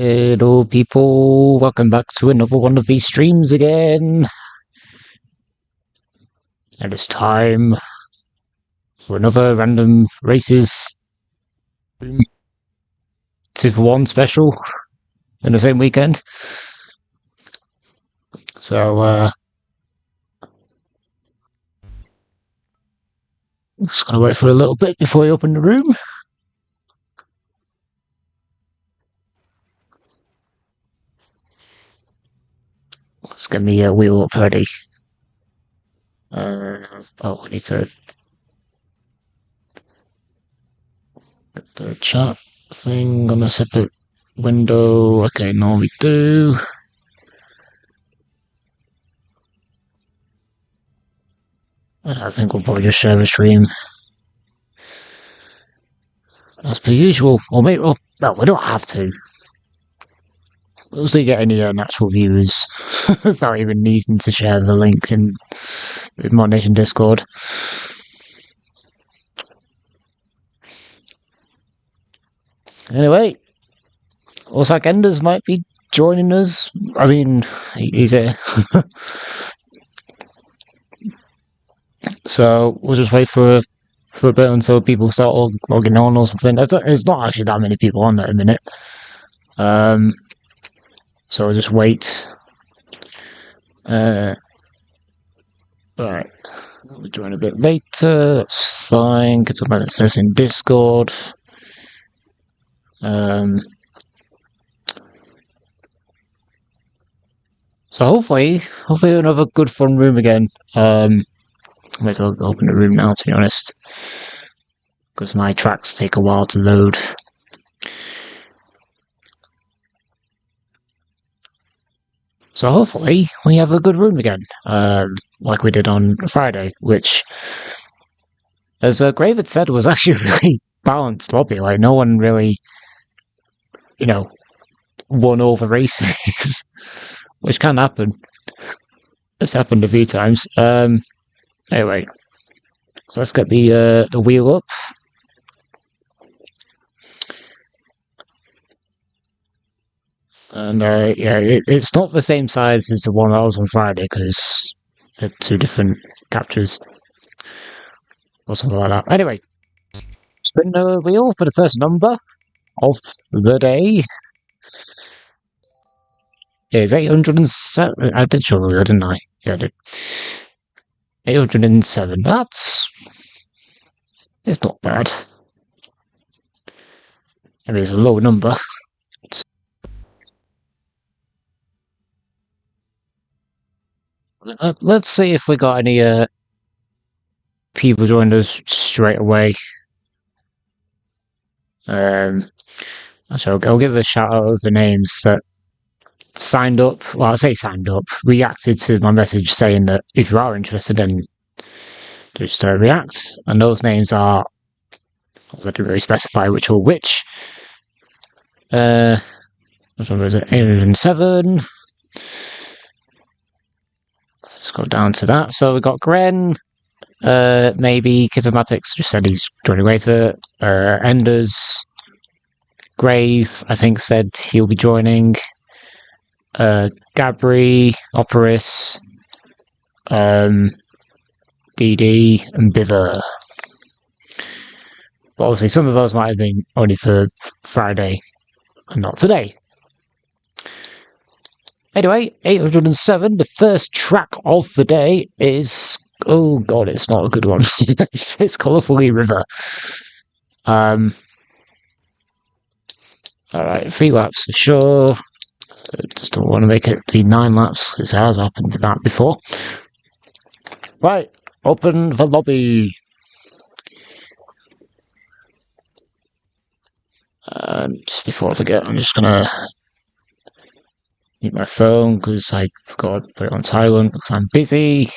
Hello people, welcome back to another one of these streams again. And it's time for another random races 2-for-1 special in the same weekend. So just gonna wait for a little bit before I open the room. Let's get me a wheel up ready. I need to get the chat thing on a separate window. Okay, now we do. I think we'll probably just share the stream as per usual. Or maybe, well, we don't have to. We'll see get any natural viewers without even needing to share the link in ModNation Discord. Anyway, looks like Enders might be joining us. I mean, he's here. So we'll just wait for a bit until people start logging on or something. There's not actually that many people on at a minute. So we'll just wait. Right. We'll join a bit later. That's fine. Get some access in Discord. So hopefully another good fun room again. I might as well open the room now, to be honest, because my tracks take a while to load. So hopefully we have a good room again, like we did on Friday, which, as Grave had said, was actually a really balanced lobby. Like, no one really, won over races, which can happen. It's happened a few times. Anyway, so let's get the wheel up. And it's not the same size as the one that was on Friday because they're two different captures or something like that. Anyway, spin the wheel for the first number of the day. It's 807. I did show you, didn't I? Yeah, I did. 807. It's not bad. I mean, it's a low number. Let's see if we got any people joined us straight away. Actually, I'll give a shout out of the names that signed up. Well, I say signed up, reacted to my message saying that if you are interested, then just react. And those names are, I didn't really specify which or which. Which one was it? 807. Let's go down to that. So we got Gren, maybe Kitamatics just said he's joining later. Enders, Grave, I think said he'll be joining. Gabri, Operis, DD, and Biver. But obviously, some of those might have been only for Friday and not today. Anyway, 807, the first track of the day is... Oh god, it's not a good one. It's Colourfully River. Alright, 3 laps for sure. Just don't want to make it be 9 laps, because it has happened with that before. Right, open the lobby. Just before I forget, I'm just gonna mute my phone because I forgot to put it on silent because I'm busy.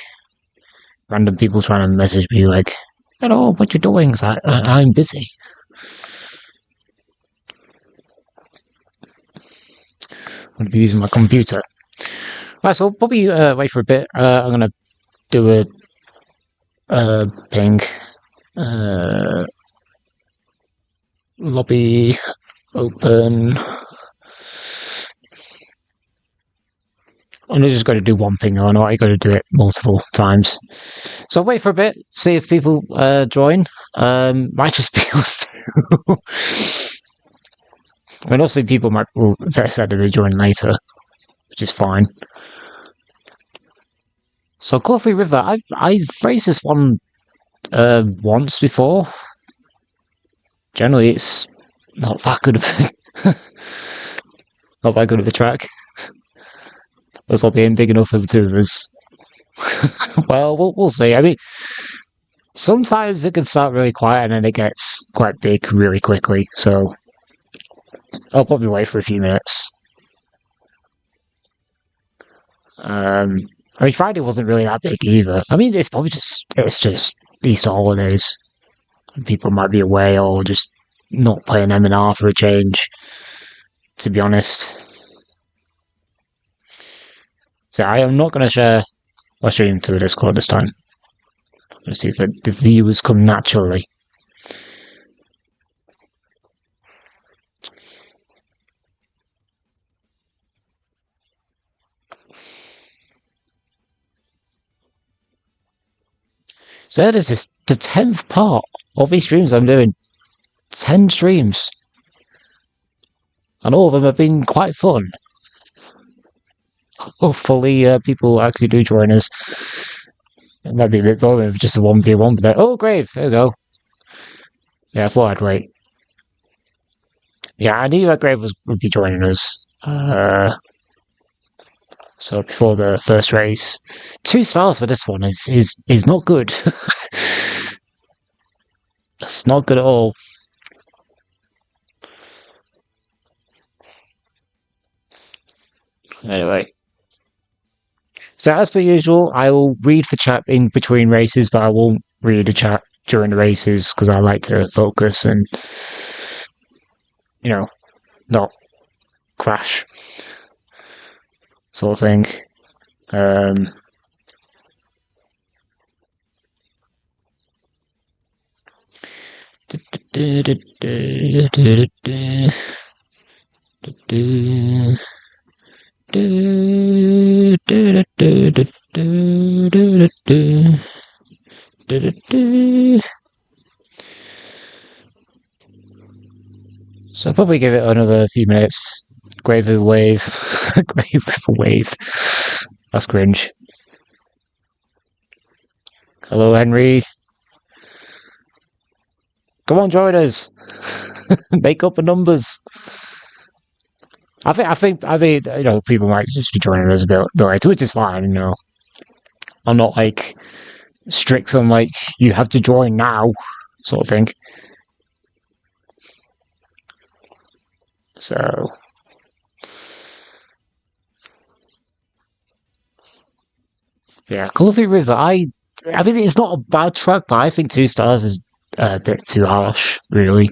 Random people trying to message me like, "Hello, what you doing?" I'm busy. I'm going to be using my computer. Right, so I'll probably wait for a bit. I'm going to do a ping. Lobby open. I'm just going to do one thing or not. I got to do it multiple times. So I'll wait for a bit, see if people join. Might just be us two. I mean, obviously people might said that they join later, which is fine. So Coffee River, I've raced this one once before. Generally, it's not that good of not that good of a track. That's not being big enough for the two of us. Well, we'll see. I mean, sometimes it can start really quiet and then it gets quite big really quickly. So I'll probably wait for a few minutes. I mean, Friday wasn't really that big either. I mean, it's just Easter holidays. People might be away or just not playing M&R for a change, to be honest. So I am not going to share my stream to the Discord this time. Let's see if the viewers come naturally. So this is the 10th part of these streams I'm doing. 10 streams. And all of them have been quite fun. Hopefully people actually do join us. It might be a bit boring if just a 1v1, but oh, Grave, there we go. Yeah, I thought I'd wait. Yeah, I knew that Grave would be joining us. So before the first race, 2 stars for this one is not good. It's not good at all. Anyway. So as per usual, I will read the chat in between races, but I won't read the chat during the races because I like to focus and, you know, not crash sort of thing. So I'll probably give it another few minutes. Grave with a wave. Grave with a wave. That's cringe. Hello, Henry. Come on, join us. Make up the numbers. I mean, you know, people might just be joining us a bit later, which is fine, you know. I'm not, like, strict on, like, you have to join now, sort of thing. So... yeah, Coffee River, I mean, it's not a bad track, but I think 2 stars is a bit too harsh, really.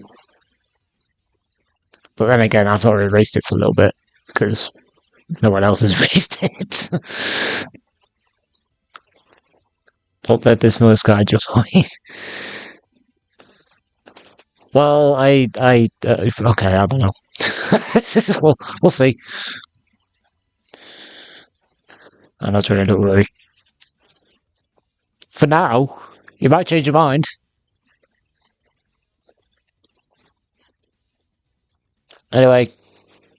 But then again, I've already raced it for a little bit, because no one else has raced it. Don't let this most guy join. Well, okay, I don't know. We'll see. I'm not trying to worry. For now, you might change your mind. Anyway,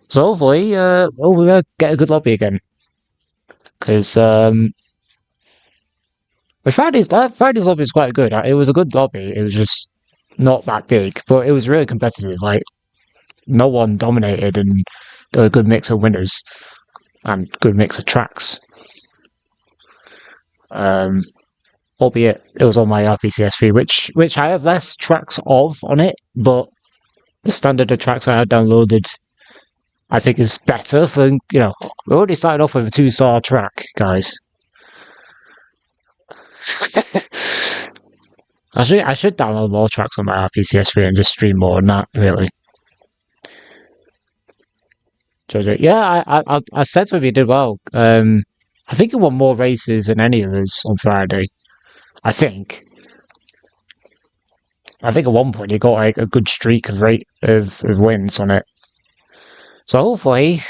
so hopefully, we'll get a good lobby again. Because, Friday's lobby was quite good. It was a good lobby. It was just not that big, but it was really competitive. Like, no one dominated, and there were a good mix of winners and good mix of tracks. Albeit it was on my RPCS3, which I have less tracks of on it, but the standard of tracks I had downloaded, I think, is better for, you know, we already started off with a 2-star track, guys. I should download more tracks on my RPCS3 and just stream more than that, really. Jojo, yeah, I said to him he did well. I think he won more races than any of us on Friday. I think at one point he got like a good streak of wins on it. So hopefully,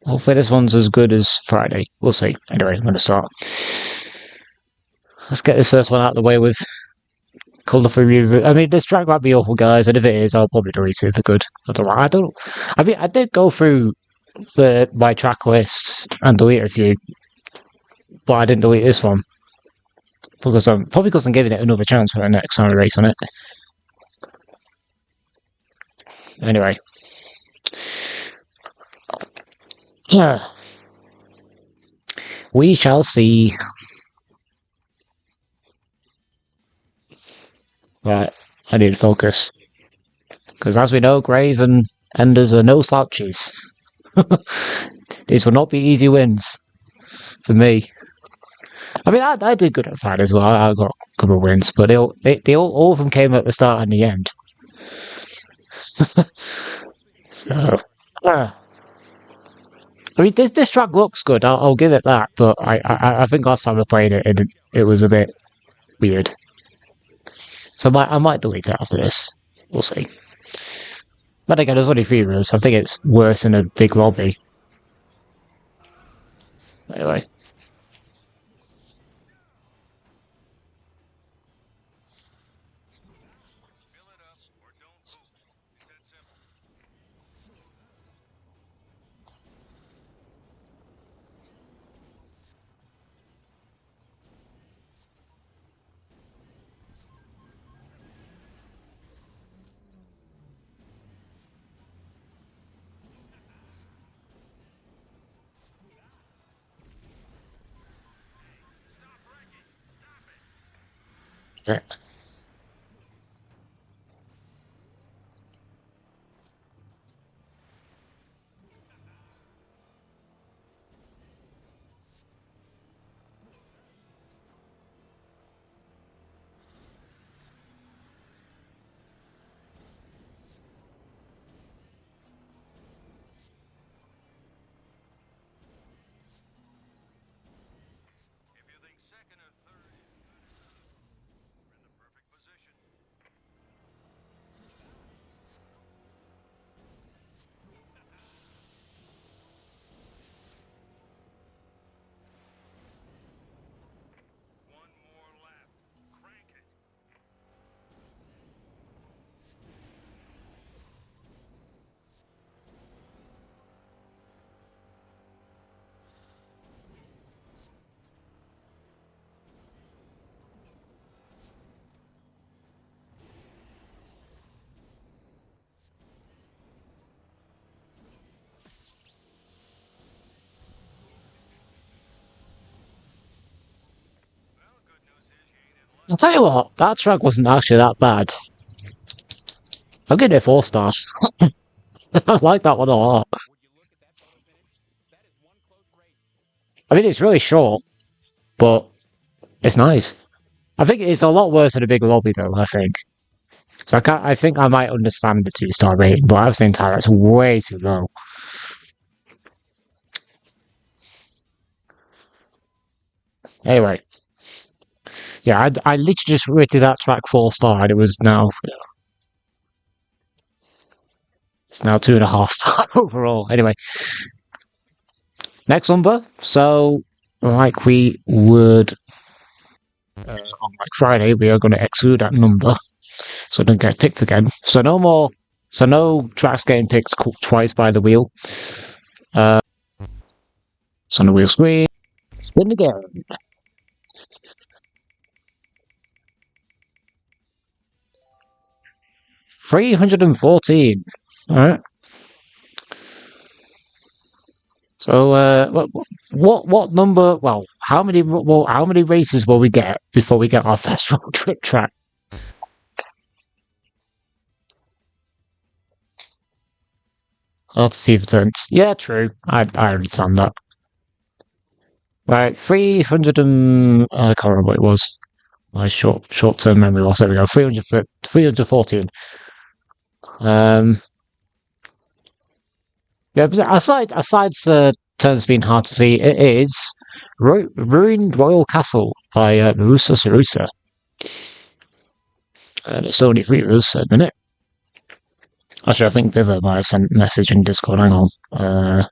Hopefully this one's as good as Friday. We'll see. Anyway, I'm going to start. Let's get this first one out of the way with colourful review. I mean, this track might be awful, guys, and if it is, I'll probably delete it for good. I mean, I did go through my track lists and delete a few, but I didn't delete this one. Because I'm giving it another chance for the next time I race on it. Anyway. Yeah. We shall see. Right, I need to focus. Because as we know, Grave and Enders are no slouches. These will not be easy wins for me. I mean, I did good at Friday as well. I got a couple of wins, but all of them came at the start and the end. So, I mean, this track looks good. I'll give it that. But I think last time I played it, it was a bit weird. So I might delete it after this. We'll see. But again, there's only 3 rows. I think it's worse in a big lobby. Anyway. Yeah. I'll tell you what, that track wasn't actually that bad. I'm giving it 4 stars. I like that one a lot. I mean, it's really short, but it's nice. I think it's a lot worse in a big lobby, though, I think. So I think I might understand the 2-star rating, but at the same time, that's way too low. Anyway. Yeah, I literally just rated that track 4-star, and it's now 2.5 star overall. Anyway, next number. So, like we would on like Friday, we are going to exclude that number, so it don't get picked again. So no more. So no tracks getting picked twice by the wheel. It's on the wheel screen. Spin again. 314. All right. So, what number? Well, how many races will we get before we get our first road trip track? I'll have to see if it turns. Yeah, true. I understand that. Right, 300 and I can't remember what it was. My short term memory loss. There we go. 314. Um, yeah. But aside turns being hard to see, it is Ruined Royal Castle by Marusa Sarusa. And it's only 3 rows a minute. Actually, I think Biver might have sent a message in Discord. Hang on.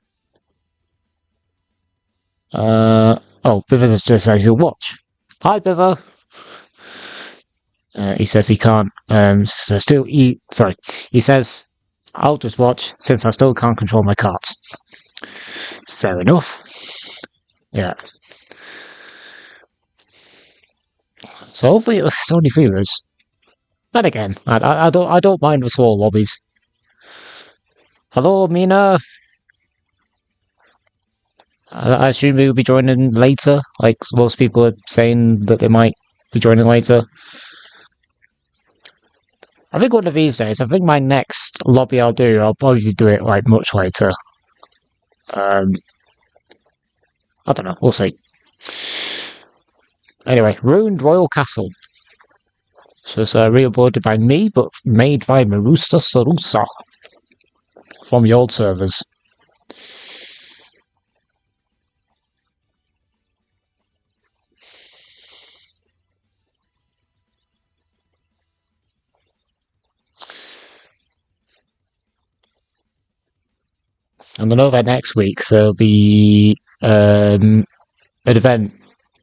Oh, Bivers just says he'll watch. Hi, Biver. He says he can't. So still, sorry. He says, I'll just watch since I still can't control my cart. Fair enough. Yeah. So hopefully it's only feelers. Then again, I don't mind the small lobbies. Hello, Mina. I assume you'll be joining later. Like most people are saying that they might be joining later. I think one of these days, I think my next lobby I'll probably do it like much later. I don't know. We'll see. Anyway, Ruined Royal Castle. This was reuploaded by me, but made by Marusta Sarusa from the old servers. And I know that next week there'll be an event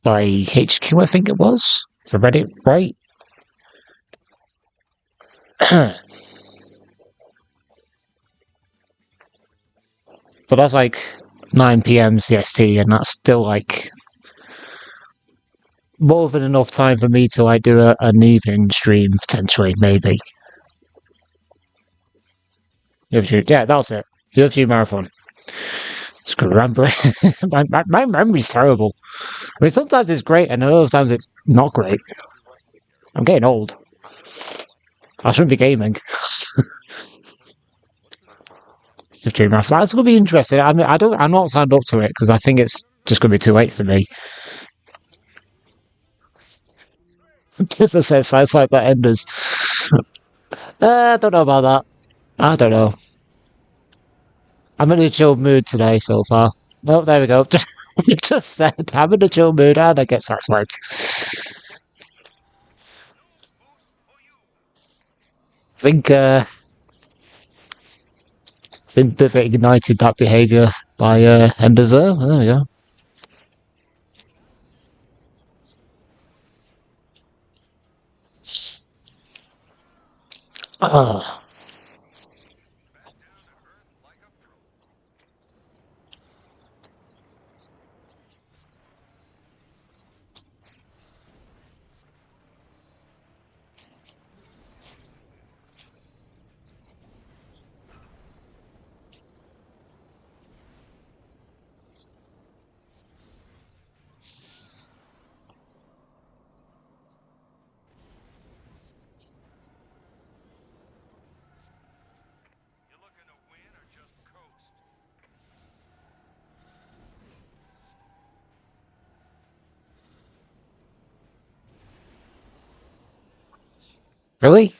by HQ, I think it was, for Reddit, right? But that's like 9 p.m. CST, and that's still like more than enough time for me to like do an evening stream potentially, maybe. UFC, yeah, that's it. UFC marathon. Scramble. my memory's terrible. I mean, sometimes it's great, and other times it's not great. I'm getting old. I shouldn't be gaming. UFC marathon. That's gonna be interesting. I mean, I'm not signed up to it because I think it's just gonna be too late for me. Kiffer says sounds like that enders. I don't know about that. I don't know. I'm in a chill mood today so far. Oh, there we go. Just said I'm in a chill mood and I get swiped. I think Pivot ignited that behaviour by Enderzer. There we go. Ah. Really?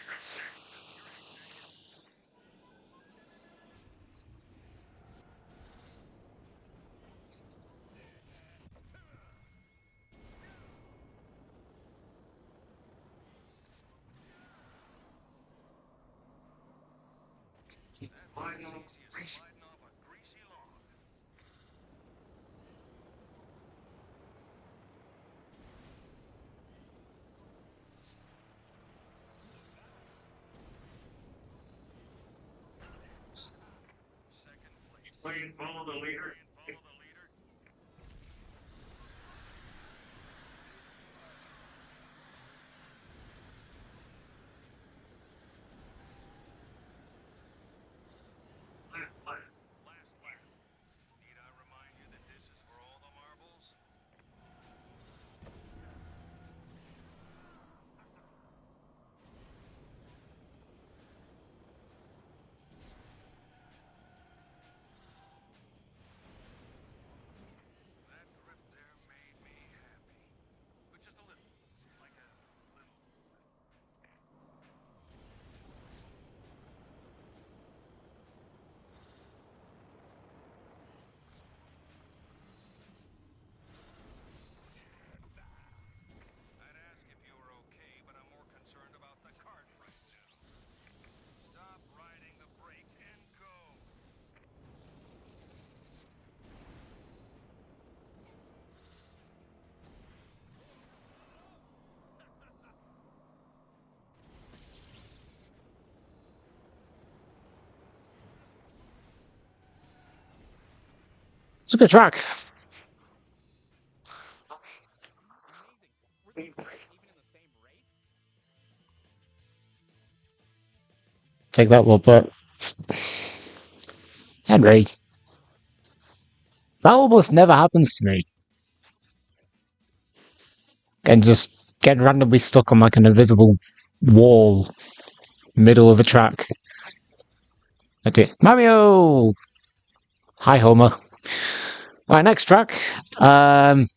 It's a good track. Take that one, but Henry, that almost never happens to me. And just get randomly stuck on like an invisible wall, middle of a track. I did. Mario! Hi, Homer. Right, next track. Let's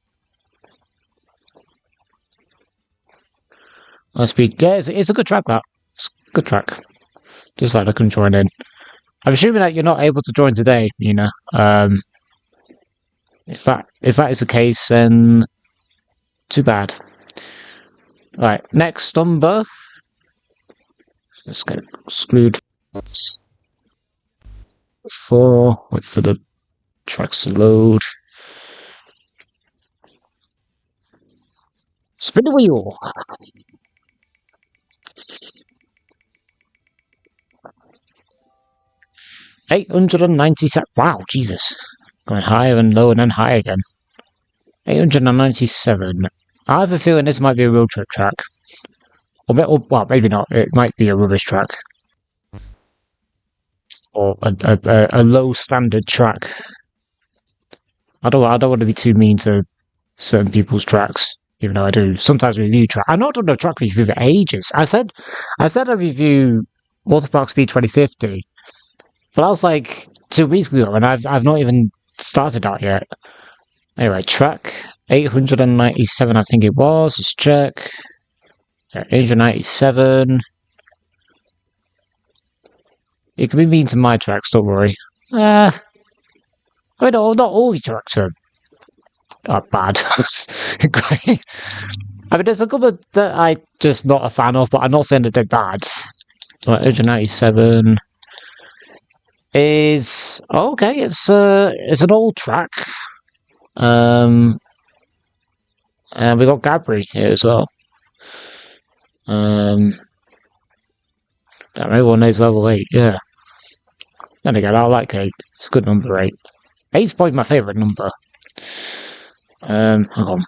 be. Yeah, it's a good track, that. It's a good track. Just like I can join in. I'm assuming that you're not able to join today, Nina. If that is the case, then too bad. Right, next number. Let's get exclude 4. Wait for the tracks to load. Spin the wheel. 897. Wow, Jesus. Going higher and lower and then high again. 897. I have a feeling this might be a road trip track. Or well, maybe not. It might be a rubbish track. Or a low standard track. I don't want to be too mean to certain people's tracks, even though I do sometimes review track. I've not done a track review for ages. I said I review Water Park Speed 2050, but I was like 2 weeks ago, and I've not even started that yet. Anyway, track 897, I think it was. Let's check. 897. It can be mean to my tracks, don't worry. I mean, not all the tracks are bad. Great. I mean, there's a couple that I'm just not a fan of, but I'm not saying that they're bad. Right, 897 is okay. It's an old track. And we got Gabri here as well. Everyone knows level 8, yeah. Then again, I like 8. It's a good number, 8. 8's probably my favourite number. Hang on.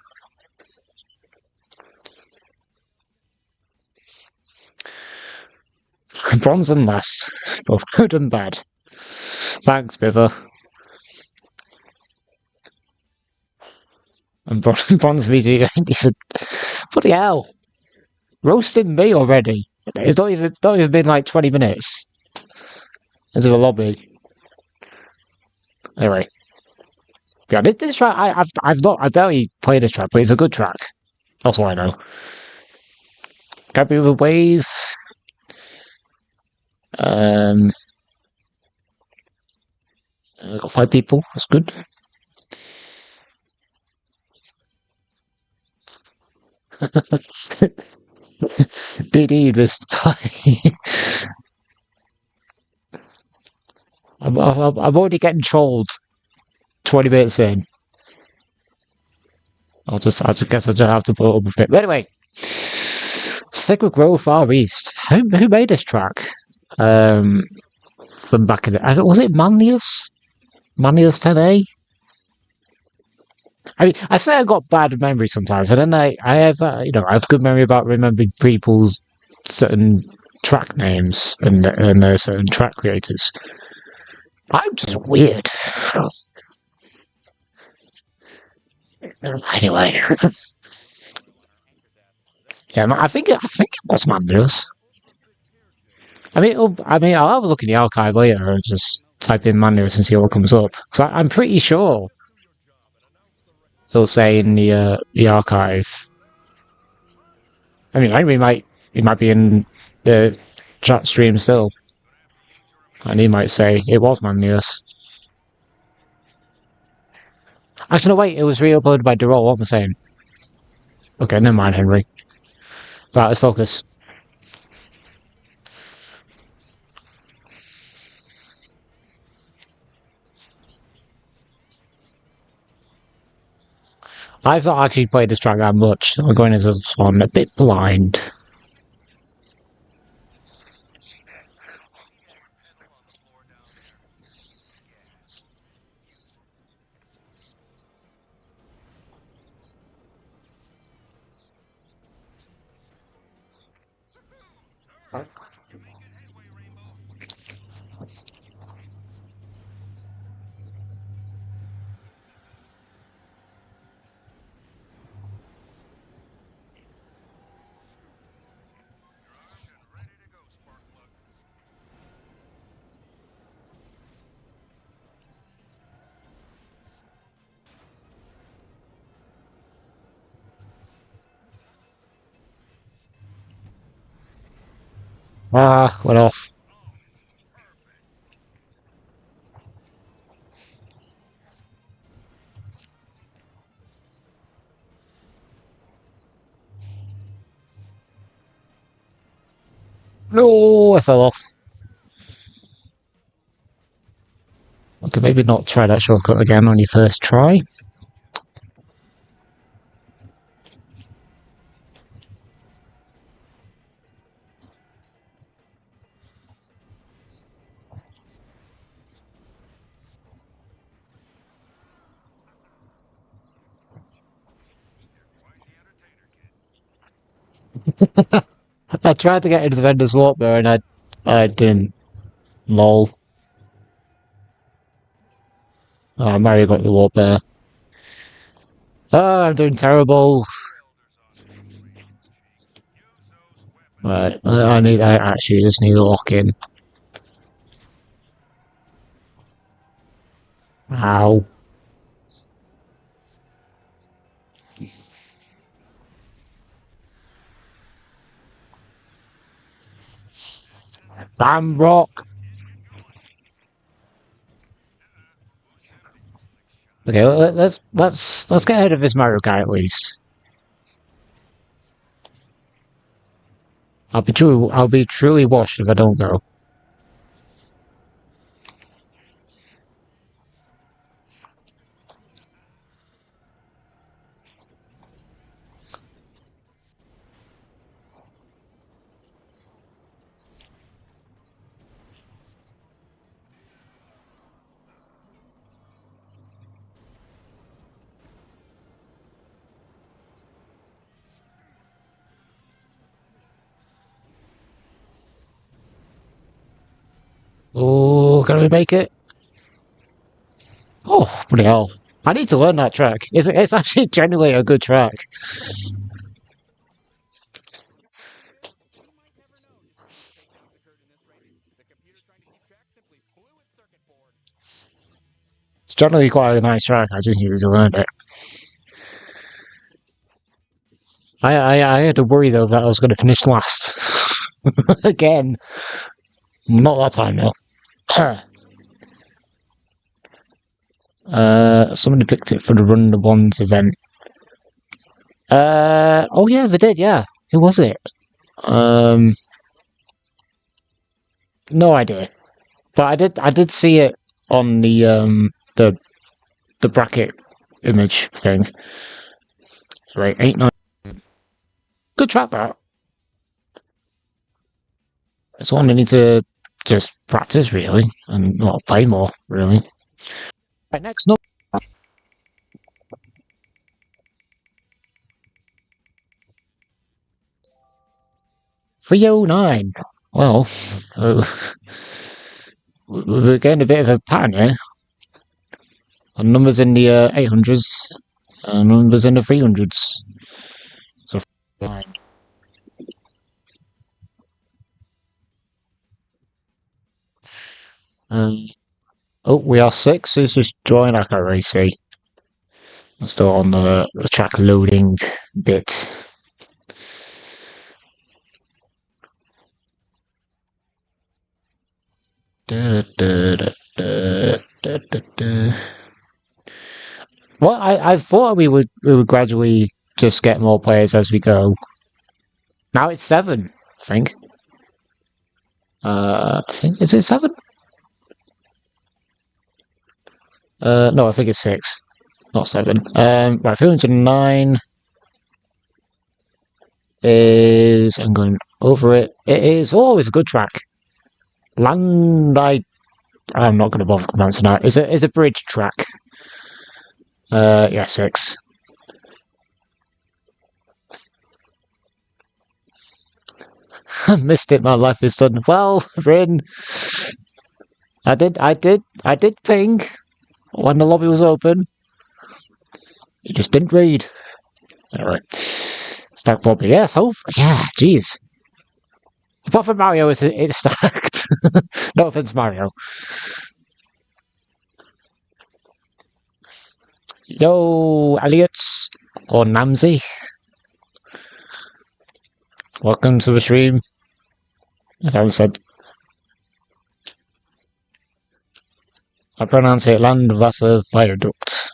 Bronze and last. Both good and bad. Thanks, Biver. And bronze means bloody hell. Roasting me already. It's not even been like 20 minutes into the lobby. Anyway. Yeah, this track I barely played this track, but it's a good track. That's all I know. Gabby with a wave. I got 5 people. That's good. DD this guy. I'm already getting trolled 20 minutes in. I guess I'll just have to put up with it. But anyway, Sacred Grove Far East. Who made this track? From back in the... Was it Manlius? Manlius 10A? I say I got bad memory sometimes, and then I have, I have good memory about remembering people's certain track names and certain track creators. I'm just weird. Anyway, yeah, I think it was Manlius. I mean, I'll have a look in the archive later and just type in Manlius and see what comes up. Because I'm pretty sure they'll say in the archive. I mean, he might be in the chat stream still, and he might say it was Manlius. Actually, no, wait, it was re-uploaded by Derol. What am I saying? Okay, never mind, Henry. Right, let's focus. I've not actually played this track that much. I'm going as one a bit blind. Ah, went off. No, I fell off. Okay, maybe not try that shortcut again on your first try. I tried to get into the vendor's walk there and I didn't. Lol. Oh, Mario got the walk there. Oh, I'm doing terrible. Right, I actually just need a lock in. Ow. Damn rock. Okay, let's get ahead of this Mario guy at least. I'll be truly washed if I don't go. Oh, can we make it? Oh, bloody hell. I need to learn that track. It's actually genuinely a good track. It's generally quite a nice track. I just needed to learn it. I had to worry though that I was going to finish last again. Not that time though. Somebody picked it for the Run the Ones event. Oh yeah, they did. Yeah, who was it? Um, no idea. But I did see it on the bracket image thing. Right, 8-9. Good track that. It's one I need to just practice really and well play more really. Right, next up. 309. Well, we're getting a bit of a pattern here. Numbers in the 800s, numbers in the 300s. So, fine. Oh, we are six. Who's just joined? I can't really see. I'm still on the track loading bit. Da, da, da, da, da, da, da. Well, I thought we would gradually just get more players as we go. Now it's 7, I think. I think is it 7? No, I think it's 6, not 7. Right, 309 is I'm going over it. It is always a good track. I'm not going to bother pronouncing that. Is a bridge track. Yeah, 6. I missed it. My life is done. Well, Rin, I did ping when the lobby was open. You just didn't read. Alright. Stacked lobby. Yes, yeah, jeez. Apart from Mario, it's stacked. No offense, Mario. Yo, Elliot. Or Namzi. Welcome to the stream. If I said. I pronounce it Landwasser Viaduct.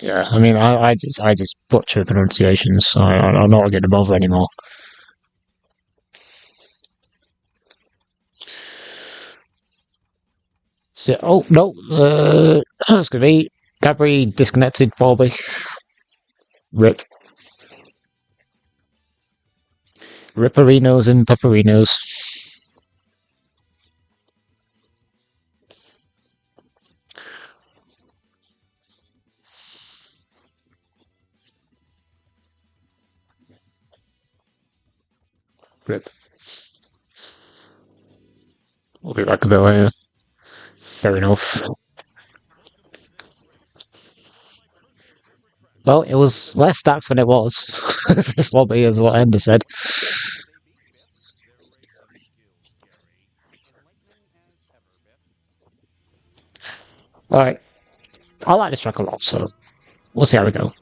Yeah, I mean, I just butcher pronunciations, so I'm not going to bother anymore. So, oh, no, it's going to be Gabri disconnected, probably. Rip. Ripperinos and pepperinos. Rip. We'll be back a bit later. Fair enough. Well, it was less stacks when it was. This lobby is what Ender said. Alright. I like this track a lot, so we'll see how we go.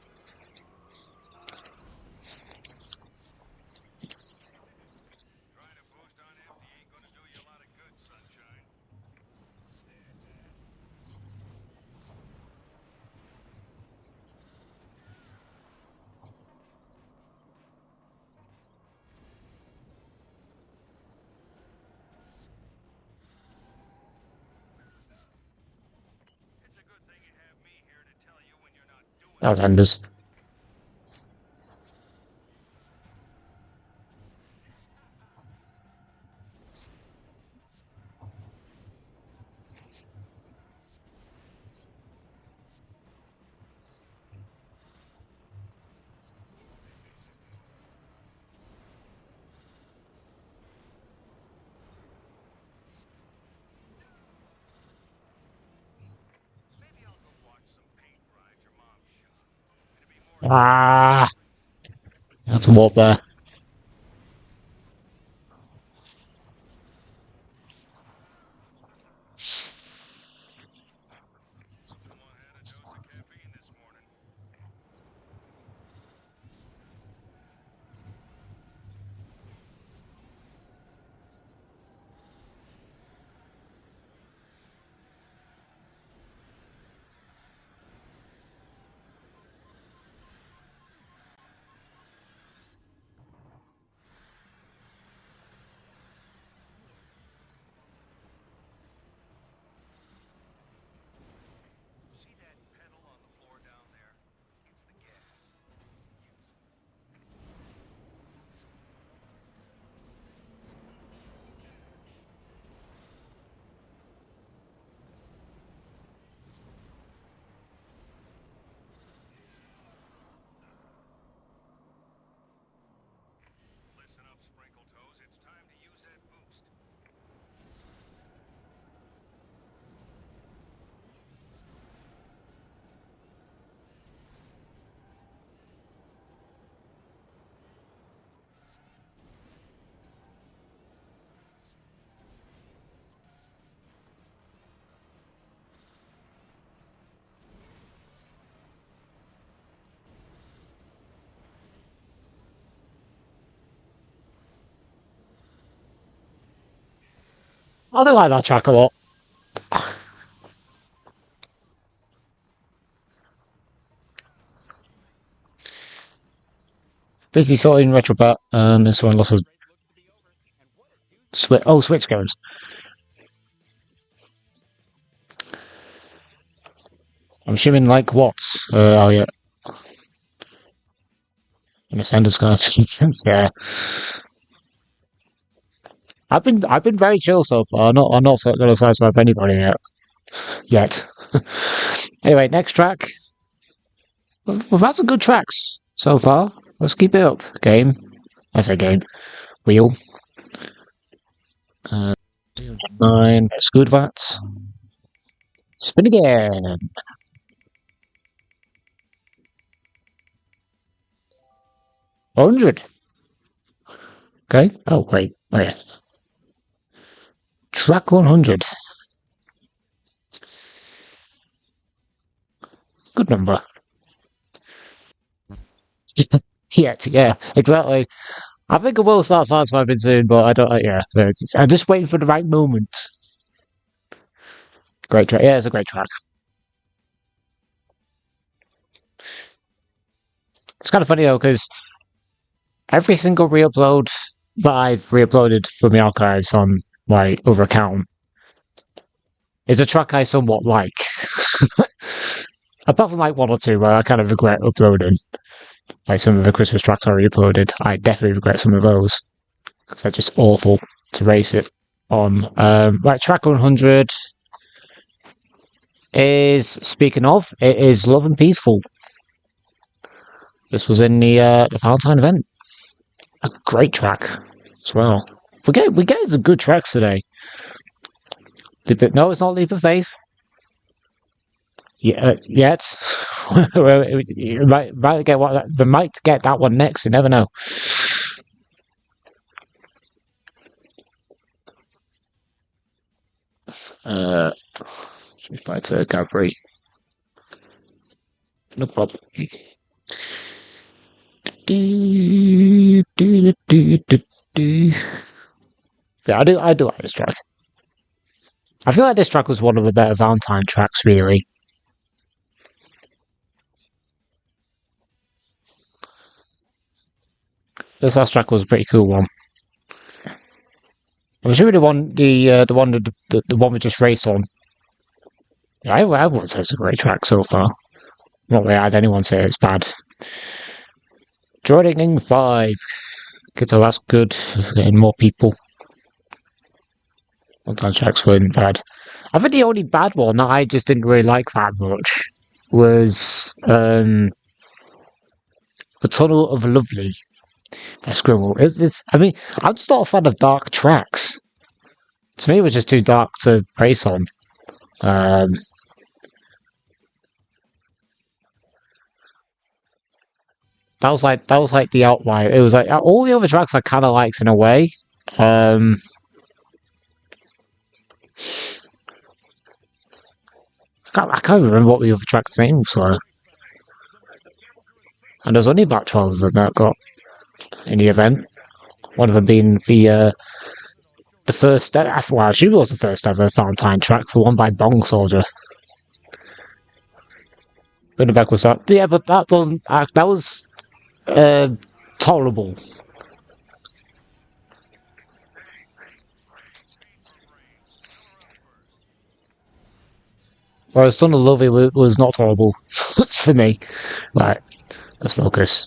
That was Ender's. Ah! That's a warp there. I do like that track a lot. Busy sorting Retrobat, and this one lots of switch goes. I'm assuming like what? Oh yeah. Miss Ender's yeah. I've been very chill so far. I'm not gonna sideswipe anybody yet. Anyway, next track. We've had some good tracks so far. Let's keep it up, game. That's a game. Wheel. 9. That's good, that. Spin again. 100. Okay. Oh, wait. Wait. Track 100. Good number. Yeah, exactly. I think I will start sideswiping soon, but I don't. Yeah, I'm just waiting for the right moment. Great track. Yeah, it's a great track. It's kind of funny though, because every single re-upload that I've re-uploaded from the archives on my other account is a track I somewhat like. Apart from like one or two where I kind of regret uploading. Like some of the Christmas tracks I re-uploaded, I definitely regret some of those. Because they're just awful to race it on. Right, track 100 is, speaking of, it is Love and Peaceful. This was in the Valentine event. A great track as well. We get some good tracks today. No, it's not Leap of Faith. Yeah, yet. You might get one. They might get that one next. You never know. Switch back to Gabri. No problem. Yeah, I do like this track. I feel like this track was one of the better Valentine tracks, really. This last track was a pretty cool one. I'm assuming the one we just raced on. Yeah, I wouldn't say it's a great track so far. Not really had anyone say it's bad. Joining 5. Okay, so that's good. Getting more people. Sometimes tracks weren't bad. I think the only bad one that I just didn't really like that much was the Tunnel of Lovely by Scribble. I mean, I'm just not a fan of dark tracks. To me, it was just too dark to race on. Um, that was like the outlier. It was like all the other tracks I kind of liked in a way. Um, I can't remember what the other tracks' names were. And there's only about 12 of them that got in the event. One of them being the first, well, she was the first ever Valentine track for one by Bong Soldier. Winneback was that. Yeah, but that doesn't, that was tolerable. Whereas Thunder Lovey was not tolerable for me. Right, let's focus.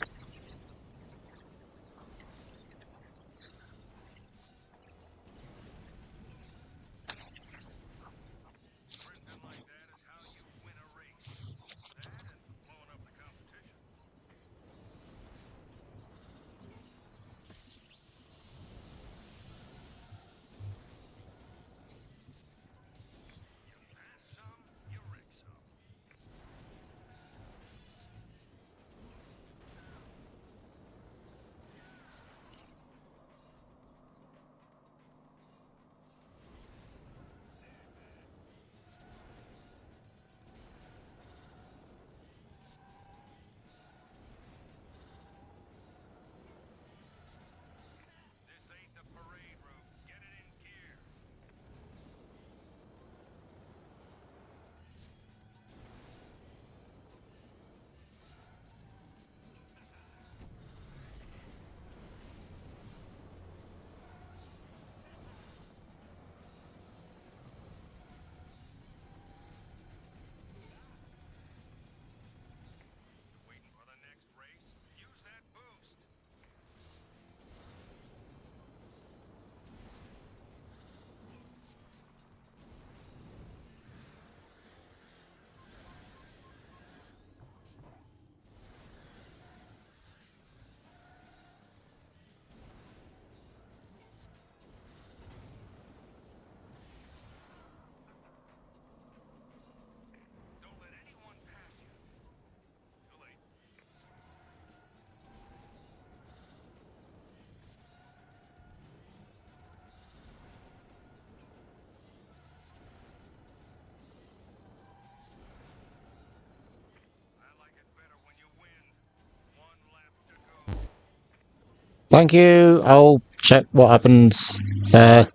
Thank you. I'll check what happens there.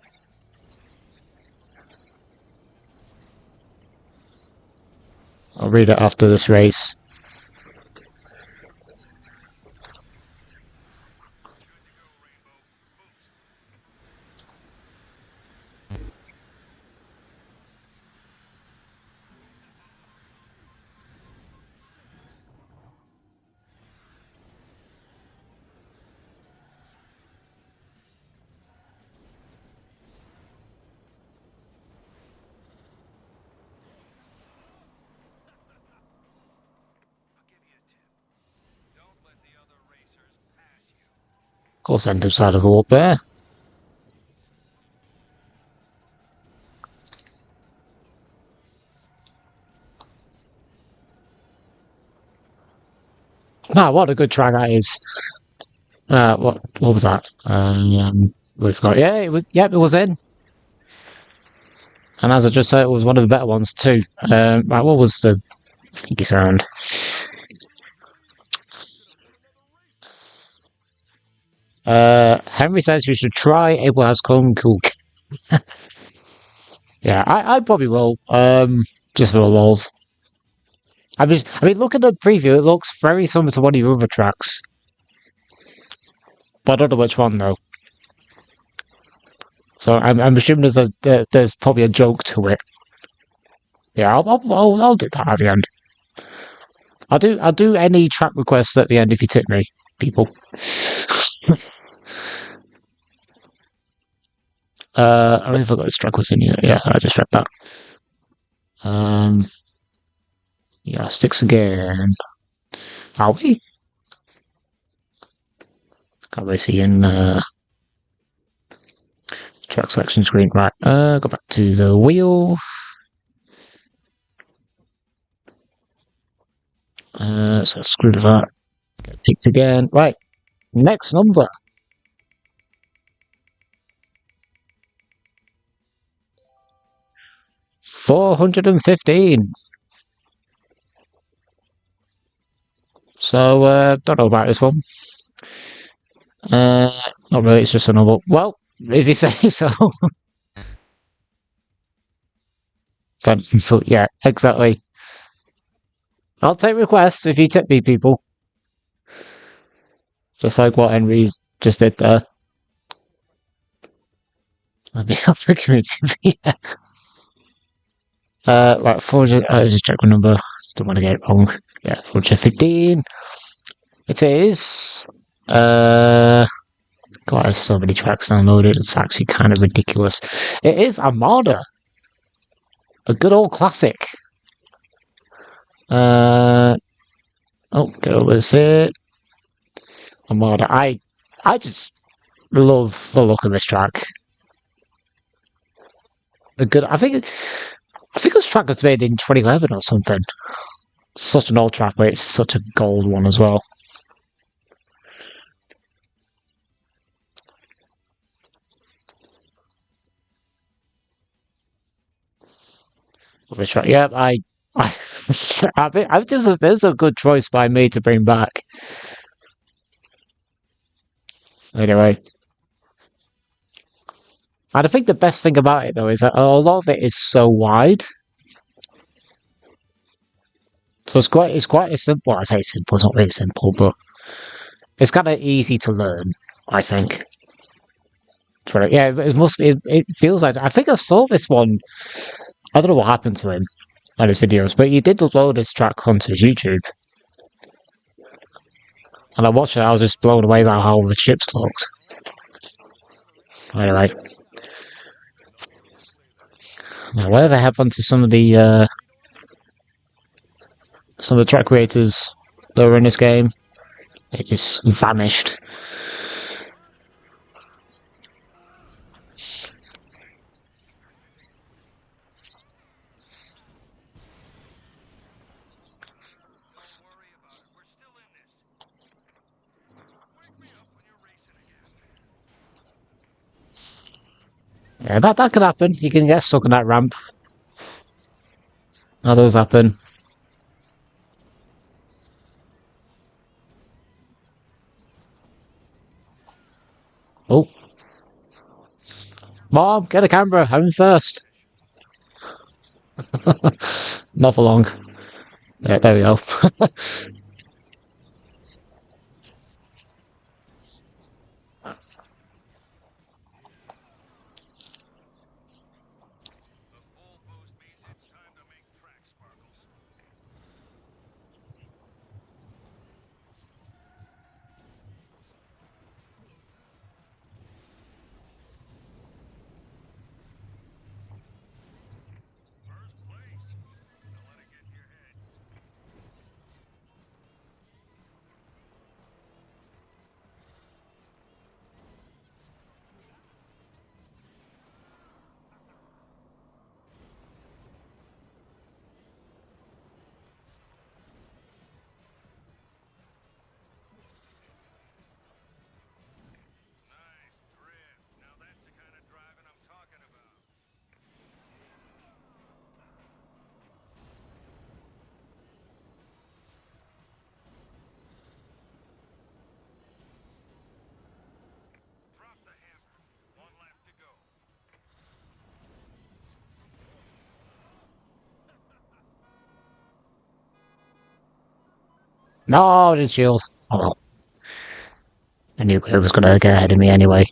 I'll read it after this race. Of course, end of side of the warp there. Ah, what a good track that is. What was that? We forgot. Yeah, it was. Yep, it was in. And as I just said, it was one of the better ones too. Right, what was the thinky sound? Henry says you should try Abraham's corn cook. Yeah, I probably will. Just for the lols. I mean, look at the preview. It looks very similar to one of your other tracks, but I don't know which one though. So I'm assuming there's probably a joke to it. Yeah, I'll do that at the end. I'll do any track requests at the end if you tip me, people. I don't know if I got this track was in here. Yeah, I just read that. Yeah, sticks again. Are we? Can't really see in track selection screen. Right, go back to the wheel. So screw that. Get picked again. Right, next number. 415. So, don't know about this one. Not really, it's just a number. Well, if you say so. So, yeah, exactly. I'll take requests if you tip me, people. Just like what Henry's just did there. Let me have the community. Right, 400. Just check my number. Don't want to get it wrong. Yeah, 415. It is. God, there's so many tracks downloaded. It's actually kind of ridiculous. It is Armada. A good old classic. Oh, go over here. Armada. I just love the look of this track. A good. I think this track was made in 2011 or something. Such an old track, but it's such a gold one as well. This track, yeah, I think this is a good choice by me to bring back. Anyway. And I think the best thing about it, though, is that a lot of it is so wide. So it's quite a simple. I say simple, it's not really simple, but it's kind of easy to learn, I think. Yeah, it must be. It feels like I think I saw this one. I don't know what happened to him on his videos, but he did upload this track onto his YouTube, and I watched it. I was just blown away by how the chips looked. Anyway, now whatever happened to some of the track creators that were in this game? They just vanished. Yeah, that could happen. You can get stuck on that ramp. How those happen. Oh, Mom, get a camera. I'm in first. Not for long. Yeah, there we go. No, the shield. Oh well. I knew it was going to get ahead of me anyway.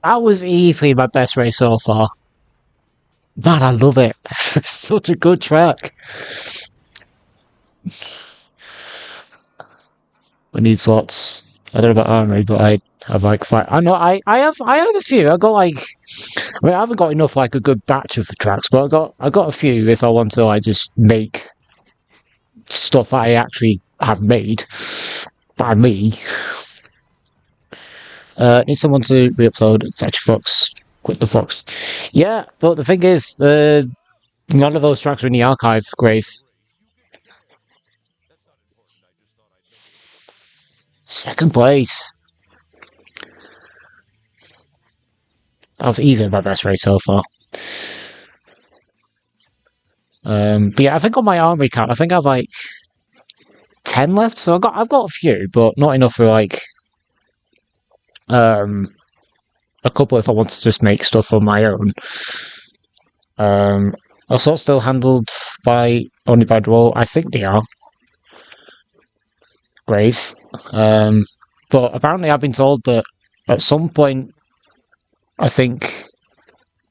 That was easily my best race so far. Man, I love it. It's such a good track. We need slots. I don't know about armory, but I have like five. I know I have a few. I got like I mean I haven't got enough like a good batch of tracks, but I got a few if I want to like just make stuff that I actually have made by me. Need someone to re-upload Touch Fox. Quit the Fox. Yeah, but the thing is, none of those tracks are in the archive, Grave. Second place. That was easily my best race so far. But yeah, I think on my armory count, I think I have like 10 left. So I've got a few, but not enough for like um a couple if I want to just make stuff on my own. Are sorts still handled by only by the wall? I think they are. Grave. But apparently I've been told that at some point I think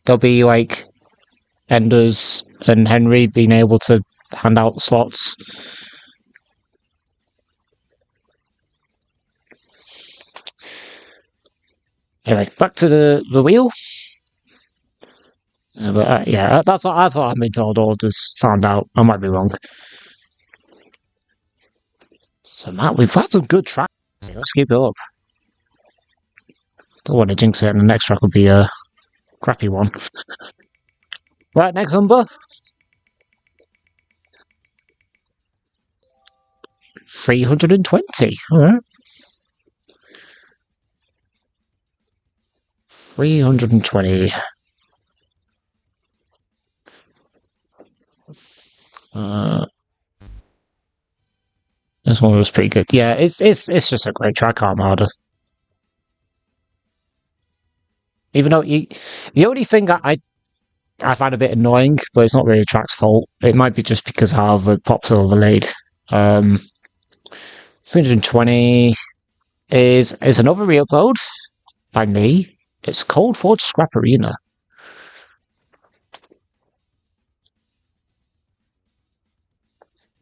there'll be like Enders and Henry being able to hand out slots. Anyway, back to the wheel. But yeah, that's what I've been told or just found out. I might be wrong. So Matt, we've had some good tracks. Let's keep it up. Don't want to jinx it, and the next track will be a crappy one. Right, next number. 320. Alright. 320. This one was pretty good. Yeah, it's just a great track, Armada. Even though the only thing I find a bit annoying, but it's not really the track's fault. It might be just because how the pops are overlaid. 320 is another re-upload by me. It's Cold Forge Scrap Arena.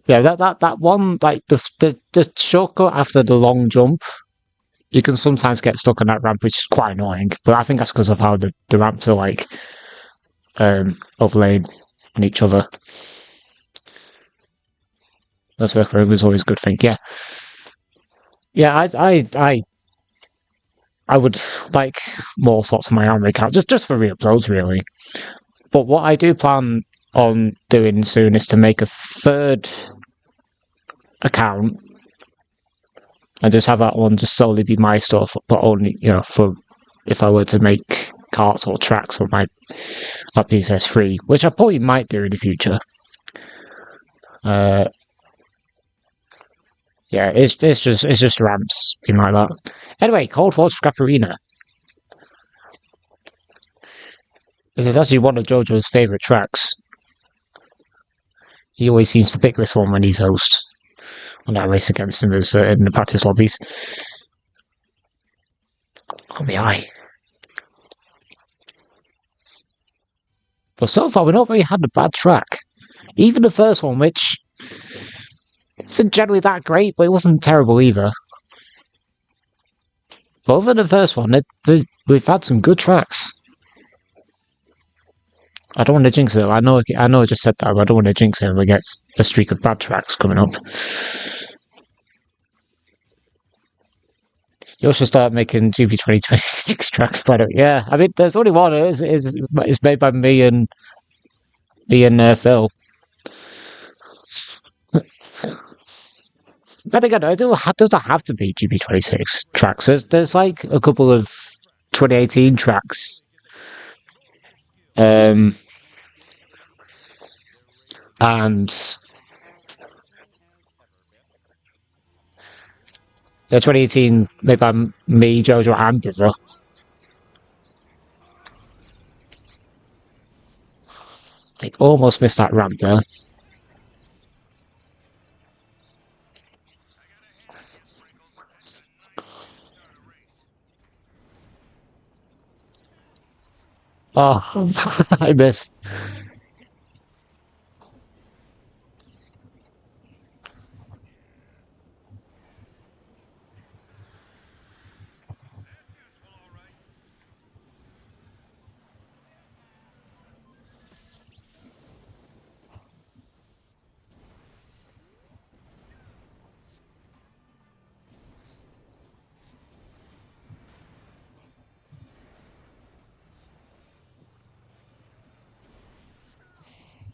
Yeah, that one, like the shortcut after the long jump, you can sometimes get stuck on that ramp, which is quite annoying. But I think that's because of how the ramps are like overlaid on each other. That's record was always a good thing. Yeah, yeah. I would like more slots on my armory account, just for re-uploads, really. But what I do plan on doing soon is to make a third account and just have that one just solely be my stuff, but only for if I were to make carts or tracks on my PSS3, which I probably might do in the future. Yeah, it's just ramps being like that. Anyway, Cold Forge Scrap Arena. This is actually one of JoJo's favourite tracks. He always seems to pick this one when he's host. When I race against him as in the practice lobbies. Oh my eye. But so far, we've not really had a bad track. Even the first one, which isn't generally that great, but it wasn't terrible either. But other than the first one, we've had some good tracks. I don't want to jinx it. I know I just said that, but I don't want to jinx it when we get a streak of bad tracks coming up. You should start making GB 2026 tracks, but yeah, I mean, there's only one. It's made by me and Phil. But again, it doesn't have to be GB26 tracks. There's like a couple of 2018 tracks. And the 2018 made by me, Jojo, and Brother. I almost missed that ramp there. Oh, I missed.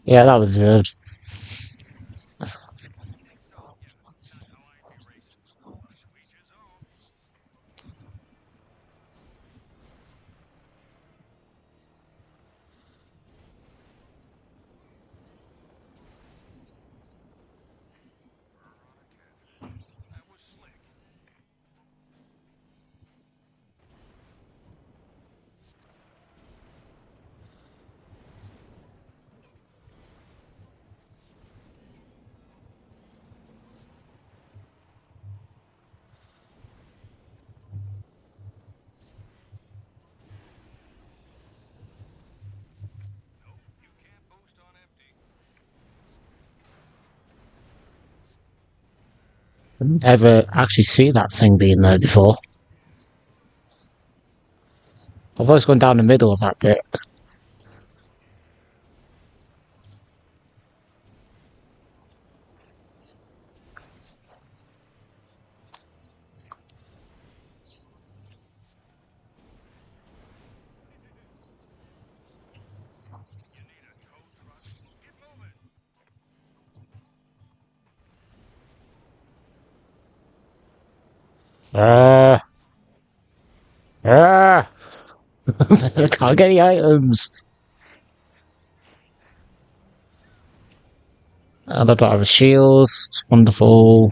Yeah, that was deserved. Ever actually see that thing being there before? I've always gone down the middle of that bit. Ah, ah! I can't get any items. And I don't have a shield. It's wonderful.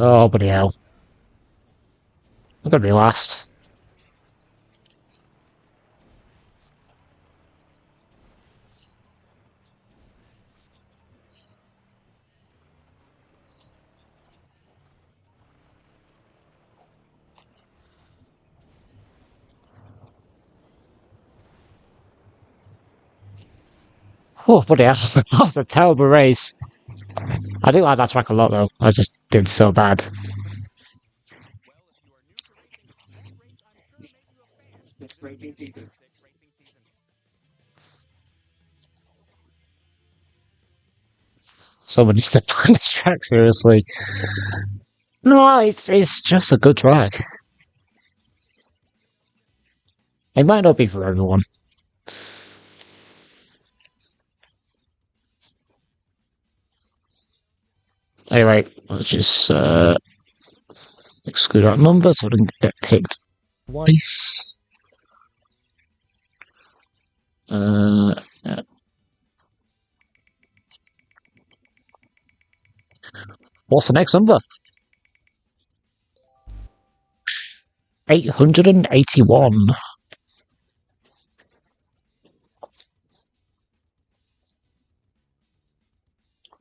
Oh, bloody hell. I'm gonna be last. Oh, bloody hell. That was a terrible race. I do like that track a lot, though. I just did so bad. Someone needs to find this track, seriously. No, it's just a good track. It might not be for everyone. Anyway, let's just exclude that number so I didn't get picked twice. Yeah. What's the next number? 881.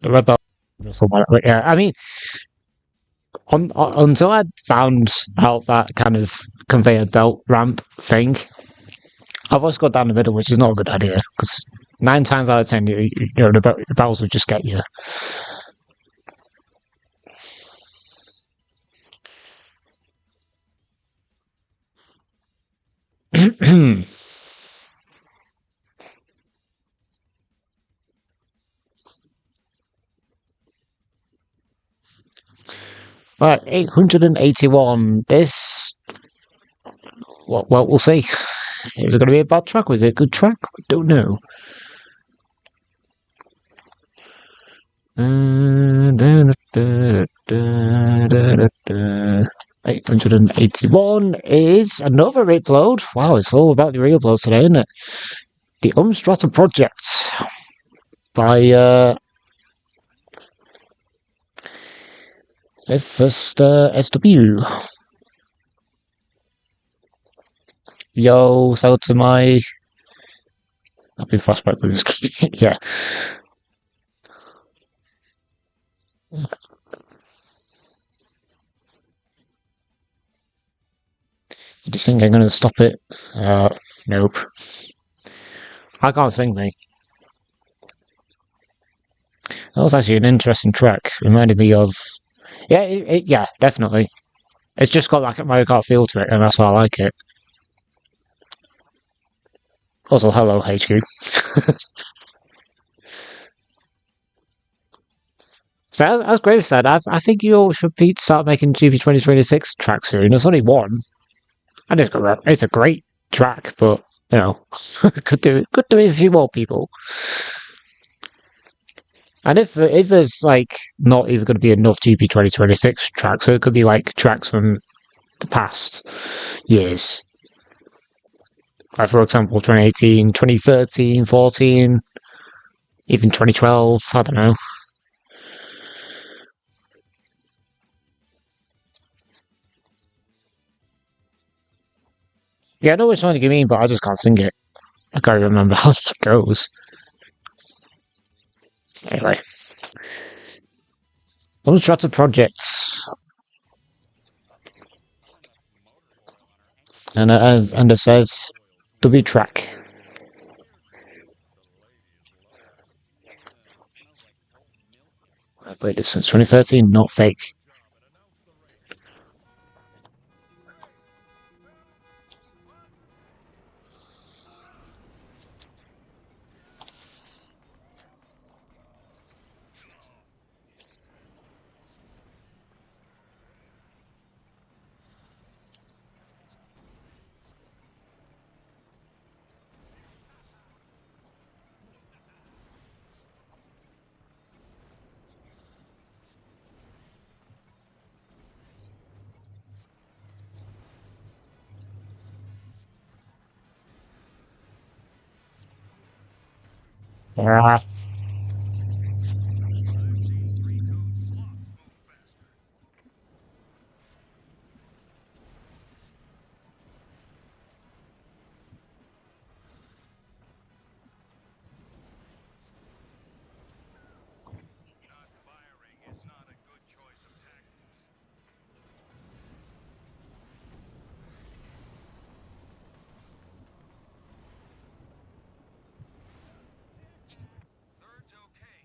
The red belt. Yeah, I mean, until I'd found out that kind of conveyor belt ramp thing, I've always got down the middle, which is not a good idea because 9 times out of 10, the battles would just get you. Right, 881. This, well, we'll see. Is it going to be a bad track or is it a good track? We don't know. 881 is another reupload. Wow, it's all about the reuploads today, isn't it? The Umstrata Project by First SW. Yo, so to my happy frostbite blues. Yeah. Do you think I'm going to stop it? Nope. I can't sing, mate. That was actually an interesting track. Reminded me of... Yeah, yeah, definitely. It's just got like a Mario Kart feel to it, and that's why I like it. Also, hello, HQ. So, as Graves said, I think you all should start making GP 2026 tracks soon. There's only one. And it's a great track, but, could do it with a few more people. And if there's like not even going to be enough GP 2026 tracks, so it could be like tracks from the past years. Like for example, 2018, 2013, 14, even 2012, I don't know. Yeah, I know which one you mean, but I just can't sing it. I can't remember how it goes. Anyway. Unstructured projects. And it says W track. I've played this since 2013, not fake. Yeah.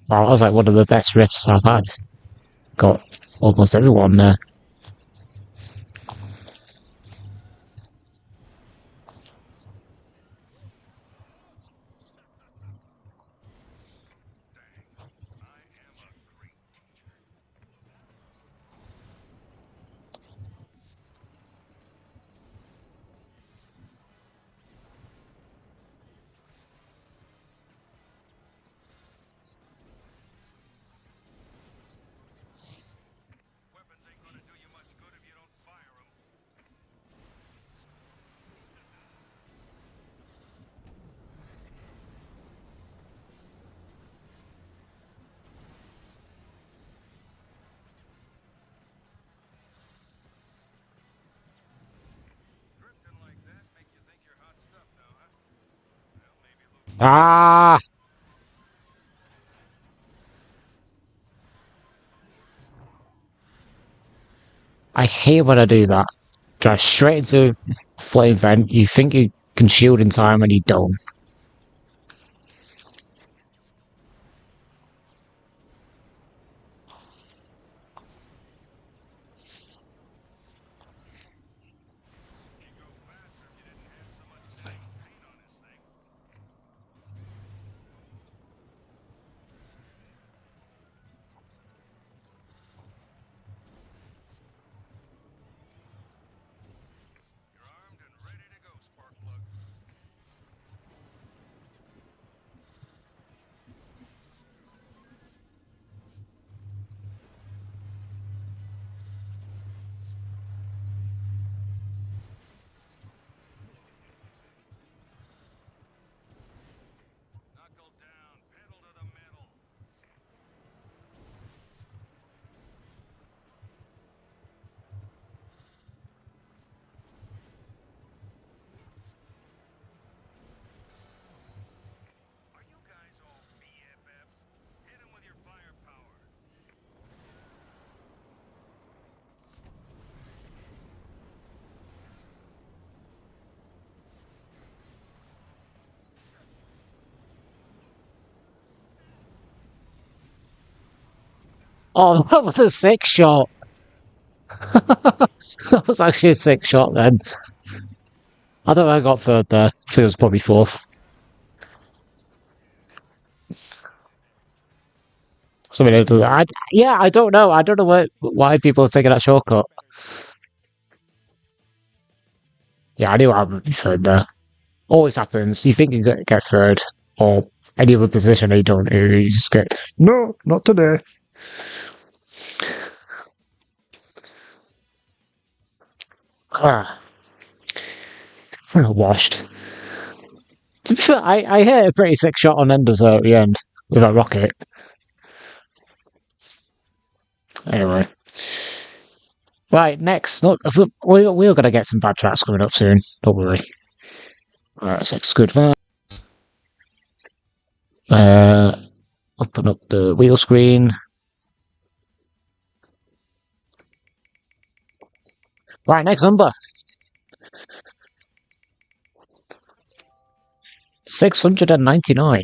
Wow, that was like one of the best riffs I've had. Got almost everyone there. Ah! I hate when I do that. Drive straight into flame vent. You think you can shield in time and you don't. Oh, that was a sick shot. That was actually a sick shot then. I don't know I got third there. I think it was probably fourth. Something like that. Yeah, I don't know. I don't know why people are taking that shortcut. Yeah, I knew I would be third there. Always happens. You think you get third or any other position, and you don't. You just get no, not today. Ah, washed. To be fair, I hit a pretty sick shot on Enders at the end with that rocket. Anyway, right next. Look, we're gonna get some bad tracks coming up soon. Don't worry. Alright, so it's good. Uh, open up the wheel screen. Right, next number 699.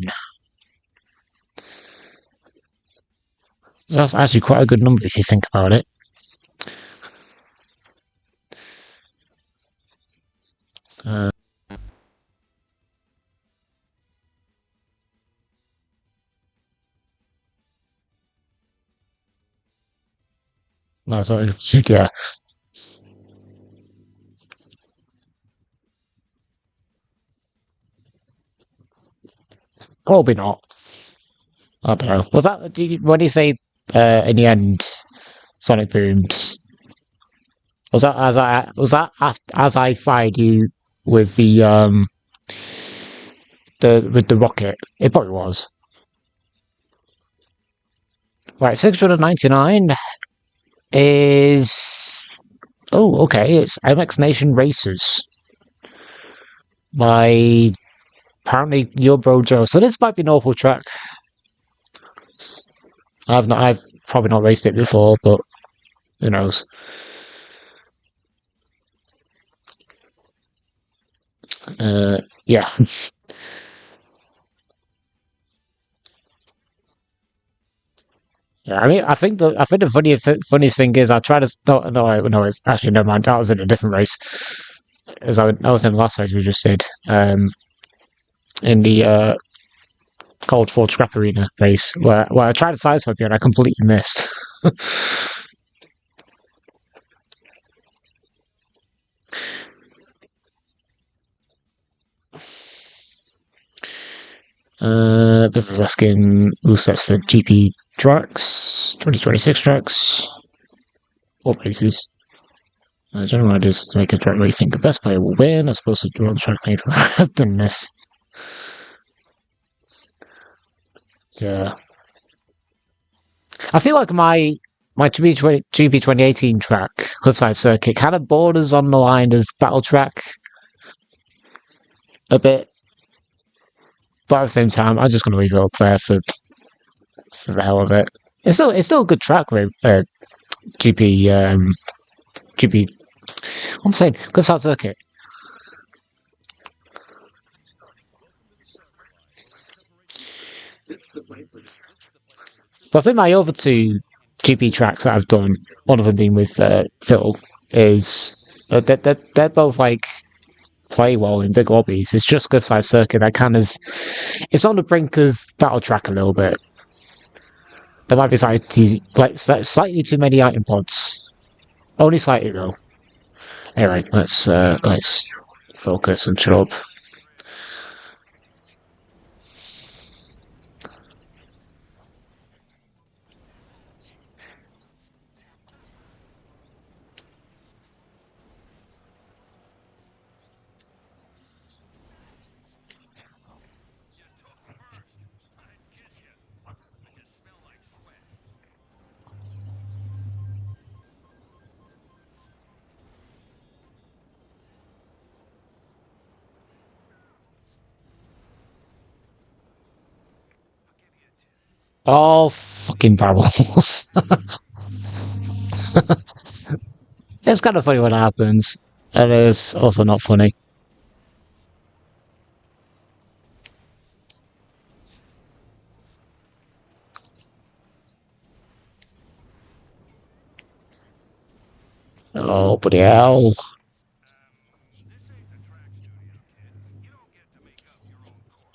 That's actually quite a good number if you think about it. Uh, no, sorry. Yeah, probably not. I don't know. Was that when you say in the end, Sonic boomed? Was that as I fired you with the rocket? It probably was. Right, 699 is okay. It's ModNation Racers by apparently your bro Joe. So this might be an awful track. I've probably not raced it before, but who knows? Yeah. Yeah, I mean, I think the funniest thing is I tried to no, it's actually never mind. That was in a different race. As I was in the last race we just did. In the Cold Ford Scrap Arena race where I tried to sideswipe you and I completely missed. Biff was asking who sets for GP tracks, 2026 tracks, or races. General ideas to make a track where you think the best player will win, as opposed to draw the track made for. I've done this. Yeah. I feel like my GP 2018 track, Cliffside Circuit, kind of borders on the line of Battle Track a bit, but at the same time, I'm just going to leave it up there for the hell of it. It's still a good track, right? GP GP. What I'm saying, Cliffside Circuit. But I think my other two GP tracks that I've done, one of them being with Phil, is they're both like play well in big lobbies. It's just Cliffside Circuit that kind of it's on the brink of Battle Track a little bit. There might be slightly too many item pods. Only slightly though. Anyway, let's focus and shut up. All fucking barrels. It's kind of funny when it happens. And it's also not funny. Oh, bloody hell.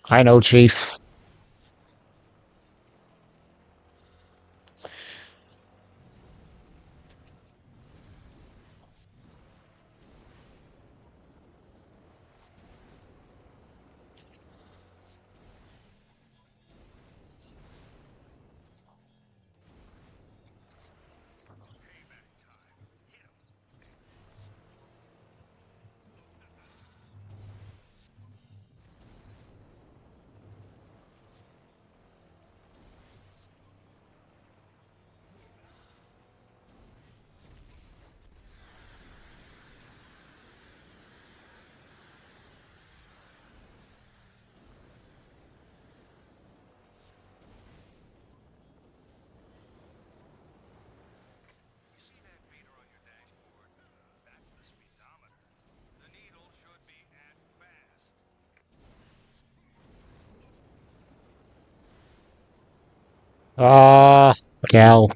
I know, Chief. Ah, bloody hell.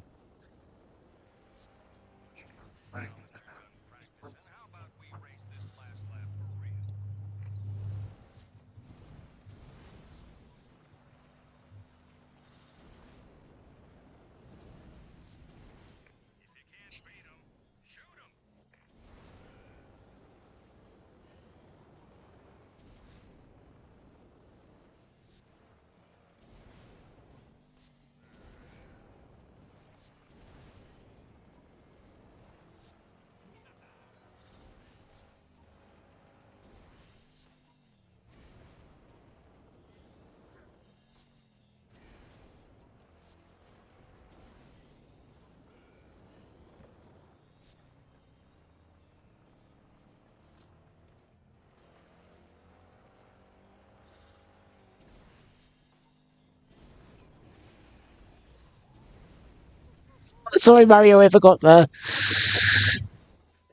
Sorry, Mario, I forgot there.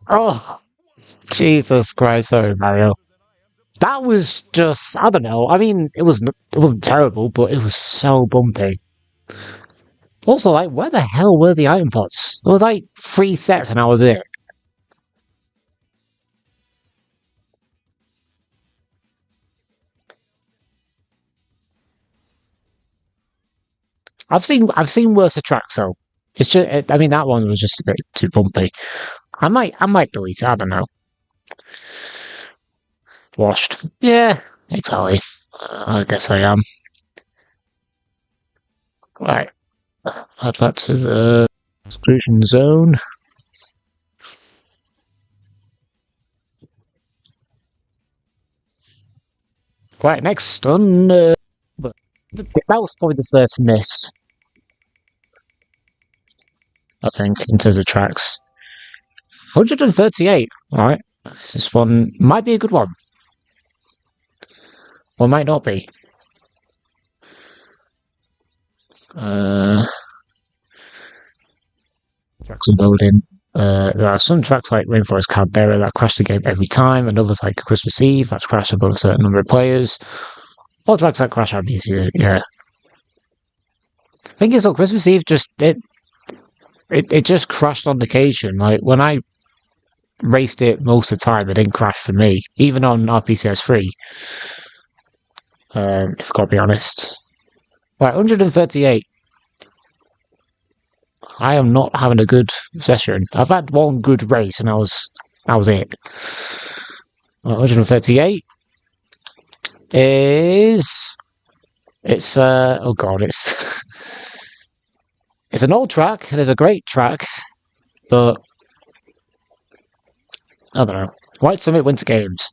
Oh, Jesus Christ, sorry, Mario. That was just, I don't know. I mean, it wasn't terrible, but it was so bumpy. Also, like, where the hell were the iron pots? It was like 3 sets and that was it. I've seen worse tracks though. It's just, I mean, that one was just a bit too bumpy. I might delete it. I don't know. Washed. Yeah, exactly. I guess I am. Right. Add that to the exclusion zone. Right, next on. That was probably the first miss, I think, in terms of tracks. 138. Alright. This one might be a good one. Or might not be. Tracks are building. There are some tracks like Rainforest Canberra that crash the game every time, and others like Christmas Eve that's crashed above a certain number of players. All tracks that crash are easier, yeah. I think it's on Christmas Eve, just it just crashed on occasion. Like when I raced it most of the time, it didn't crash for me, even on RPCS 3. If I've got to be honest. Right, 138. I am not having a good session. I've had one good race, and that was it. 138 is it's oh god, it's it's an old track and it's a great track, but I don't know. White Summit Winter Games.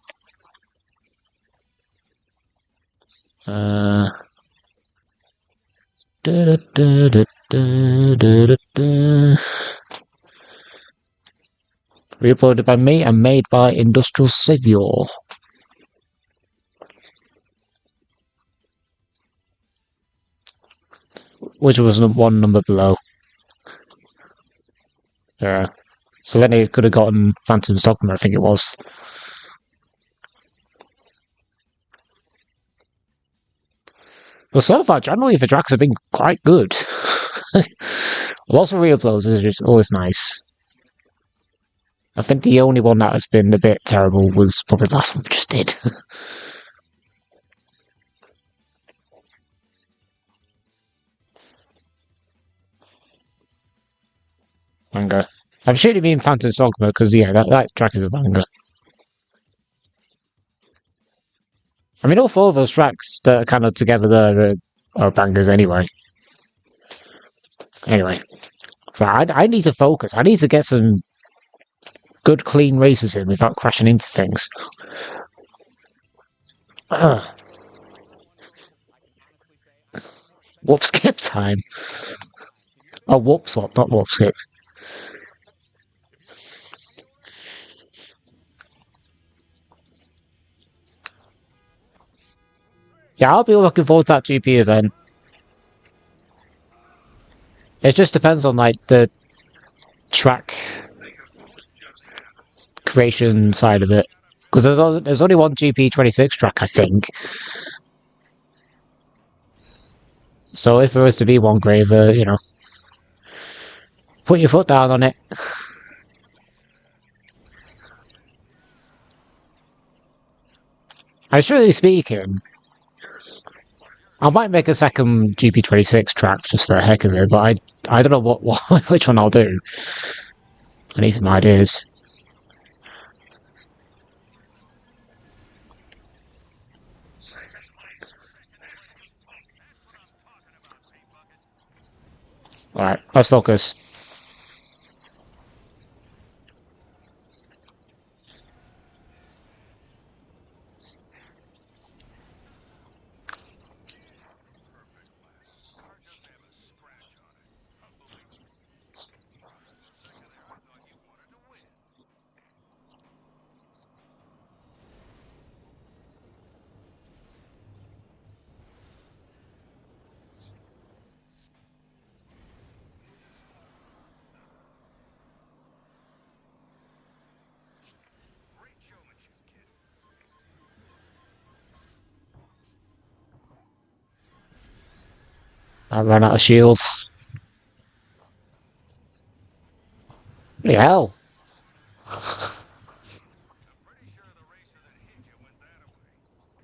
Reuploaded by me and made by Industrial Savior. Which was one number below. Yeah. So then he could have gotten Phantom Stockman, I think it was. But so far, generally, the tracks have been quite good. Lots of reuploads, which is always nice. I think the only one that has been a bit terrible was probably the last one we just did. Manga. I'm sure you mean Phantom Dogma, because yeah, that track is a banger. I mean, all 4 of those tracks that are kind of together there are bangers anyway. Anyway, I need to focus. I need to get some good, clean races in without crashing into things. Warp skip time. Oh, warp swap, not warp skip. Yeah, I'll be looking forward to that GP event. It just depends on like the track creation side of it, because there's only one GP26 track, I think. So if there was to be one graver, you know, put your foot down on it. Truly speaking, I might make a second GP26 track just for the heck of it, but I don't know what which one I'll do. I need some ideas. Alright, let's focus. I ran out of shields. Bloody hell.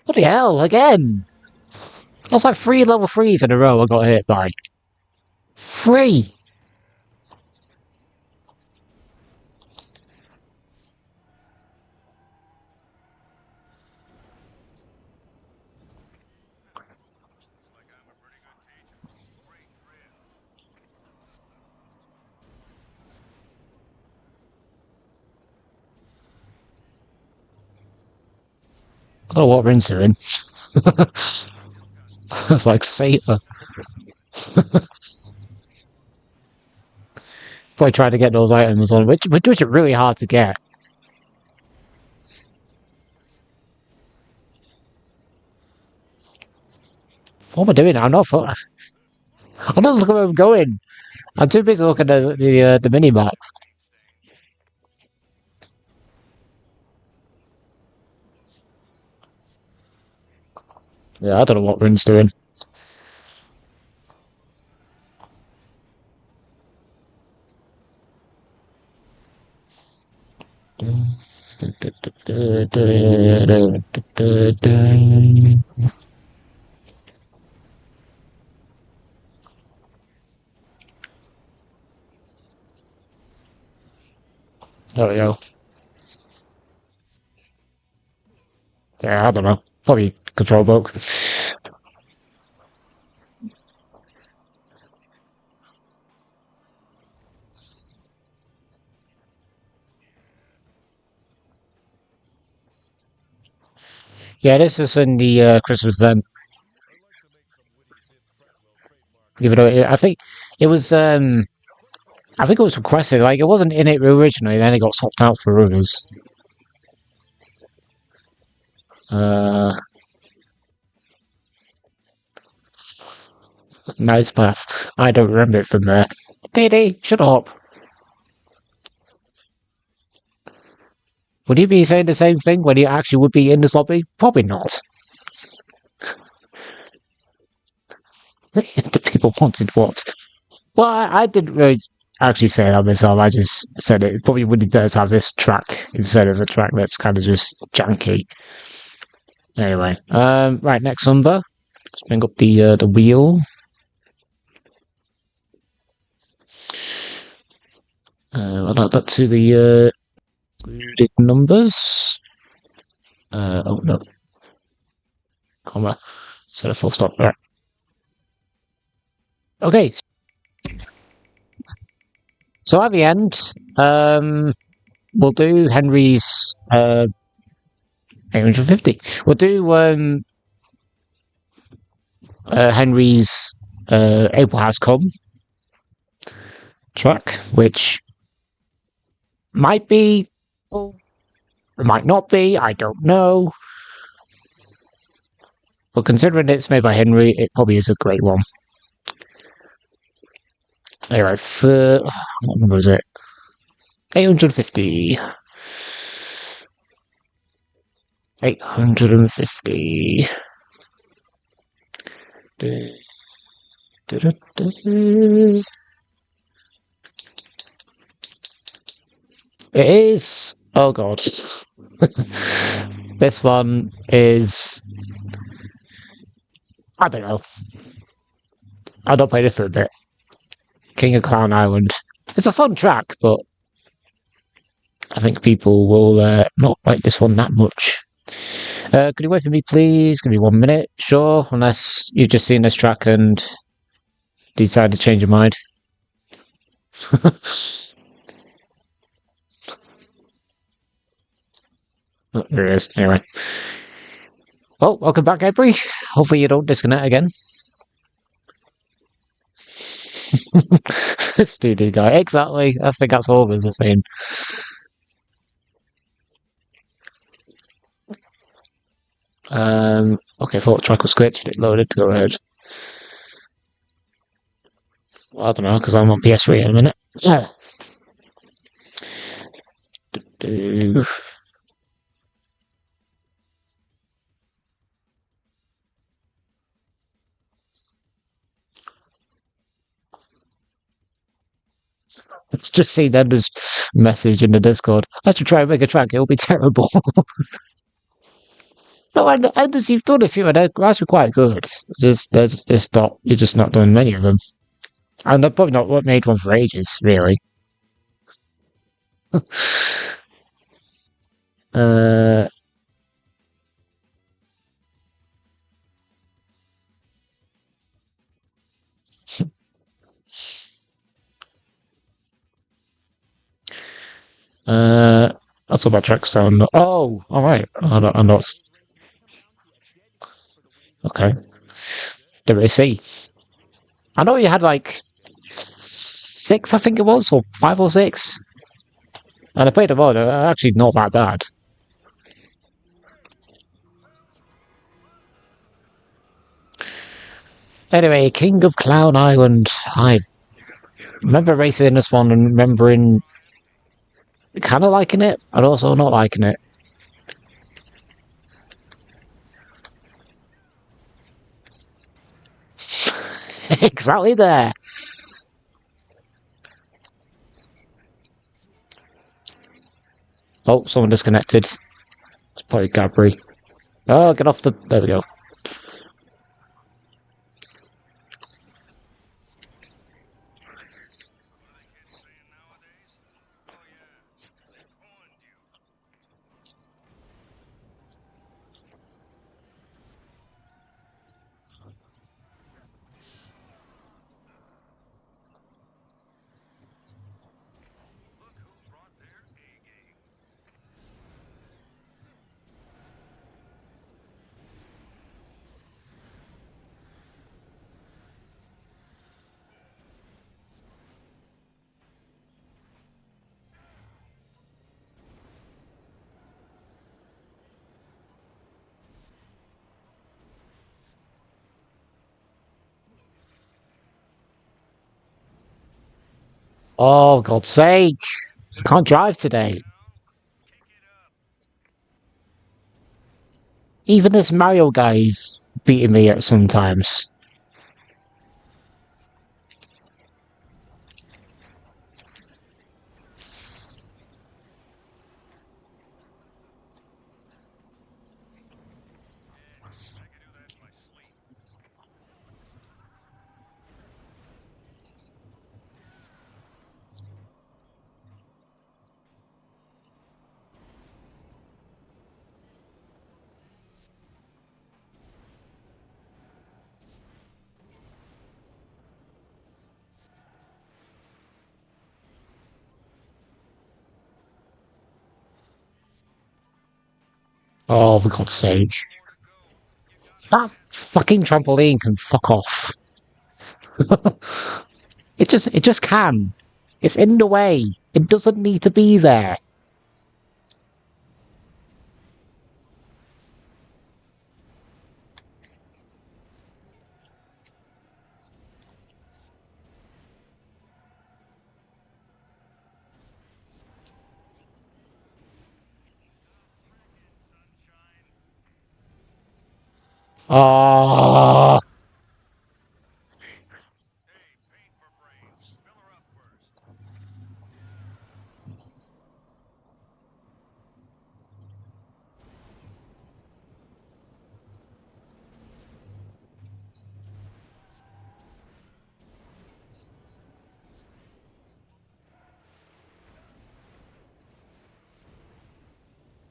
Bloody hell, again. That's like 3 level 3s in a row I got hit by. 3! I don't know what rinse are in. That's like Satan. Probably trying to get those items on, which are really hard to get. What am I doing now? I'm not. I'm not looking where I'm going. I'm too busy looking at the mini map. Yeah, I don't know what Rin's doing. There we go. Yeah, I don't know. Probably control book. Yeah, this is in the Christmas event. Even though I think it was, I think it was requested. Like it wasn't in it originally. Then it got swapped out for others. Nice path. I don't remember it from there. Dee, shut up. Would you be saying the same thing when you actually would be in this lobby? Probably not. The people wanted warps. Well, I didn't really actually say that myself. I just said it probably would be better to have this track instead of a track that's kind of just janky. Anyway, right, next number. Let's bring up the wheel. I'll add that to the included numbers. Oh no, comma. Set a full stop. Right. Okay. So at the end, we'll do Henry's 850. We'll do Henry's April Has Come track, which might be, or might not be, I don't know. But considering it's made by Henry, it probably is a great one. Anyway, what number is it? 850. 850. It is. Oh god. This one is. I don't know. I don't play this for a bit. King of Clown Island. It's a fun track, but I think people will not like this one that much. Could you wait for me, please? Give me 1 minute. Sure, unless you've just seen this track and decide to change your mind. Oh, there it is. Anyway. Well, welcome back, Avery. Hopefully you don't disconnect again. Studio guy. Exactly. I think that's all of us are saying. Okay, I thought the track was glitched. It loaded. Go ahead. Well, I don't know, because I'm on PS3 in a minute. Let's just see then there's message in the Discord. I should try and make a track. It'll be terrible. No, and as you've done a few, and they're actually quite good. They're just not. You're just not doing many of them, and they're probably not what made one for ages, really. uh, that's all my tracks down. Oh, all right. I'm not. Okay. Didn't really see. I know you had like six, I think it was, or five or six, and I played them all. They're actually not that bad. Anyway, King of Clown Island. I remember racing this one and remembering kind of liking it, and also not liking it. Exactly there. Oh, someone disconnected. It's probably Gabri. Oh, get off the. There we go. Oh, God's sake. I can't drive today. Even this Mario guy's beating me at sometimes. Oh, for God's sake. That fucking trampoline can fuck off. It just can. It's in the way. It doesn't need to be there. Oh,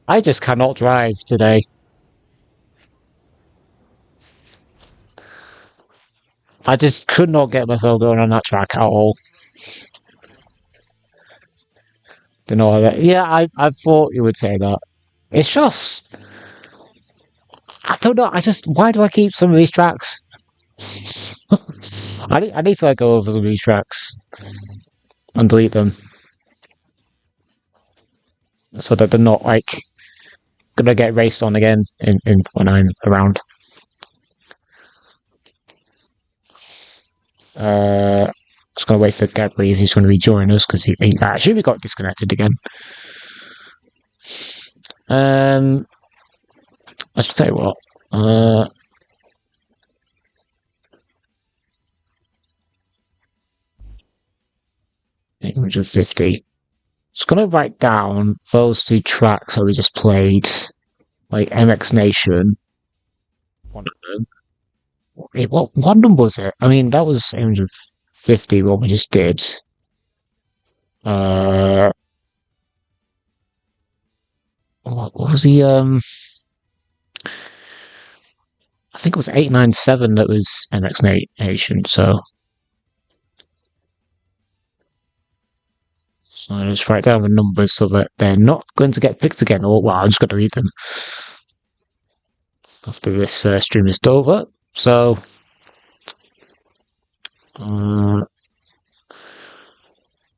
I just cannot drive today. I just could not get myself going on that track at all. Don't know that. Yeah, I thought you would say that. It's just I don't know. Why do I keep some of these tracks? I need to like go over some of these tracks and delete them so that they're not like gonna get raced on again in when I'm around. Just gonna wait for Gabri if he's gonna rejoin us because he actually we got disconnected again. I should tell you what. 850. Just gonna write down those two tracks that we just played, like MX Nation. One of them. What number was it? I mean, that was 850. What we just did. Uh, what was the I think it was 897 that was MX Nation. So I just write down the numbers so that they're not going to get picked again. Or well, I'm just going to read them after this stream is over. So.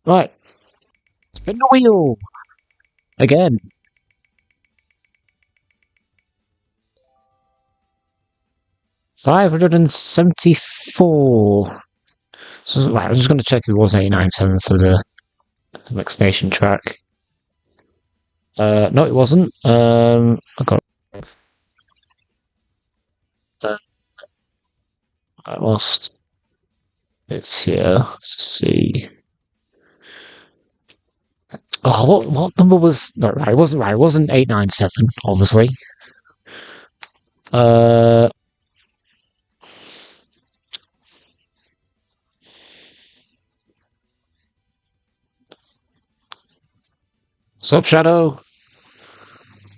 Right, spin the wheel again. 574. So, right, I'm just going to check if it was 897 for the vaccination track. No, it wasn't. I got. I lost. It's here. Let's see. Oh, what number was? No, right, it wasn't right. It wasn't 897, obviously. Uh. Sup, Shadow?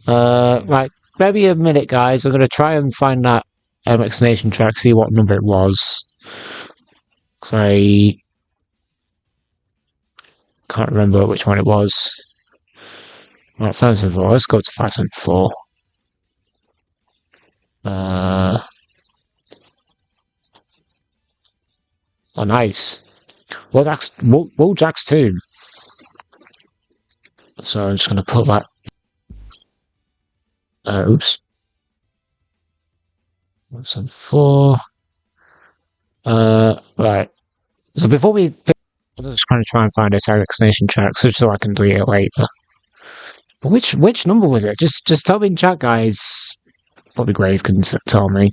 Right, maybe a minute, guys. I'm gonna try and find that vaccination track, see what number it was. Cause I can't remember which one it was. Right, 574. Let's go to 574. Oh, nice. Well, that's Jack's tomb. So I'm just gonna put that. Oops. 174. Right. So before we, I'm just going to try and find a vaccination track so I can delete it later. But which number was it? Just tell me in chat, guys. Probably Grave can tell me.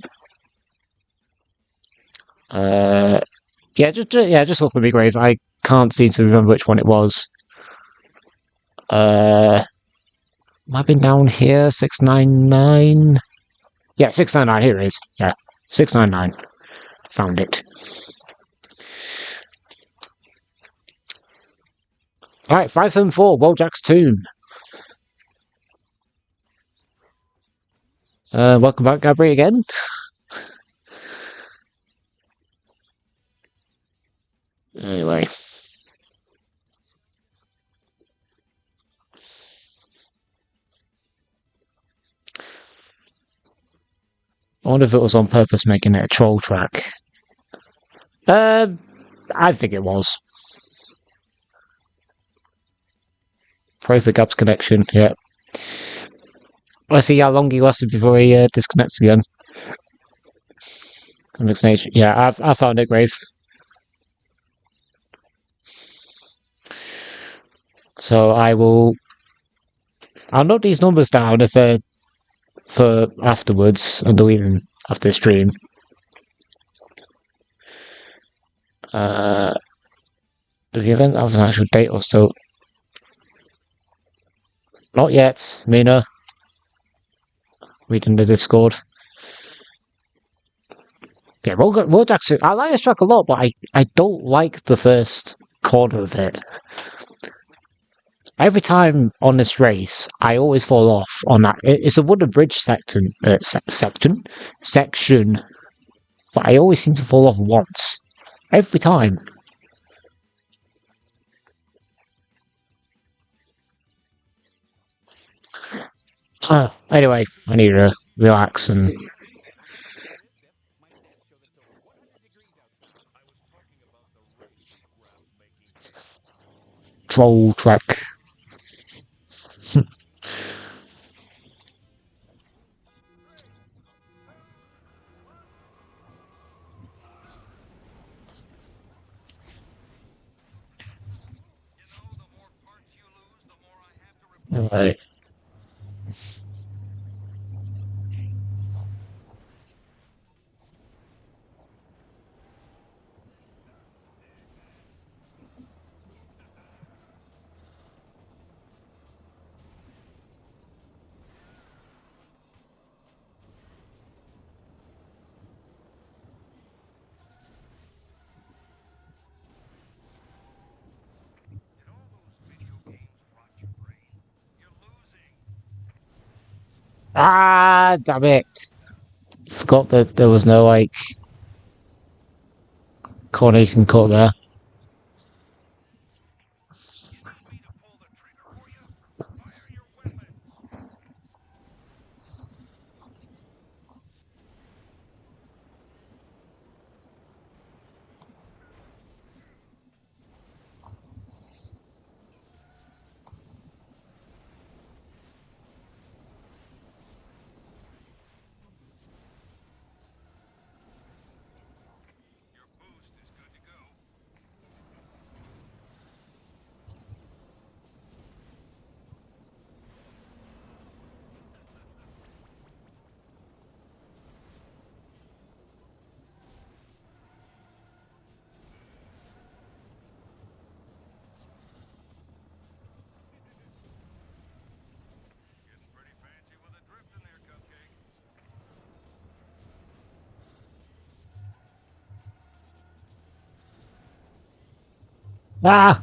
Just look at me, Grave. I can't seem to remember which one it was. Might have been down here. 699. Yeah, 699. Here it is. Yeah, 699. Found it. All right, 574. Jack's tomb. Welcome back, Gabri, again. Anyway. I wonder if it was on purpose making it a troll track. I think it was. Pray for Gab's connection, yeah. Let's see how long he lasted before he disconnects again. Yeah, I found it, Grave. So I'll note these numbers down if they're for afterwards and delete them after the stream. Does the event have an actual date or still? Not yet, Mina. Reading the Discord. Yeah, Road actually, I like this track a lot, but I don't like the first corner of it. Every time on this race, I always fall off on that. It's a wooden bridge section, but I always seem to fall off once. Every time. Anyway, I need to relax and... Troll track. Right. Ah, damn it. Forgot that there was no, like, corner you can cut there. Ah!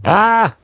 Ah!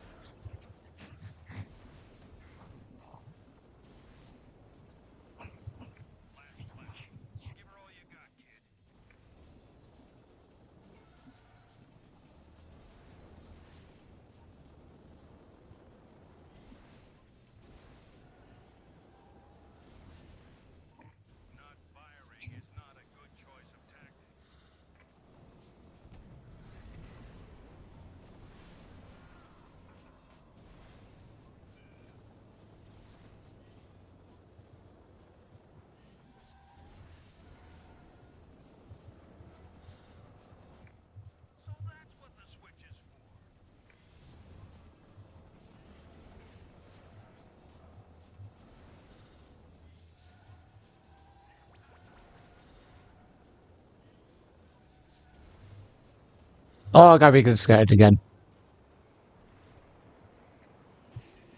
Oh, Gabby gets scared again.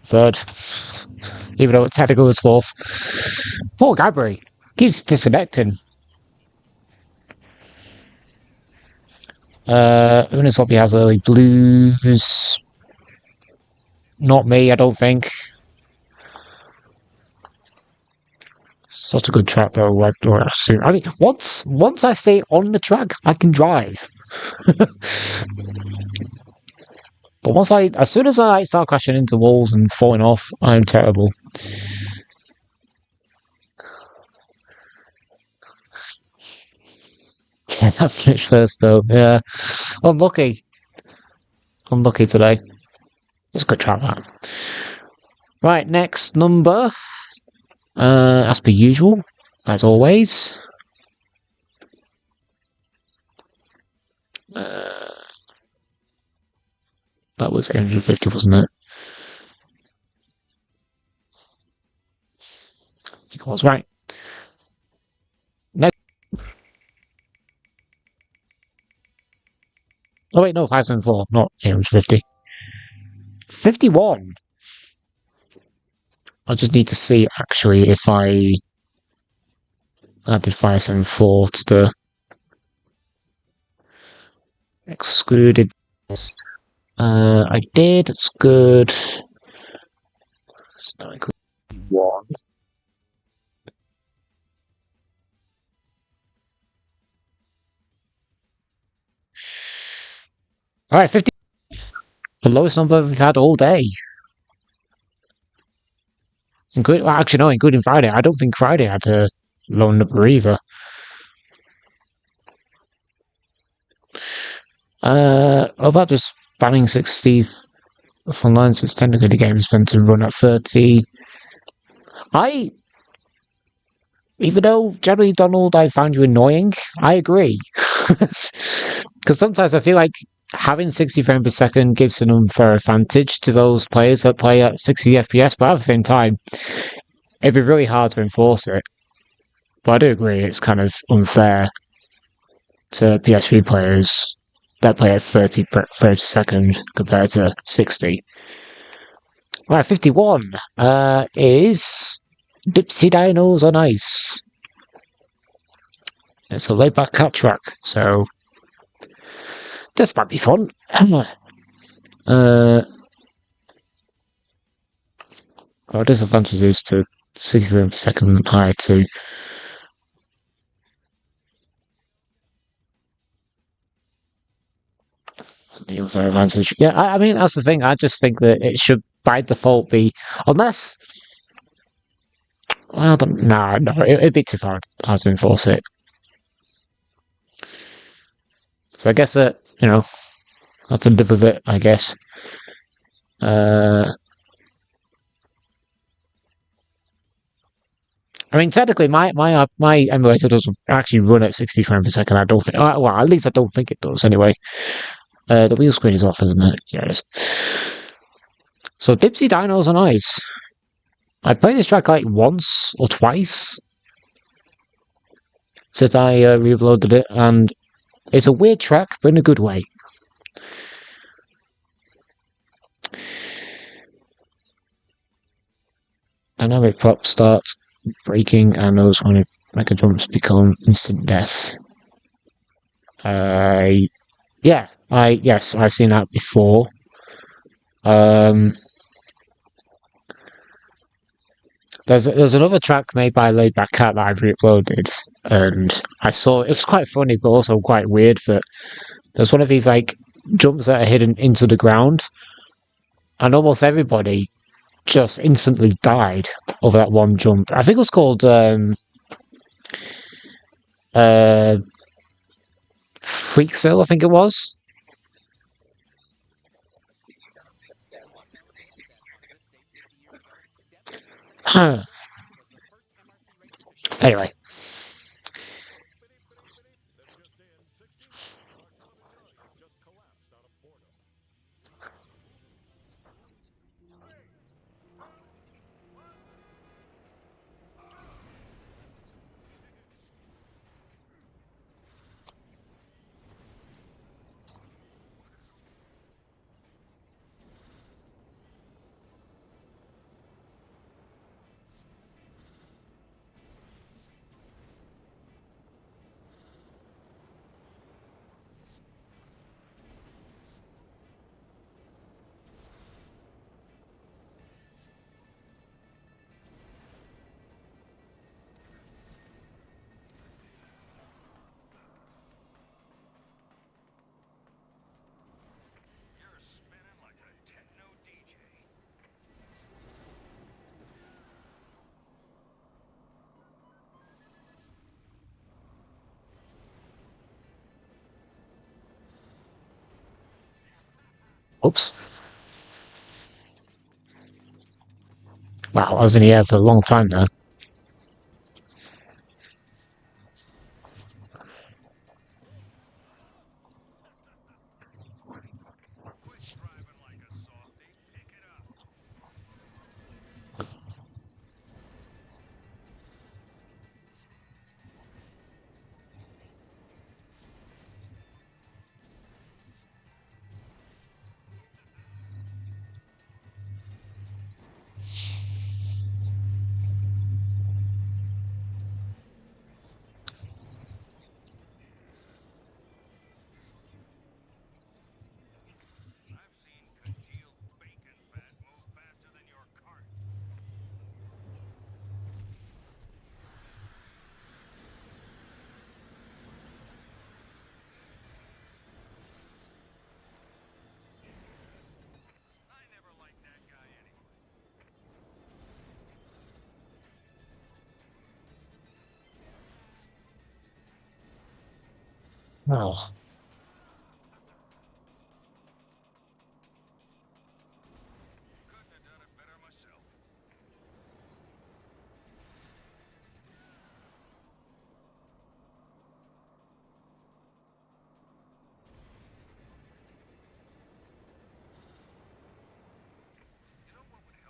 Third. Even though it's technical as fourth. Poor Gabby. Keeps disconnecting. Uniswap has early blues. Not me, I don't think. Such a good track though. I mean, once I stay on the track, I can drive. But as soon as I start crashing into walls and falling off, I'm terrible. Yeah, I finished first though. Yeah, unlucky. Unlucky today. It's a good track that. Right, next number. As per usual, as always. That was 850, wasn't it? It was right. Next. Oh wait, no, 574, not 850. 51. I just need to see actually if I added 574 to the excluded list. I did. It's good. So I could one. All right, 50. The lowest number we've had all day. Well, actually, no, including Friday. I don't think Friday had a low number either. What about just banning 60 from line since technically the game is meant to run at 30? Even though generally, Donald, I found you annoying, I agree. Because sometimes I feel like having 60 frames per second gives an unfair advantage to those players that play at 60 FPS, but at the same time, it'd be really hard to enforce it. But I do agree it's kind of unfair to PS3 players that play at 30 frames per second compared to 60. Right, 51 is Dipsy Dinos on Ice. It's a laid-back cat track, so this might be fun. Our disadvantage is to 60 frames per second high to the other advantage. Yeah, I mean, that's the thing. I just think that it should by default be, unless, well, no, it'd be too hard to enforce it. So I guess that, that's the diff of it, I guess. I mean, technically, my emulator doesn't actually run at 60 frames per second. I don't think. Well, at least I don't think it does. Anyway, the wheel screen is off, isn't it? Yeah, it is. So, Dipsy Dinos on Ice. I played this track like once or twice since I re-uploaded it, and it's a weird track, but in a good way. Dynamic prop starts braking and knows when mega jumps become instant death. Yes, I've seen that before. There's another track made by Laidback Cat that I've re-uploaded, and I saw it was quite funny, but also quite weird. That there's one of these like jumps that are hidden into the ground, and almost everybody just instantly died over that one jump. I think it was called Freaksville, I think it was. Anyway. Oops. Wow, I was in the air for a long time now. Oh.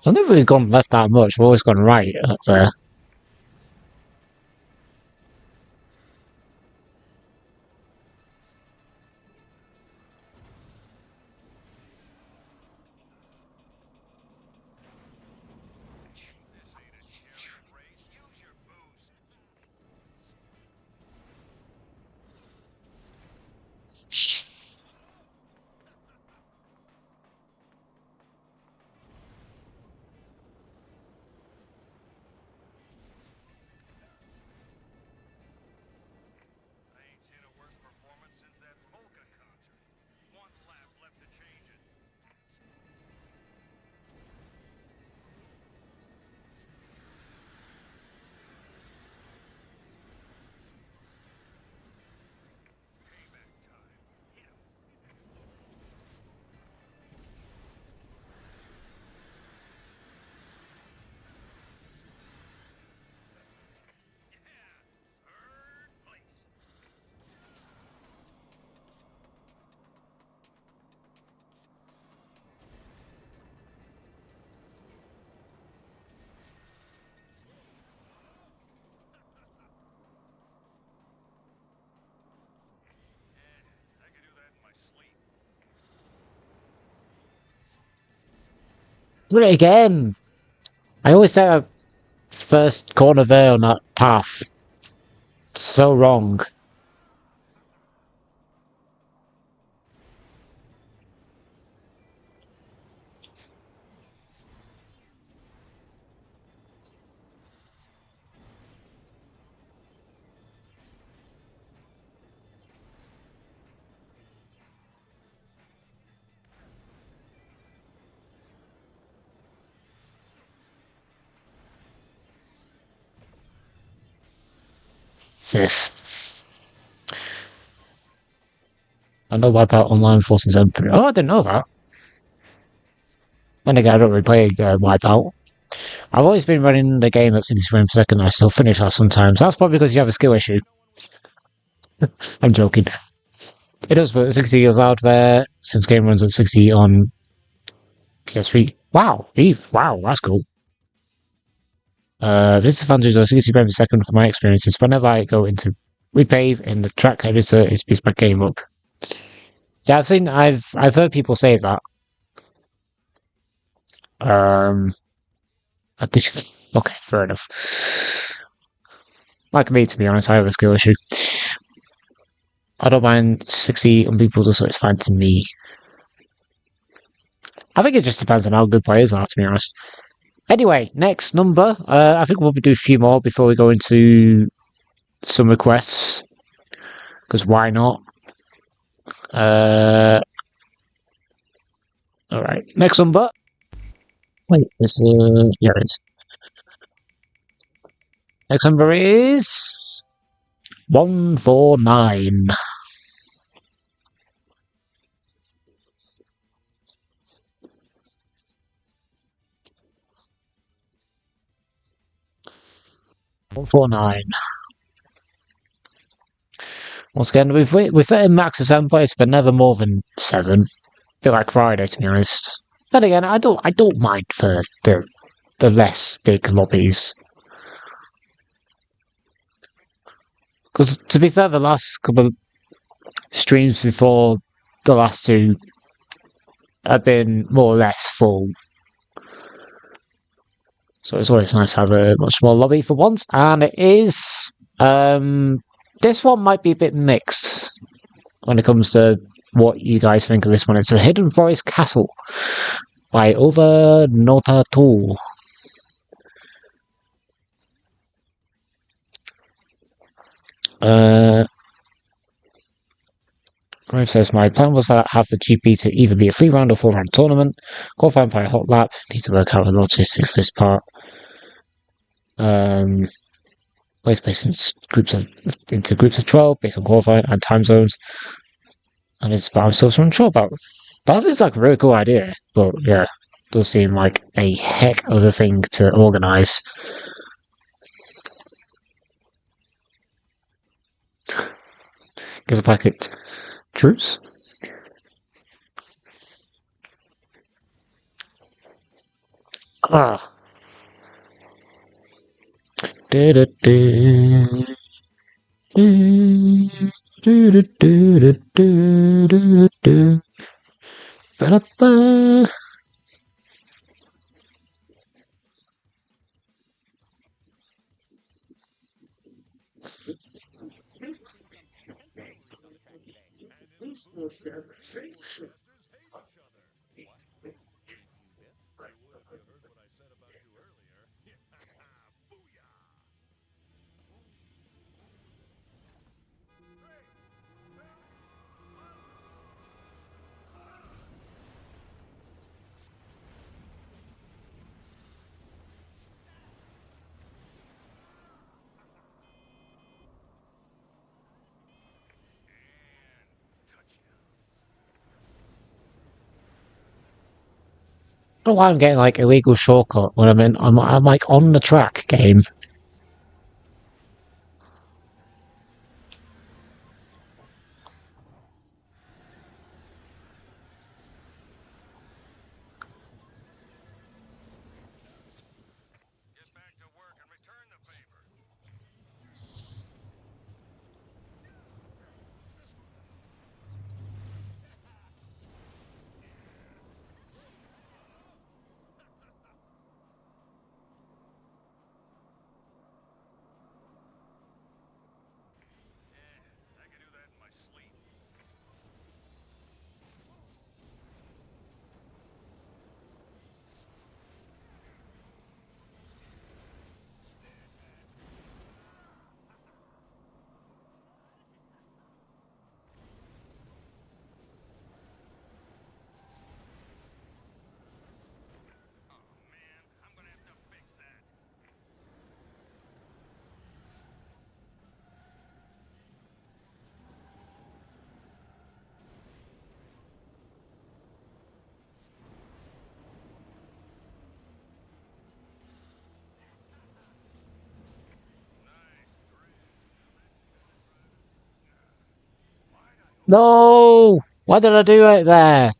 I've never really gone left that much. I've always gone right up there. Do it again. I always say that first corner there on that path. It's so wrong. Fifth. I know Wipeout Online forces them. Oh, I didn't know that. Then again, I don't really play Wipeout. I've always been running the game at 60 frames per second. I still finish that sometimes. That's probably because you have a skill issue. I'm joking. It does put 60 years out there since game runs at 60 on PS3. Wow, Eve. Wow, that's cool. This advantage of 60 frames per second from my experiences. Whenever I go into repave in the track editor, it speeds my game up. Yeah, I've heard people say that. Um, okay, fair enough. Like me, to be honest, I have a skill issue. I don't mind 60 on people, so it's fine to me. I think it just depends on how good players are, to be honest. Anyway, next number. I think we'll do a few more before we go into some requests. Because why not? Alright, next number. Wait, yeah, it is. Next number is 149. Once again, we've hit max of 7 players, but never more than 7. A bit like Friday, to be honest. Then again, I don't mind for the less big lobbies. Because to be fair, the last couple of streams before the last two have been more or less full. So it's always nice to have a much smaller lobby for once. And it is. This one might be a bit mixed when it comes to what you guys think of this one. It's a Hidden Forest Castle by Over Nota 2. Grave says, my plan was to have the GP to either be a 3-round or 4-round tournament. Qualifying by a hot lap. Need to work out the logistics for this part. Place based into groups of 12 based on qualifying and time zones. And it's about I'm still so unsure about. That seems like a really cool idea, but yeah, it does seem like a heck of a thing to organise. Gives a packet. Truce? Ah. Ba-da-ba. I don't know why I'm getting like illegal shortcut when I'm like on the track game. No! Why did I do it there?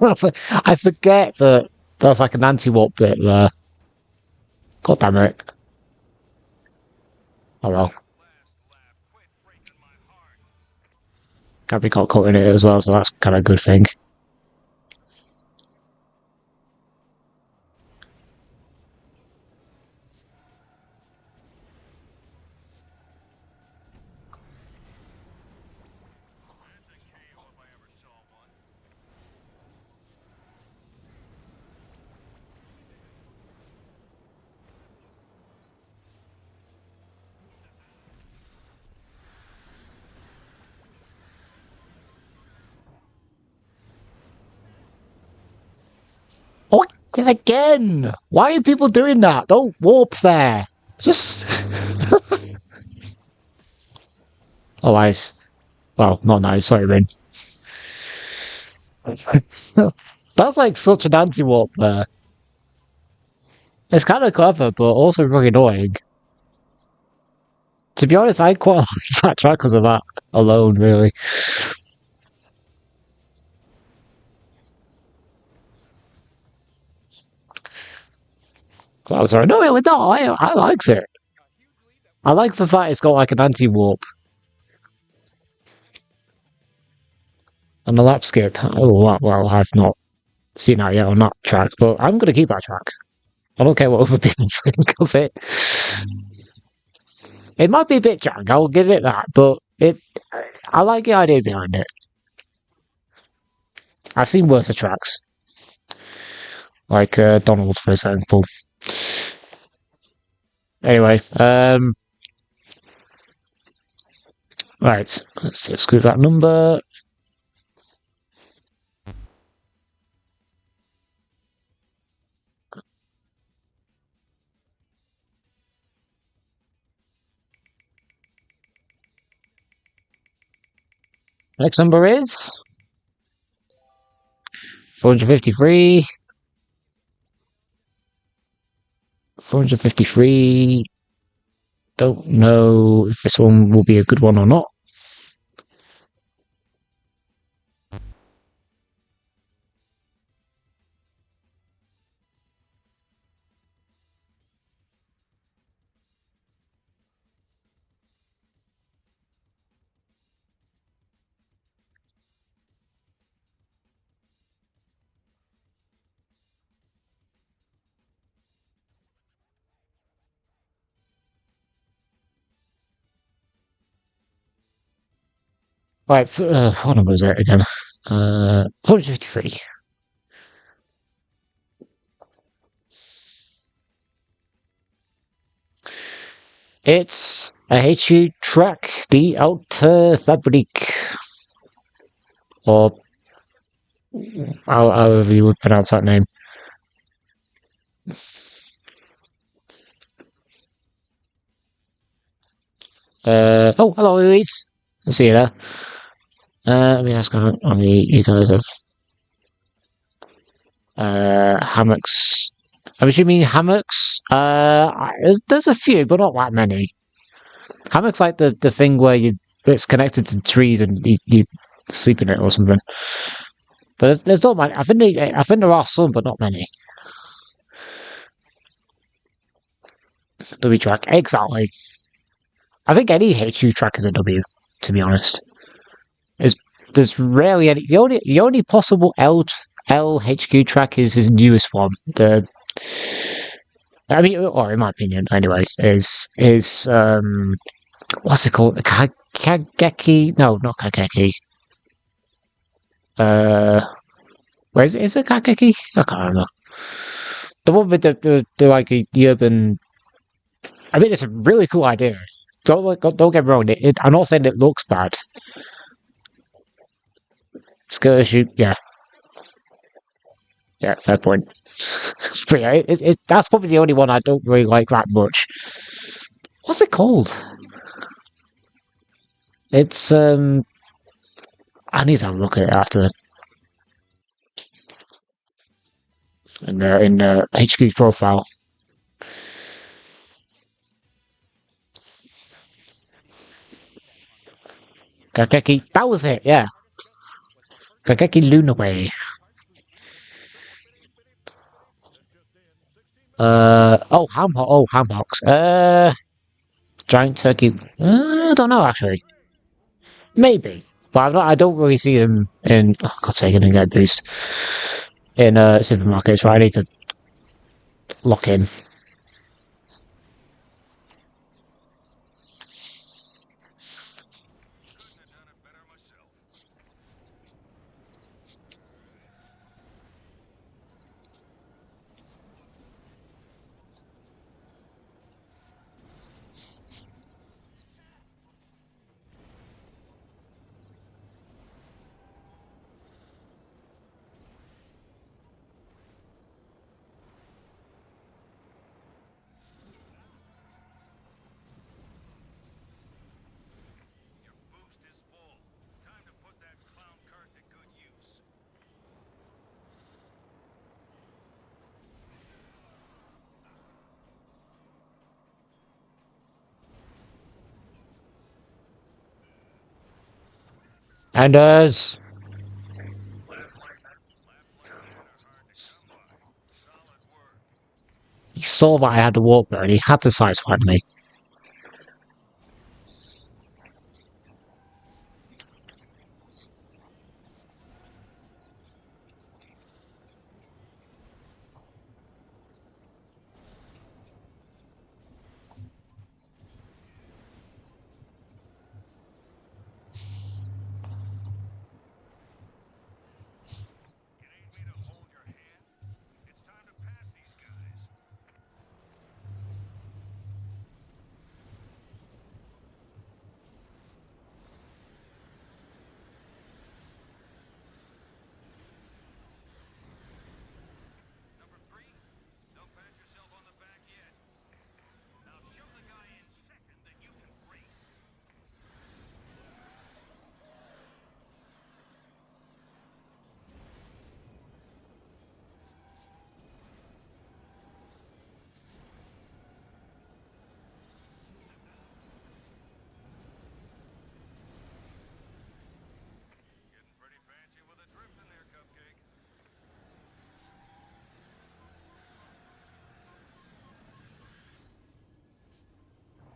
I forget that there's like an anti-warp bit there. God damn it. Oh well. Gabby got caught in it as well, so that's kind of a good thing. Oh, again! Why are people doing that? Don't warp there. Just. Oh, nice. Well, not nice. Sorry, Rin. That's like such an anti-warp there. It's kind of clever, but also really annoying. To be honest, I quite like that track because of that alone, really. Oh, sorry. No, no, I likes it. I like the fact it's got like an anti-warp and the lap skip. Oh, well, I've not seen that yet on that track, but I'm going to keep that track. I don't care what other people think of it. It might be a bit jank, I'll give it that, but I like the idea behind it. I've seen worse tracks, like Donald, for example. Anyway, right, let's screw that number. Next number is 453. 453. Don't know if this one will be a good one or not. Right, what number is it again? 453. It's a HU track, the Alta Fabric. Or however you would pronounce that name. Oh, hello, Louise. I see you there. Let me ask how many you guys have hammocks. I'm assuming hammocks. There's a few, but not that many. Hammocks like the thing where it's connected to trees and you sleep in it or something. But there's not many. I think there are some, but not many. W track, exactly. I think any HU track is a W, to be honest. There's rarely any. The only possible LHQ track is his newest one. I mean, or in my opinion, anyway, is what's it called? Kageki? No, not Kageki. Where is it? Is it Kageki? I can't remember. The one with the like the urban. I mean, it's a really cool idea. Don't get me wrong. I'm not saying it looks bad. Skirsh, yeah, fair point. But yeah, that's probably the only one I don't really like that much. What's it called? It's I need to have a look at it after in HQ's profile. Kakeki, that was it, yeah. Kakeki Lunaway. Ham hocks. Giant turkey. I don't know actually. Maybe, but I don't really see them in. Oh, God's sake, I didn't get a boost in supermarkets. Right, I need to lock in. And as he saw that I had to walk there, and he had to sideswipe me.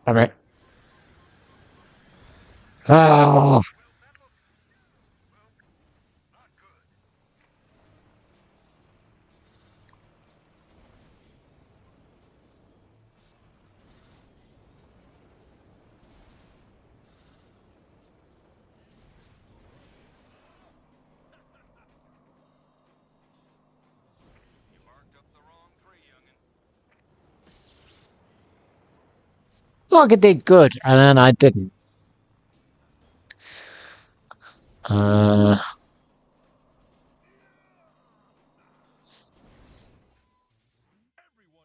Damn it. Oh, look, I did good, and then I didn't. Uh,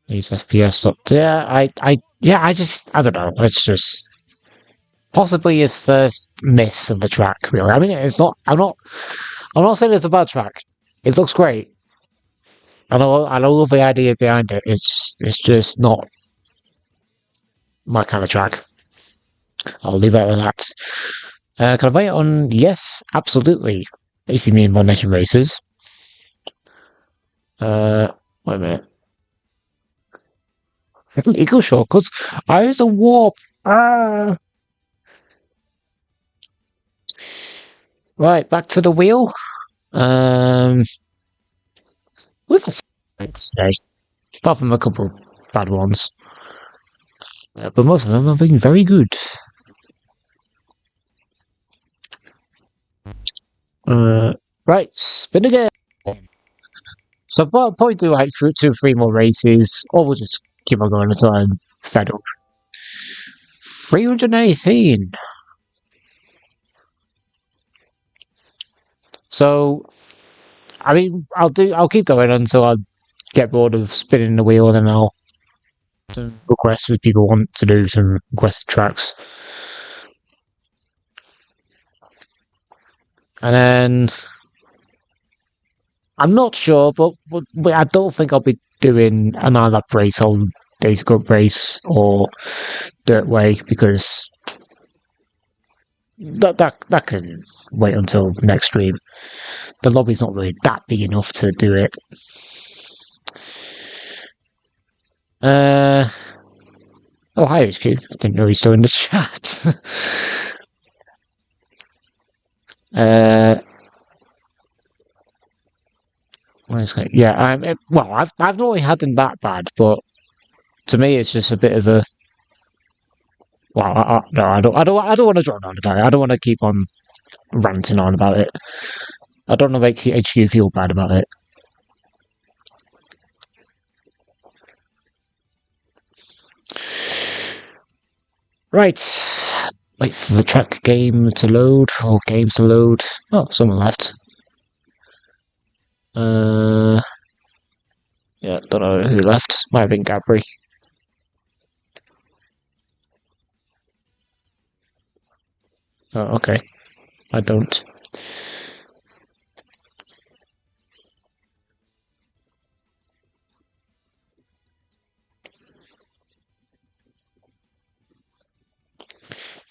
these FPS stuff. Yeah, I don't know. It's just possibly his first miss of the track. Really, I mean, it's not. I'm not saying it's a bad track. It looks great. I love the idea behind it. It's just not my kind of track. I'll leave it at that. Can I play it on? Yes, absolutely. If you mean ModNation Racers. Wait a minute. Legal shortcuts. I use a warp. Ah. Right, back to the wheel. We've had today, apart from a couple of bad ones, but most of them have been very good. Right, spin again. So I'll probably do like 3 more races, or we'll just keep on going until I'm fed up. 318. So, I mean, I'll keep going until I get bored of spinning the wheel, and then I'll do requests if people want to do some requested tracks. And then I'm not sure, but I don't think I'll be doing another race on Days Cup race or Dirt Way because That can wait until next stream. The lobby's not really that big enough to do it. Oh, hi, HQ. I didn't know he's still in the chat. Yeah, well, I've not really had them that bad, but to me, it's just a bit of a. Well, no, I don't want to drone on about it. I don't want to keep on ranting on about it. I don't want to make HQ feel bad about it. Right. Wait for the track game to load, or games to load. Oh, someone left. Yeah, don't know who left. Might have been Gabri. Oh, okay. I don't.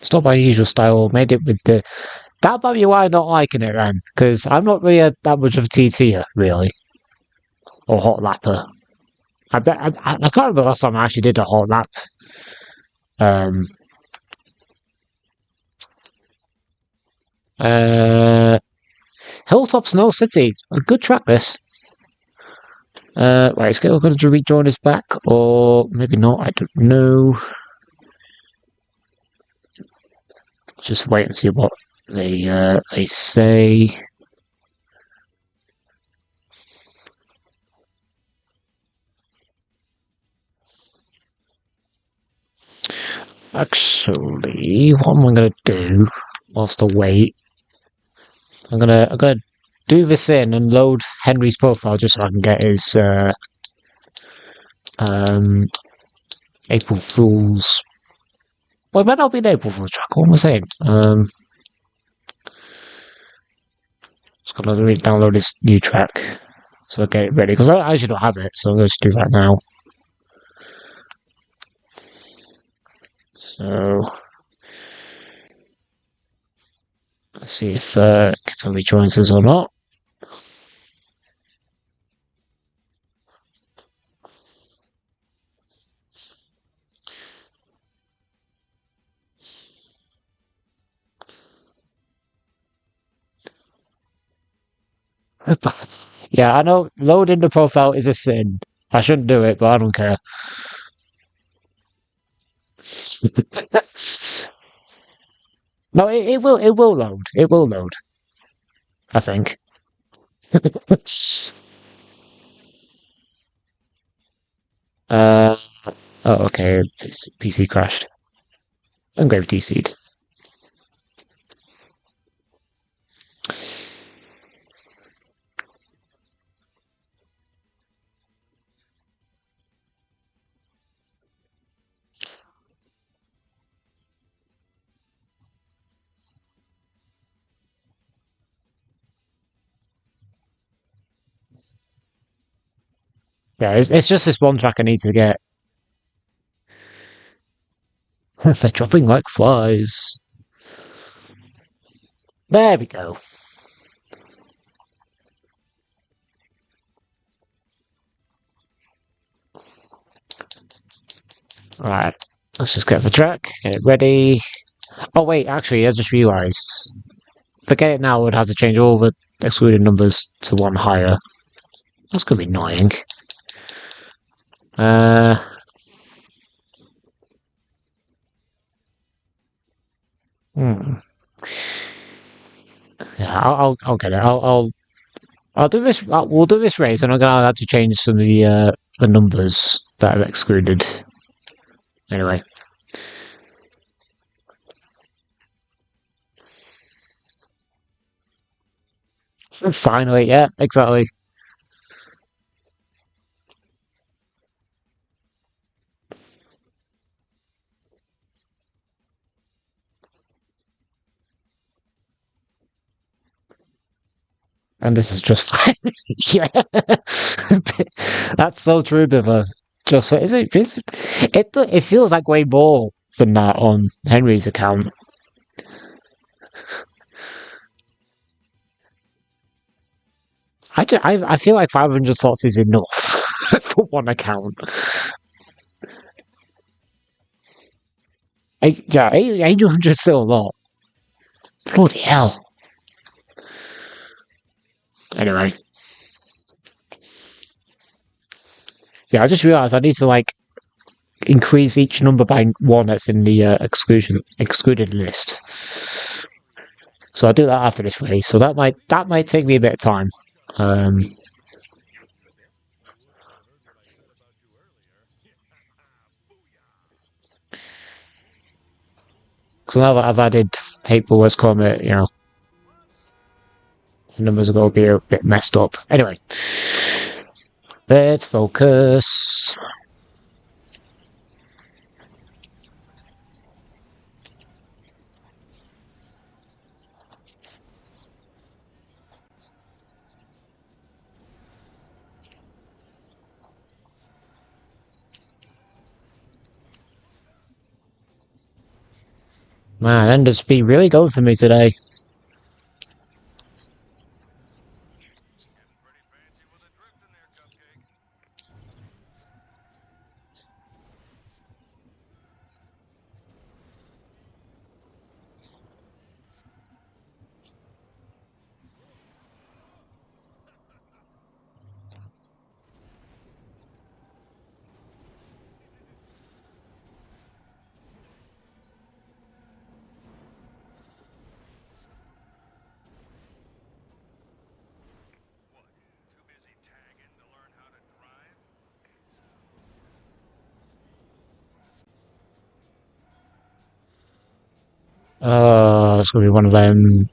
It's not my usual style. Made it with the. That might be why I'm not liking it then, because I'm not really that much of a TTer, really, or hot lapper. I bet I can't remember the last time I actually did a hot lap. Um. Hilltop Snow City, a good track. This. Right, is Gail going to rejoin us back, or maybe not? I don't know. Just wait and see what they say. Actually, what am I going to do whilst I wait? I'm gonna do this in and load Henry's profile just so I can get his April Fool's. Well, it might not be an April Fool's track. What am I saying? Just gotta download this new track so I get it ready because I actually don't have it, so I'm going to do that now. So let's see if Katoli joins us or not. Yeah, I know loading the profile is a sin. I shouldn't do it, but I don't care. No, it will load. It will load. I think. uh oh, okay. PC crashed. Engraved DC'd. Yeah, it's just this one track I need to get. They're dropping like flies. There we go. Alright, let's just get the track, get it ready. Oh wait, actually, I just realised. Forget it now, I would have to change all the excluded numbers to one higher. That's gonna be annoying. Hmm. Yeah, I'll get it. I'll do this. We'll do this race, and I'm gonna have to change some of the numbers that I've excluded. Anyway. Finally, yeah, exactly. And this is just fine. Yeah. That's so true, Biver. Just is it? It feels like way more than that on Henry's account. I feel like 500 slots is enough for one account. Yeah, 800 is still a lot. Bloody hell. Anyway. Yeah, I just realised I need to, like, increase each number by one that's in the excluded list. So I'll do that after this race. So that might take me a bit of time. So now that I've added Hateful West Comet, you know, the numbers are going to be a bit messed up. Anyway, let's focus. Man, end of speed really going for me today. It's going to be one of them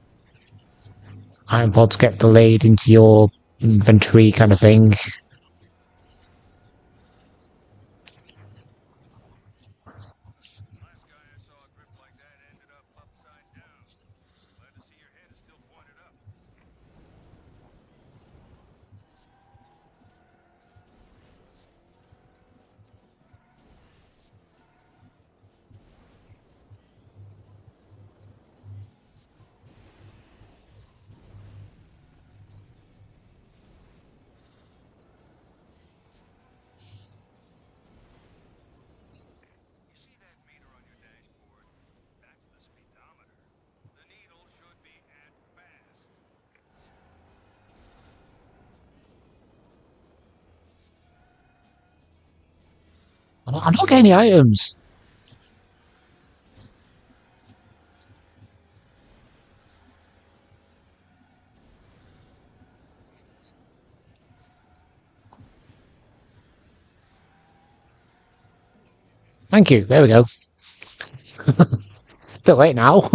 iron pods get delayed into your inventory kind of thing. I'm not getting any items. Thank you. There we go. Too late now.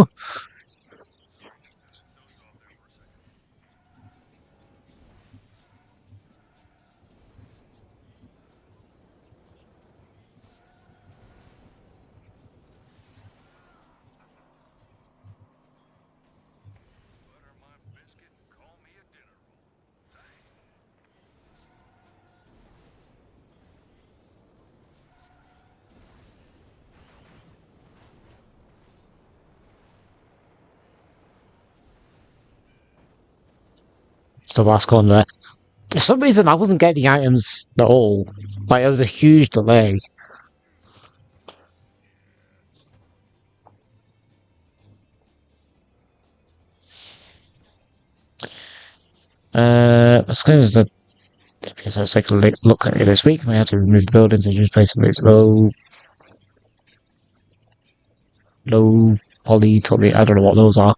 It's the last one there. For some reason, I wasn't getting the items at all. Like, there was a huge delay. As soon as the because let's take a look at it this week. We have to remove the buildings and just place them low poly, totally. I don't know what those are.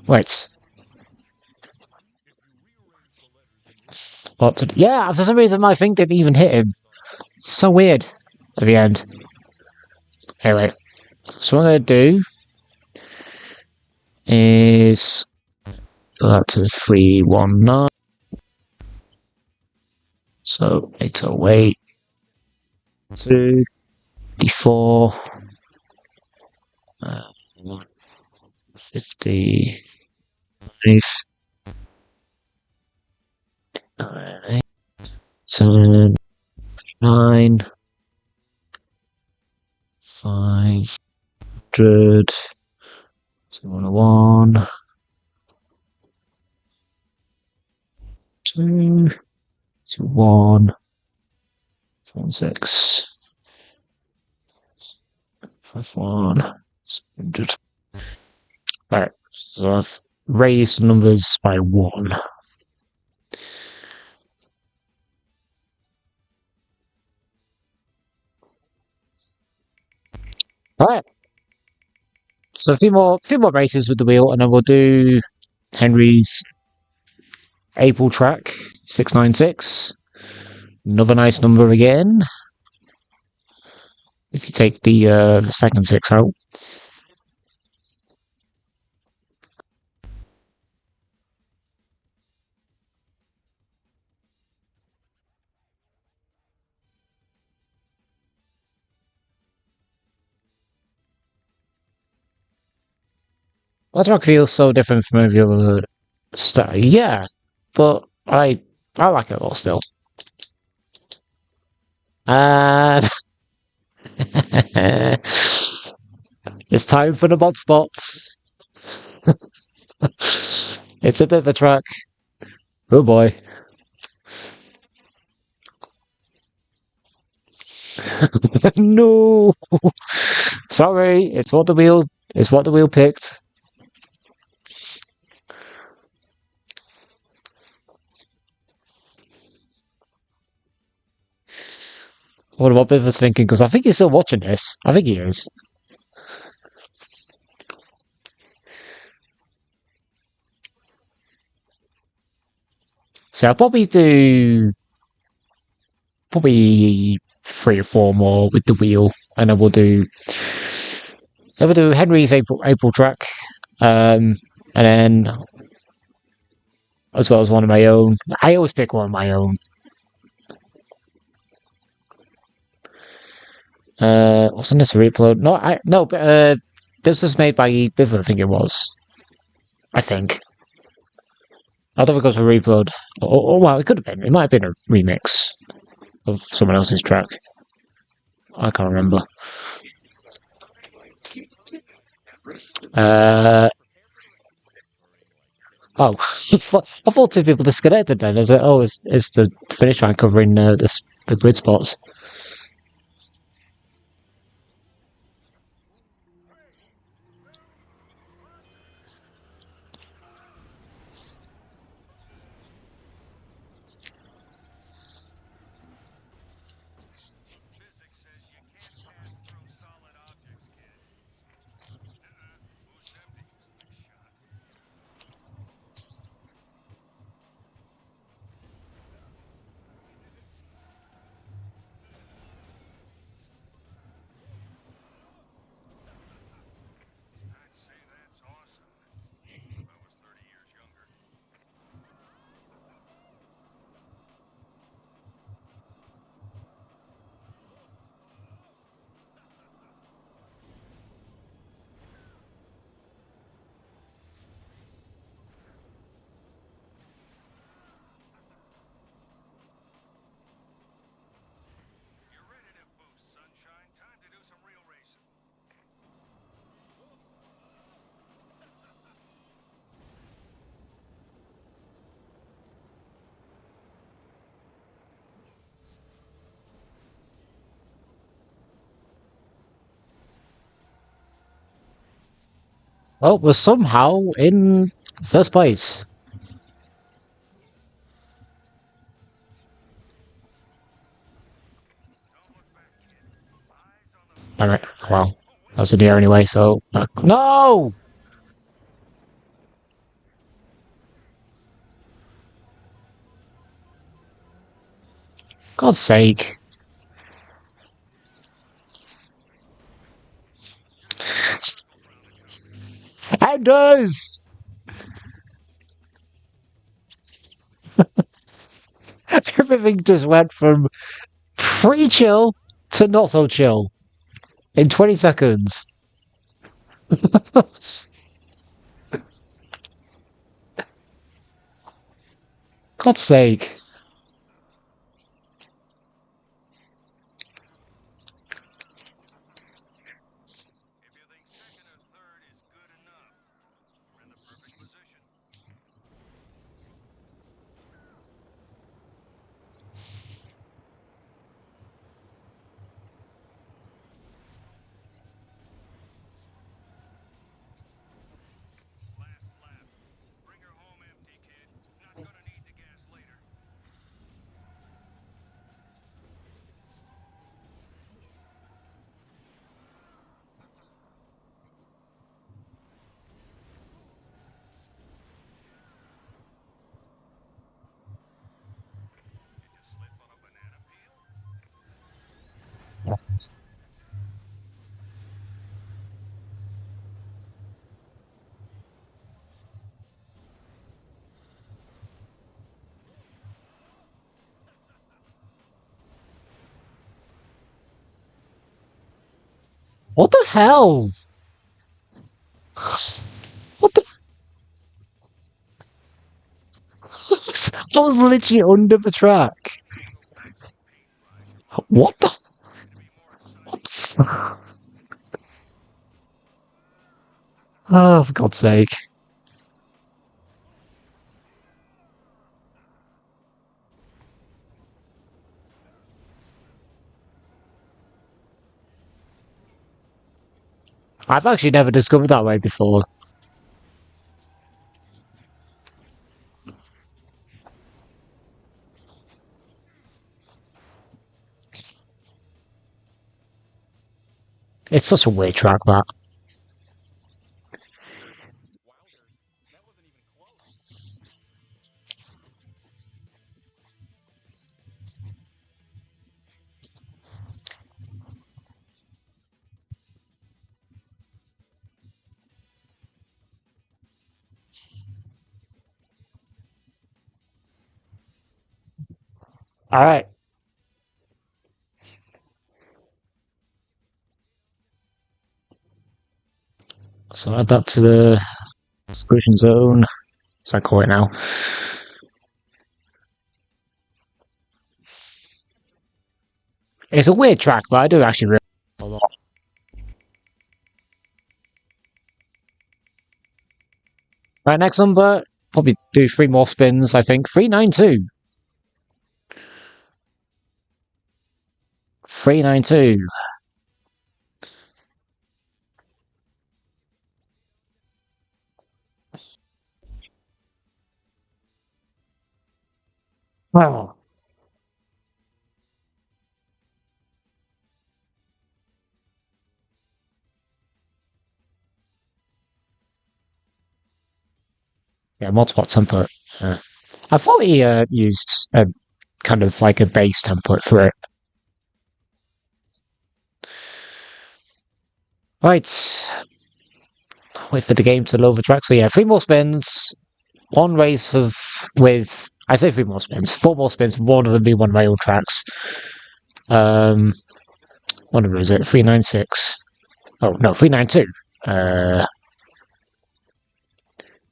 Wait. What? Yeah, for some reason my thing didn't even hit him. So weird at the end. Anyway, so what I'm going to do is go out to 319. So 808, 254, 55, 7, 9, 500, 201. 2, 2, 1, 4, 6, 5, 1, 100. Right, so I've raised the numbers by 1. Alright, so a few more races with the wheel, and then we'll do Henry's April track, 696. Another nice number again. If you take the second 6 out. That track feels so different from every other style. Yeah, but I like it a lot still. And it's time for the mod spots. It's a bit of a track. Oh boy. No. Sorry, it's what the wheel picked. What Biff was thinking, because I think he's still watching this. I think he is. So I'll probably do 3 or 4 more with the wheel, and then we'll do Henry's April track, and then as well as one of my own. I always pick one of my own. Wasn't this a reupload? But this was made by Biver, I think it was. I think. I don't think it was a reupload. Well, it could have been. It might have been a remix of someone else's track. I can't remember. Oh, I thought 2 people disconnected then. Is it? Oh, it's the finish line covering the grid spots. Well, we're somehow in first place. Alright, well, I was in the air anyway, so... no! God's sake. Anders! Everything just went from pretty chill to not so chill in 20 seconds. God's sake. What the hell? What the? I was literally under the track. What the? What the? Oh, for God's sake. I've actually never discovered that way before. It's such a weird track, that. Alright. So add that to the exclusion zone. As I call it now. It's a weird track, but I do actually really like it a lot. Right, next number. Probably do 3 more spins, I think. 392. 392. Wow. Yeah, multiple template. I thought he used a kind of like a base template for it. Right. Wait for the game to load the track. So yeah, 3 more spins. 1 race of with I say 3 more spins. 4 more spins. 1 of them be 1 rail tracks. What number is it? 396. Oh no, 392.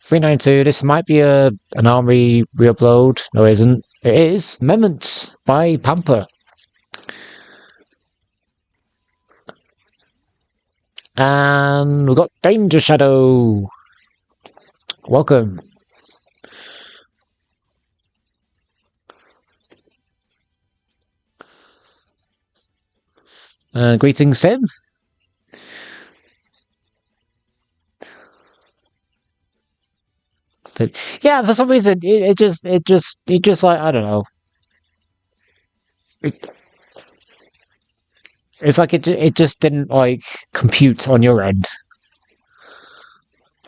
392. This might be an army re-upload. No, it isn't. It is Amendment by Pamper. And we've got Danger Shadow. Welcome. Greetings, Tim. Yeah, for some reason, it just like, I don't know. It's like it just didn't like compute on your end.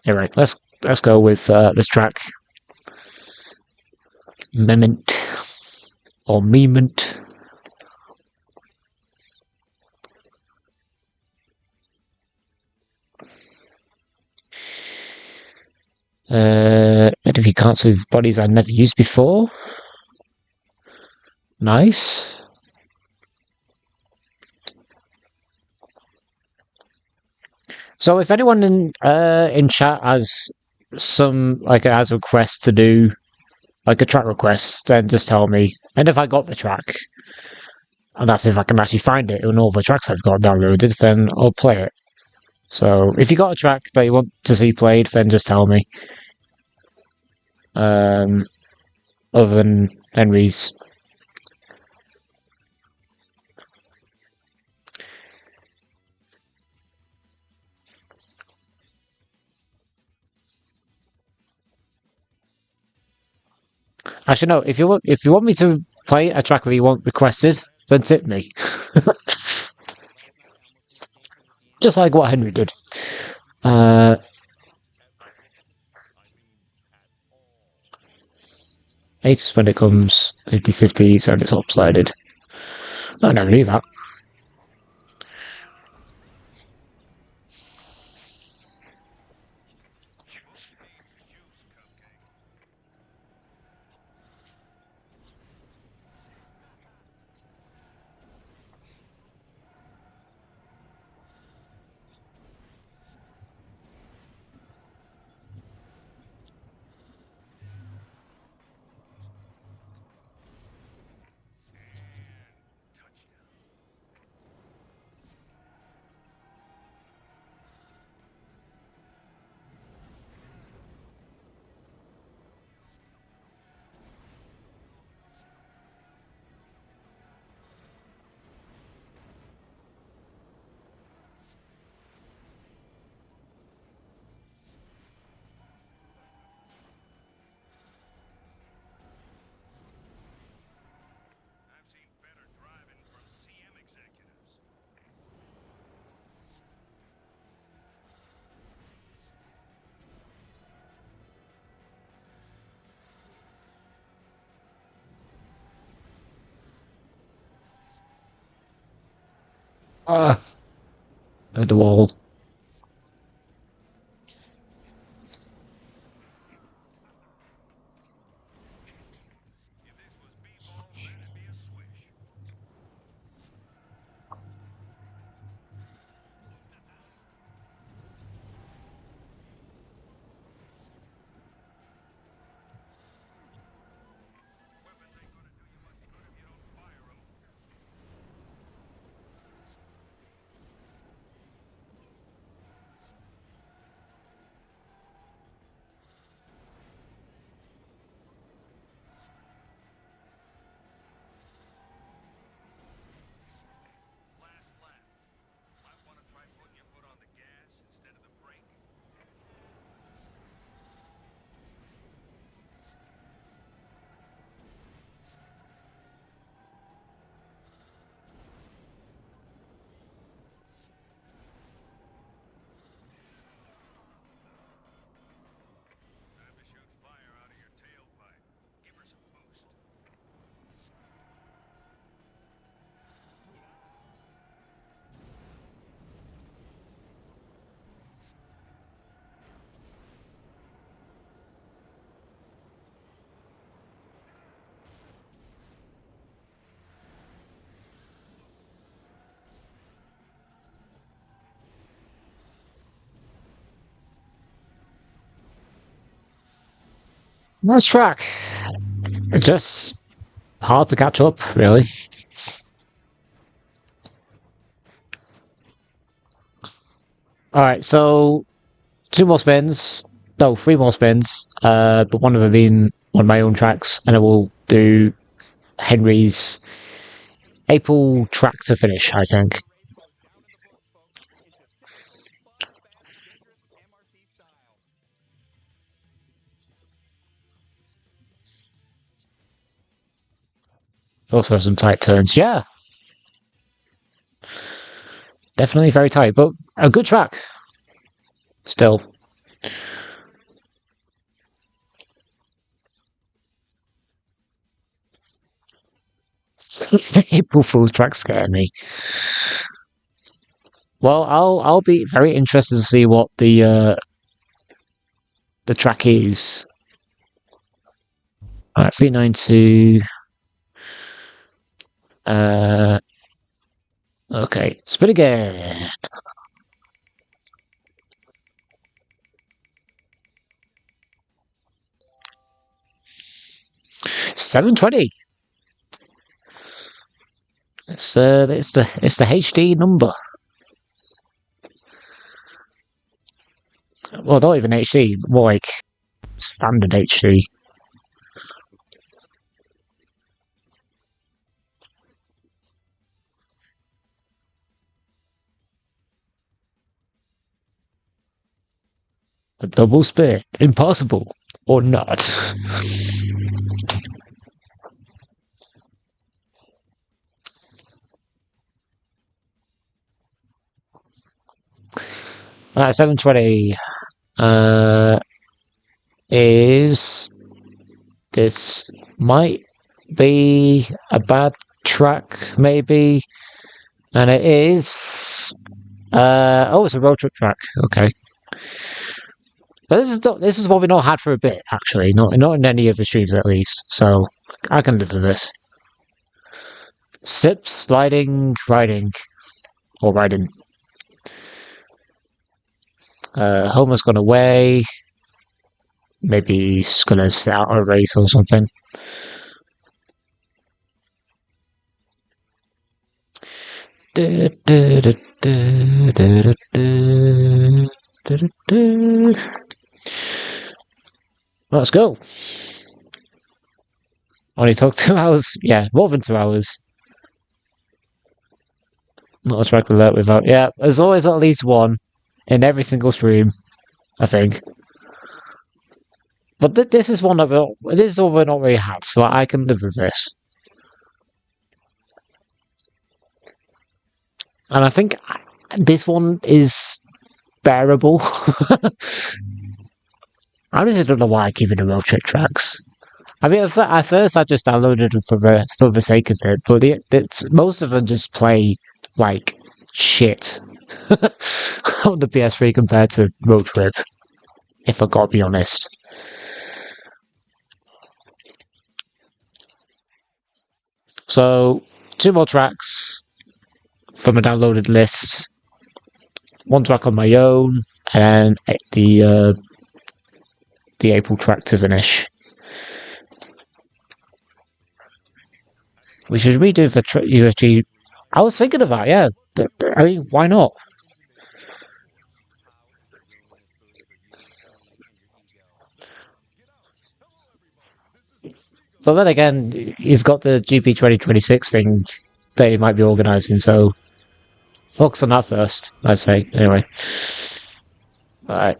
Anyway, let's go with this track. Memment or Memement. Enemy carts with bodies I've never used before. Nice. So if anyone in chat has some like has a request to do like a track request, then just tell me. And if I got the track, and that's if I can actually find it in all the tracks I've got downloaded, then I'll play it. So if you got a track that you want to see played, then just tell me. Other than Henry's. Actually, no. If you want me to play a track that you want requested, then tip me. Just like what Henry did. 80s when it comes, 50-50s, and it's lopsided. I never knew that. At the wall. Nice track. It's just hard to catch up, really. Alright, so 2 more spins. No, 3 more spins. But one of them being one of my own tracks, and I will do Henry's April track to finish, I think. Also some tight turns. Yeah. Definitely very tight, but a good track. Still. April Fool's track scared me. Well, I'll be very interested to see what the track is. Alright, 392. Okay, spin again. $720. It's the HD number. Well, not even HD, more like standard HD. A double spin, impossible or not. Alright, 720 is this might be a bad track, maybe, and it is. Oh, it's a road trip track. Okay, but this is what we've not had for a bit, actually. Not in any of the streams, at least. So I can live with this. Sip, sliding, riding, or riding. Homer's gone away. Maybe he's gonna sit out a race or something. Let's go. Only took 2 hours. Yeah, more than 2 hours. Not a track alert without. Yeah, there's always at least one in every single stream, I think. But this is one of this is one we're not really had, so I can live with this. And I think this one is bearable. I honestly don't know why I keep it in road trip tracks. I mean, at first I just downloaded them for the sake of it, but most of them just play like shit on the PS3 compared to Road Trip, if I gotta be honest. So, 2 more tracks from a downloaded list. 1 track on my own, and then the April track to finish. We should redo the UFG. I was thinking of that, yeah. I mean, why not? But then again, you've got the GP 2026 thing that you might be organising, so focus on that first, I'd say. Anyway. Alright.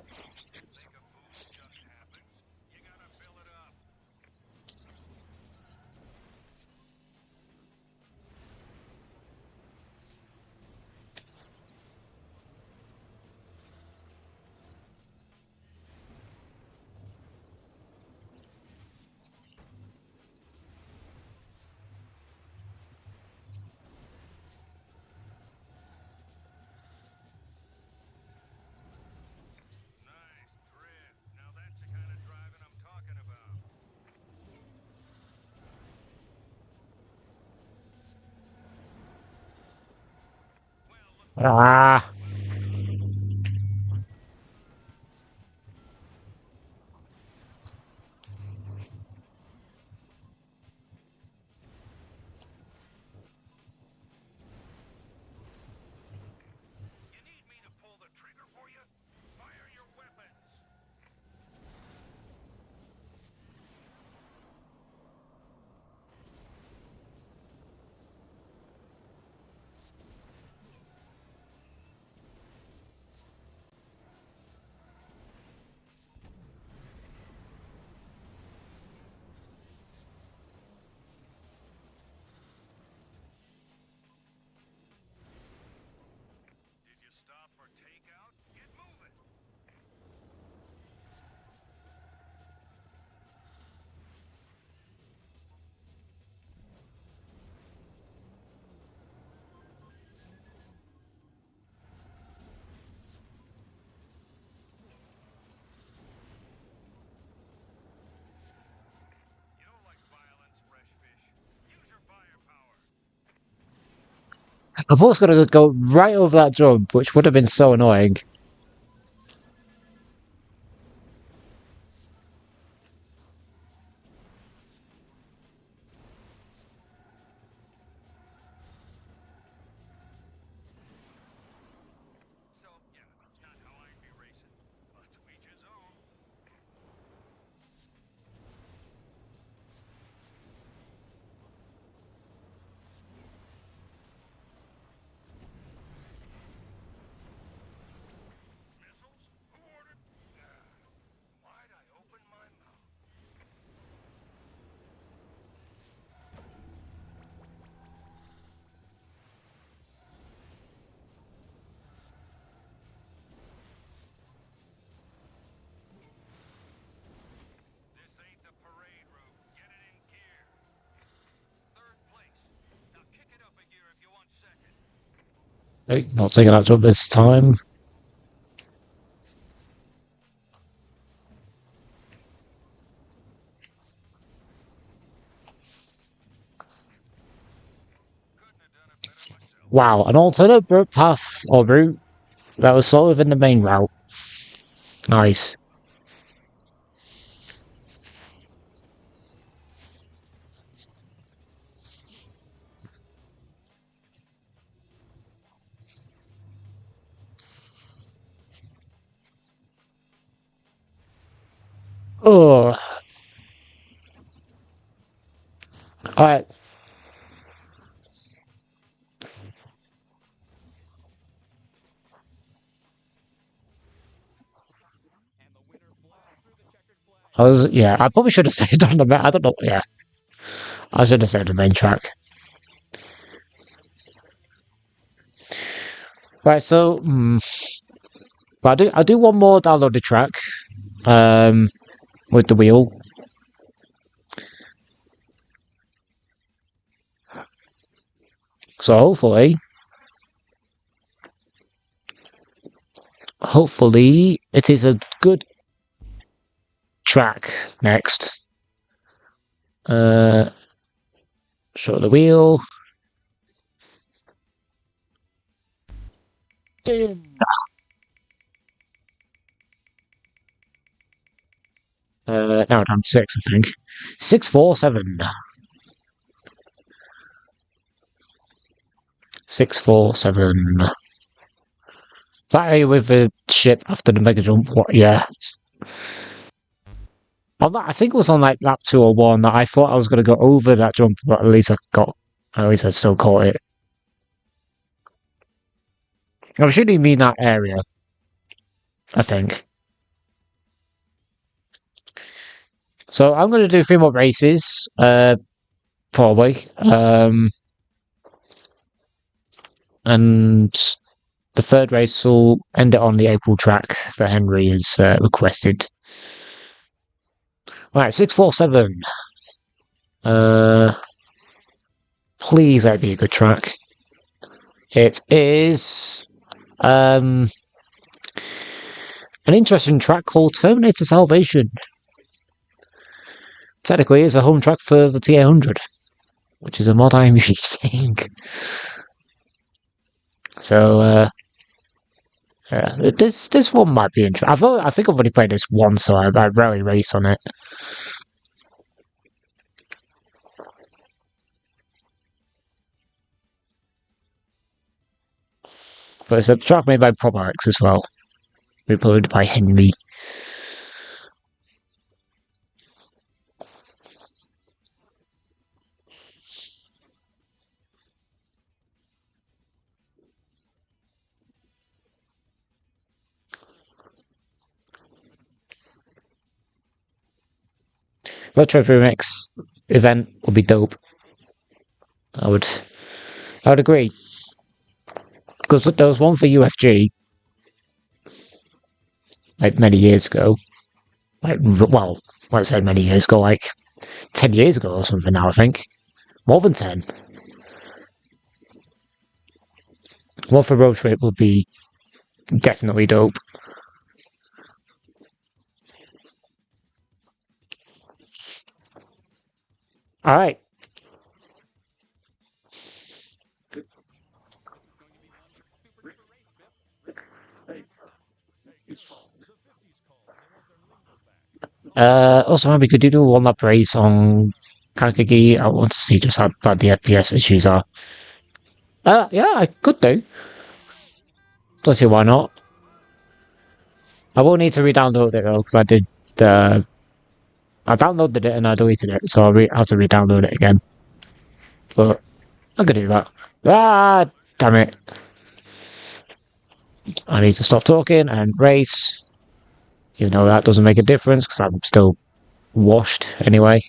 Ah! I thought it was going to go right over that jump, which would have been so annoying. Hey, not taking that jump this time. Wow, an alternate path or route that was sort of in the main route. Nice. Oh, alright. Yeah, I probably should have stayed on the main. I don't know. Yeah, I should have stayed on the main track. Right, so, but I do one more downloaded track, um, with the wheel. So hopefully, hopefully it is a good track next. Show the wheel. Now down 6, I think. 647. 647. That with the ship after the mega jump. What? Yeah. On that, I think it was on like lap 201 that I thought I was going to go over that jump, but at least I still caught it. I'm assuming you mean that area, I think. So I'm going to do 3 more races, probably. And the third race will end it on the April track that Henry has requested. Right, 647. Please let it be a good track. It is an interesting track called Terminator Salvation. Technically, it's a home track for the TA100, which is a mod I'm using. So, yeah, this one might be interesting. I think I've already played this once, so I rarely race on it. But it's a track made by PropX as well. Uploaded by Henry. Retro Remix event would be dope. I would agree. Because there was one for UFG, like many years ago. Like, well, let's say many years ago, like 10 years ago or something now, I think. More than 10. One for Road Trip would be definitely dope. Alright. Also, maybe could you do a one-lap race on Kakagi? I want to see just how bad the FPS issues are. Yeah, I could do. Don't see why not. I will need to re-download it though, because I downloaded it and I deleted it, so I'll have to re-download it again. But I could do that. Ah, damn it. I need to stop talking and race. You know that doesn't make a difference because I'm still washed anyway.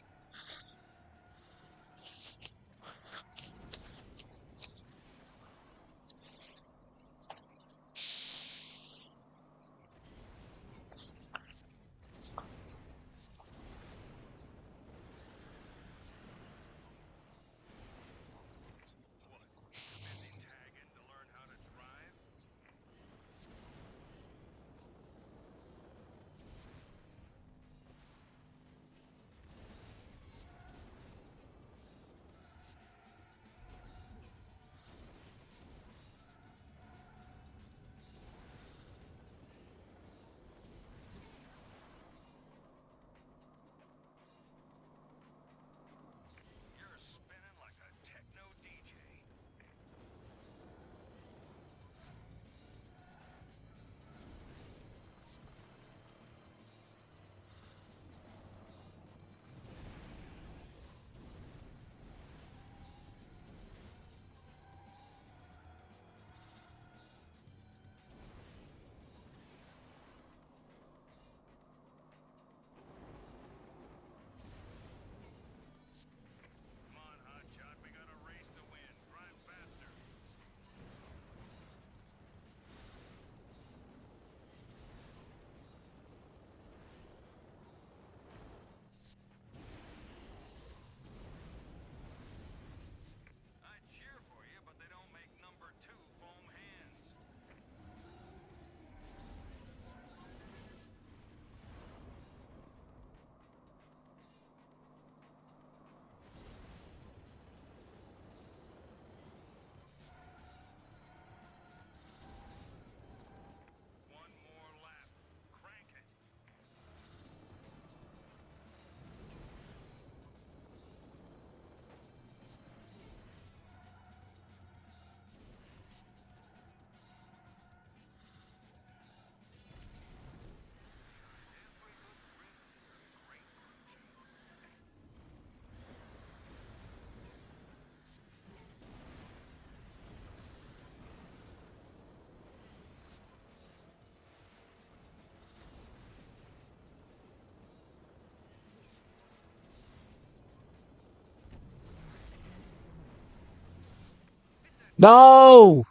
No!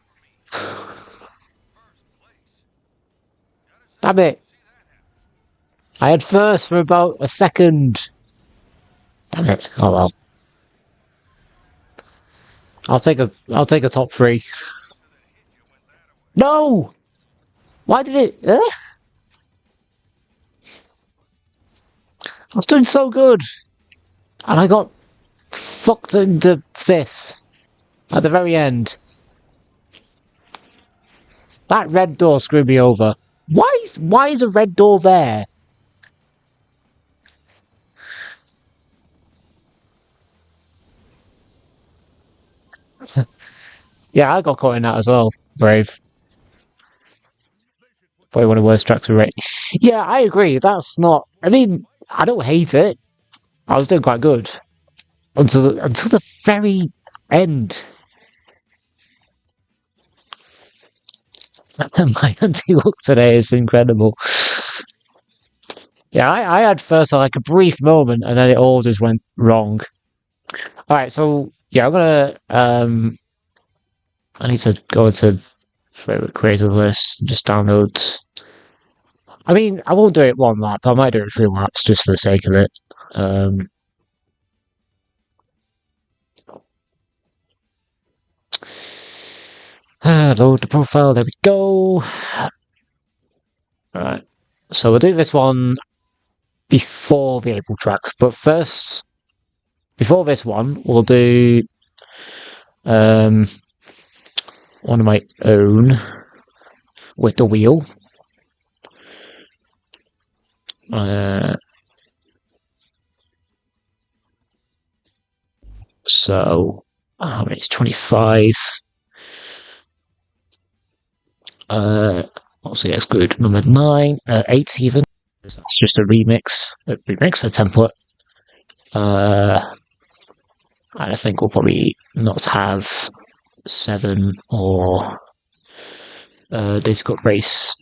Damn it. I had first for about a second. Damn it. Oh well. I'll take a top 3. No! Why did it? I was doing so good. And I got fucked into 5th at the very end. That red door screwed me over. Why is a red door there? Yeah, I got caught in that as well. Brave. Probably one of the worst tracks to rate. Yeah, I agree. That's not. I mean, I don't hate it. I was doing quite good until the very end. My anti-hook today is incredible. Yeah, I had first like a brief moment, and then it all just went wrong. All right, so yeah, I'm gonna I need to go into favorite creative list, just download. I mean, I won't do it 1 lap. I might do it 3 laps just for the sake of it. Um, Load the profile. There we go. All right. So we'll do this one before the April track, but first, before this one, we'll do um, one of my own with the wheel. So, it's 25. What's the exclude? Number 9, 8 even. That's just a a template. And I think we'll probably not have 7 or Discord race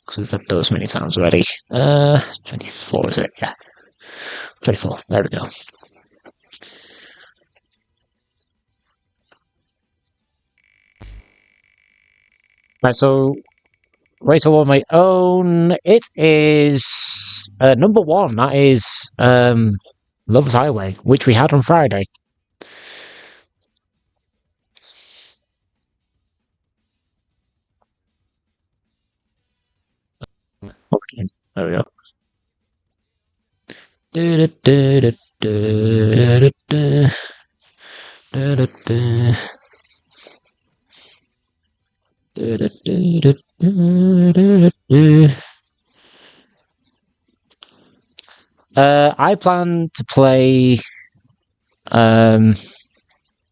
because we've had those many times already. 24 is it? Yeah, 24. There we go. Right, so race on my own. It is number 1. That is Lover's Highway, which we had on Friday. Okay, there we go. I plan to play.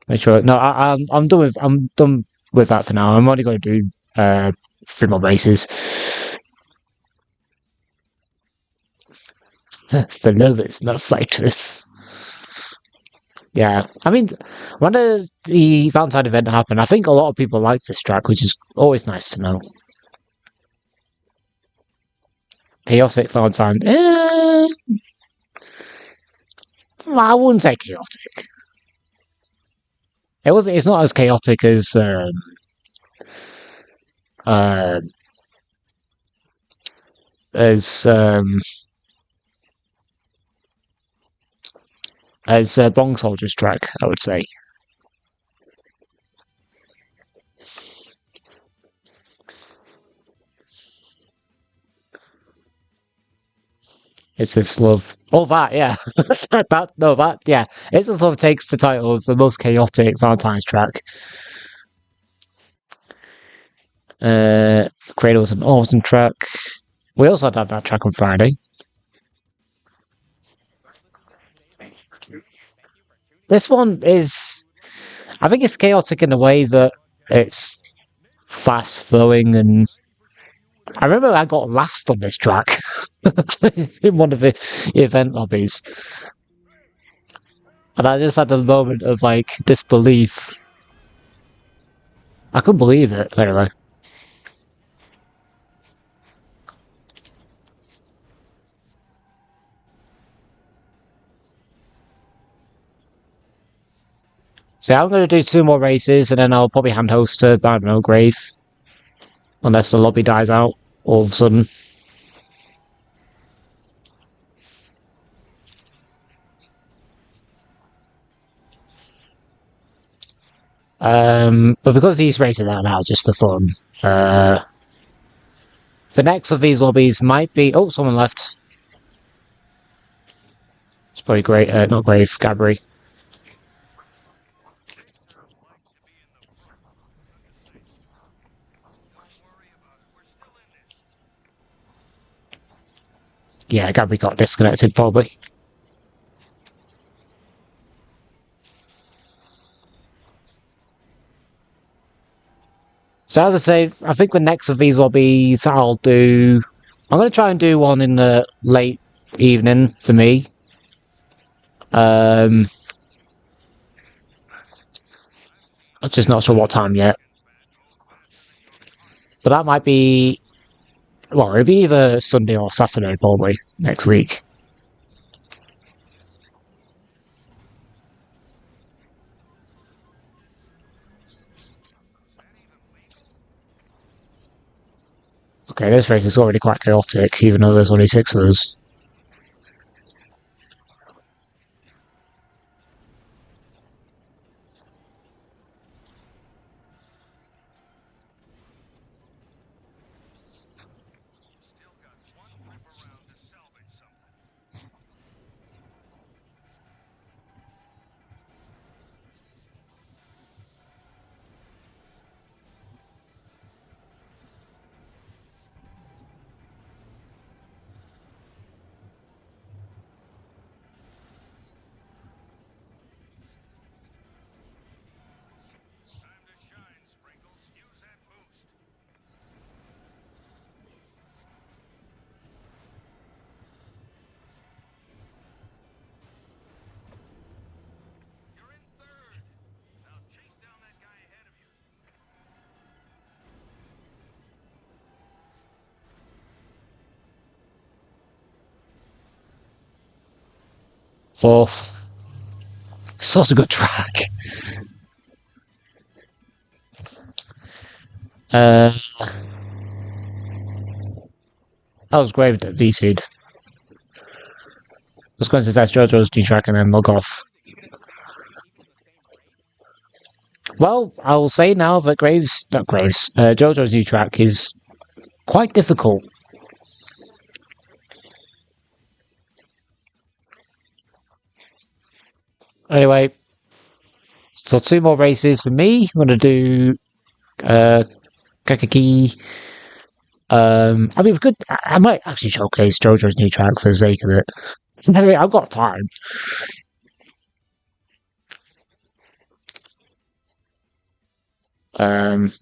Make sure. No, I'm done with that for now. I'm only going to do 3 more races. For lovers, not fighters. Yeah, I mean, when the Valentine event happened, I think a lot of people liked this track, which is always nice to know. Chaotic Valentine. I wouldn't say chaotic. It's not as chaotic uh, as Bong Soldier's track, I would say. It's this love. Oh, that, yeah. Yeah. It's this love takes the title of the most chaotic Valentine's track. Cradle's an awesome track. We also had that track on Friday. This one is, I think it's chaotic in a way that it's fast flowing, and I remember I got last on this track in one of the event lobbies, and I just had a moment of like disbelief. I couldn't believe it. Anyway, So I'm going to do 2 more races, and then I'll probably hand host to, I don't know, Grave. Unless the lobby dies out all of a sudden. But because these races are now just for fun, the next of these lobbies might be... Oh, someone left. It's probably great. Not Grave, Gabri. Yeah, Gabri got disconnected, probably. So as I say, I think the next of these lobbies I'll do... I'm going to try and do one in the late evening for me. I'm just not sure what time yet. But that might be... Well, it'll be either Sunday or Saturday, probably, next week. Okay, this race is already quite chaotic, even though there's only 6 of us. Fourth. Such a good track. That was great that VC'd. I was going to test JoJo's new track and then log off. Well, I'll say now that JoJo's new track is quite difficult. Anyway, so 2 more races for me. I'm going to do Kakaki. I mean, we could. I might actually showcase JoJo's new track for the sake of it. Anyway, I've got time. Um,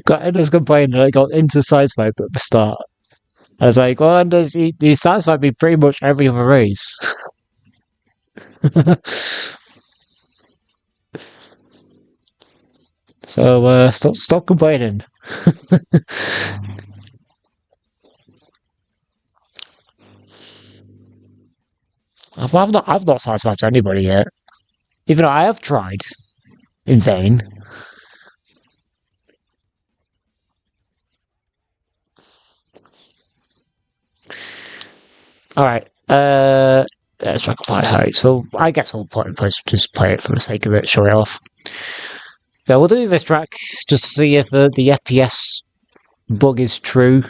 got Ender's complaining that I got into sideswipe at the start. I was like, well, Ender's he sideswiped me pretty much every other race. So stop complaining. I've not sideswiped anybody yet, even though I have tried in vain. All right. Let's try to play height. So I guess I'll just play it for the sake of it, show it off. Yeah, we'll do this track just to see if the FPS bug is true.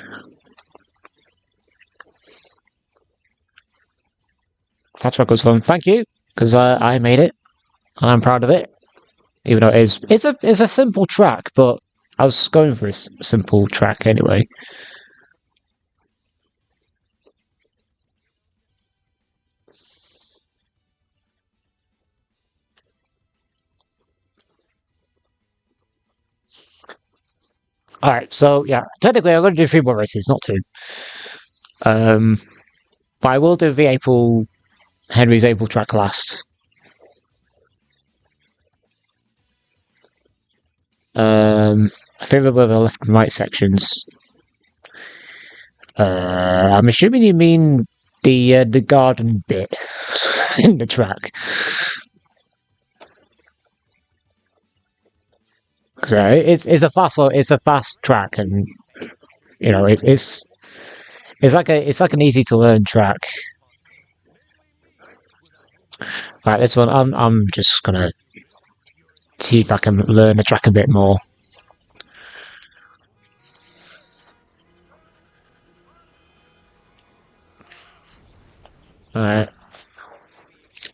That track was fun. Thank you, because I made it and I'm proud of it. Even though it's a simple track, but I was going for a simple track anyway. Alright, so yeah, technically I'm going to do 3 more races, not 2. Um, but I will do the Henry's April track last. I think there were the left and right sections. I'm assuming you mean the garden bit in the track. Because it's a fast track, and you know it's like an easy to learn track. Right, this one I'm just gonna see if I can learn the track a bit more. Alright.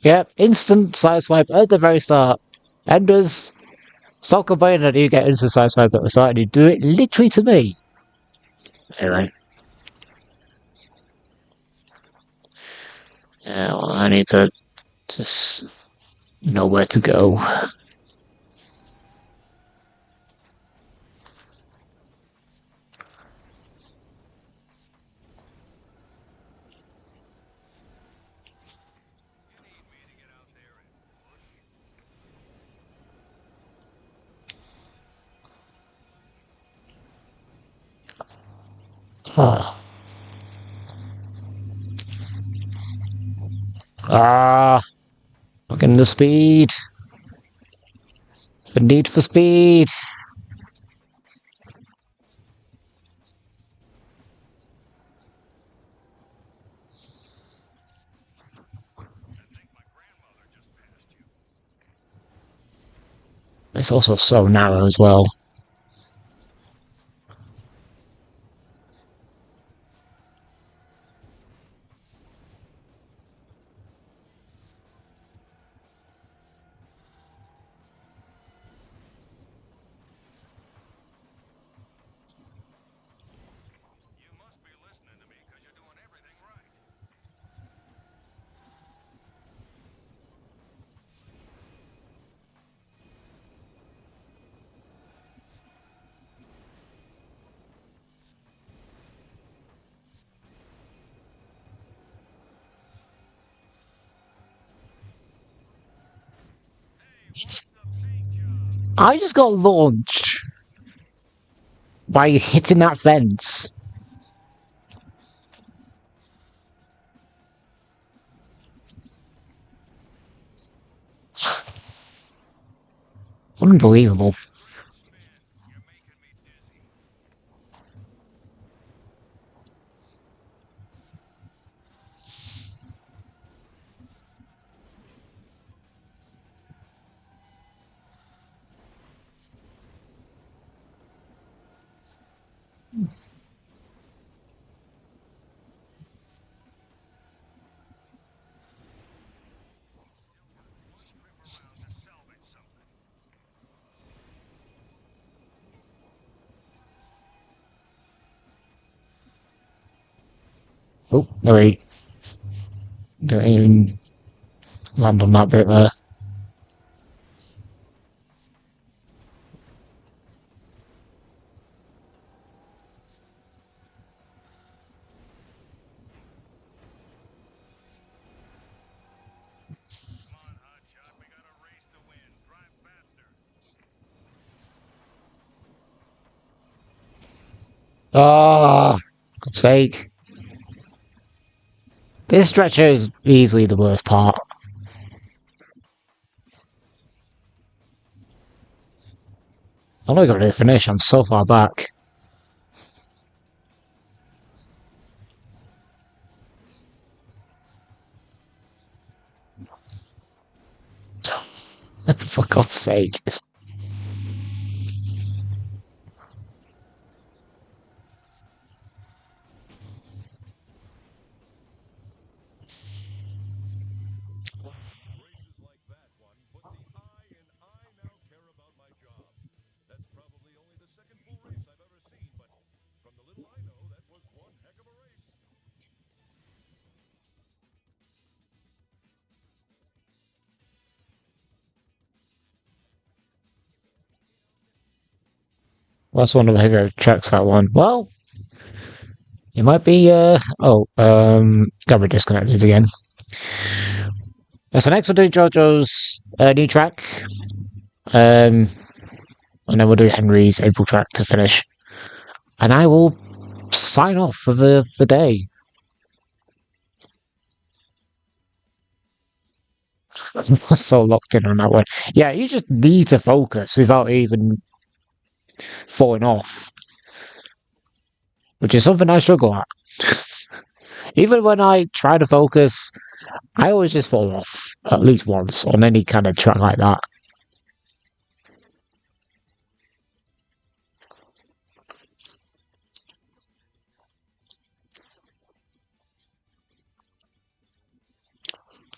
Yep, instant side swipe at the very start. Enders, stop complaining that you get instant side swipe at the start and you do it literally to me. Anyway. Yeah, well, I need to just know where to go. Ah, look in the speed. The need for speed. It's also so narrow as well. I just got launched by hitting that fence. Unbelievable. Oh, no, he didn't even land on that bit there. Ah, God's sake. This stretcher is easily the worst part. I'm not going to finish, I'm so far back. For God's sake. That's one of the hero tracks, that one. Well, it might be, got me disconnected again. So next we'll do JoJo's new track. And then we'll do Henry's April track to finish. And I will sign off for the day. I'm so locked in on that one. Yeah, you just need to focus without even falling off, which is something I struggle at. Even when I try to focus, I always just fall off at least once on any kind of track like that.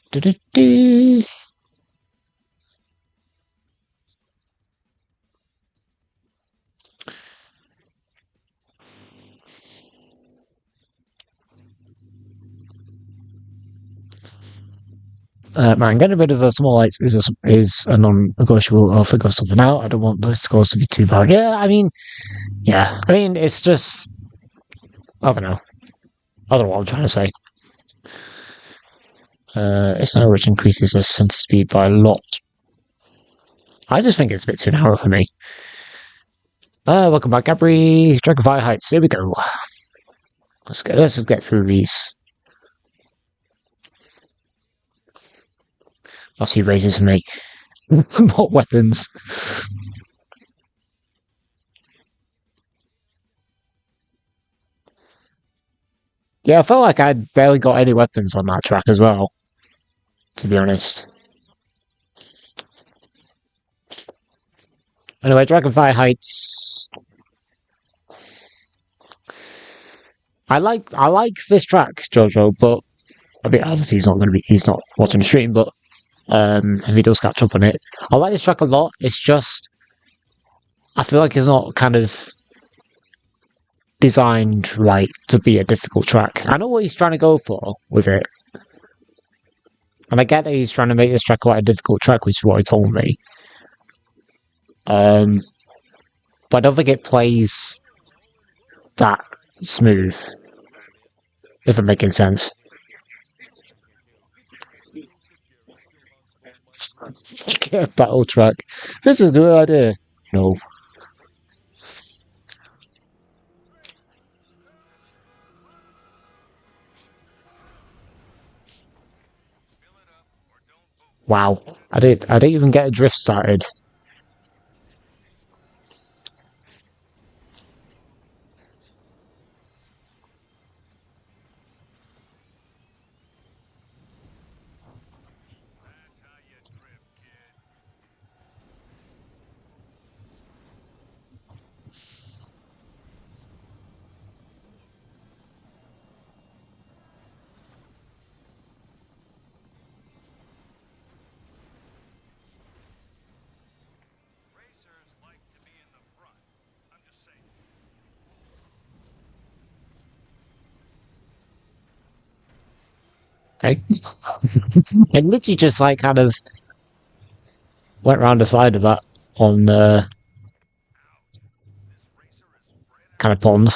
Do-do-do. Man, getting rid of the small lights is a non-negotiable. I'll figure something out. I don't want the scores to be too bad. Yeah. I mean, it's just, I don't know. I don't know what I'm trying to say. It's not which increases the center speed by a lot. I just think it's a bit too narrow for me. Welcome back, Gabri. Dragonfire Heights. Here we go. Let's just get through these. I'll see raises for me. More weapons. Yeah, I felt like I barely got any weapons on that track as well, to be honest. Anyway, Dragonfire Heights. I like this track, Jojo, but I mean obviously he's not watching the stream, but if he does catch up on it. I like this track a lot. It's just I feel like it's not kind of designed right to be a difficult track. I know what he's trying to go for with it. And I get that he's trying to make this track quite a difficult track, which is what he told me. But I don't think it plays that smooth, if I'm making sense. Battle track. This is a good idea. No. Wow. I didn't even get a drift started. I, I literally just like kind of went around the side of that on the kind of pond.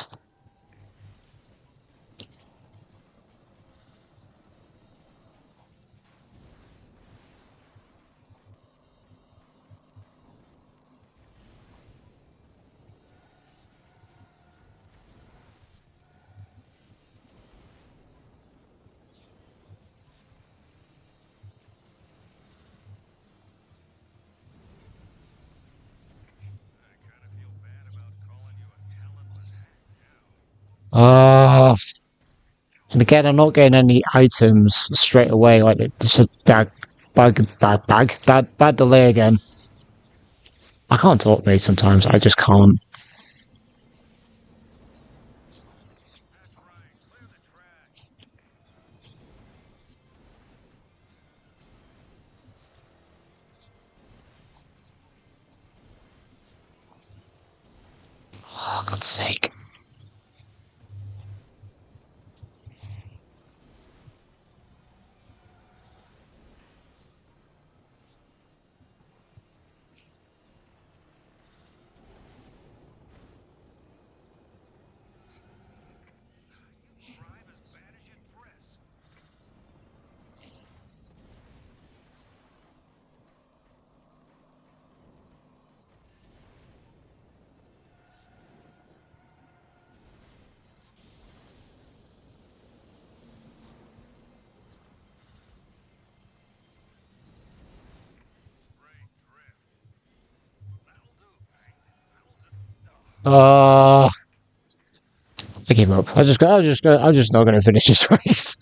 And again, I'm not getting any items straight away. Like it's a bad delay again. I can't talk, mate. Sometimes I just can't. Oh, God's sake. Uh, I give up. I'm just not going to finish this race.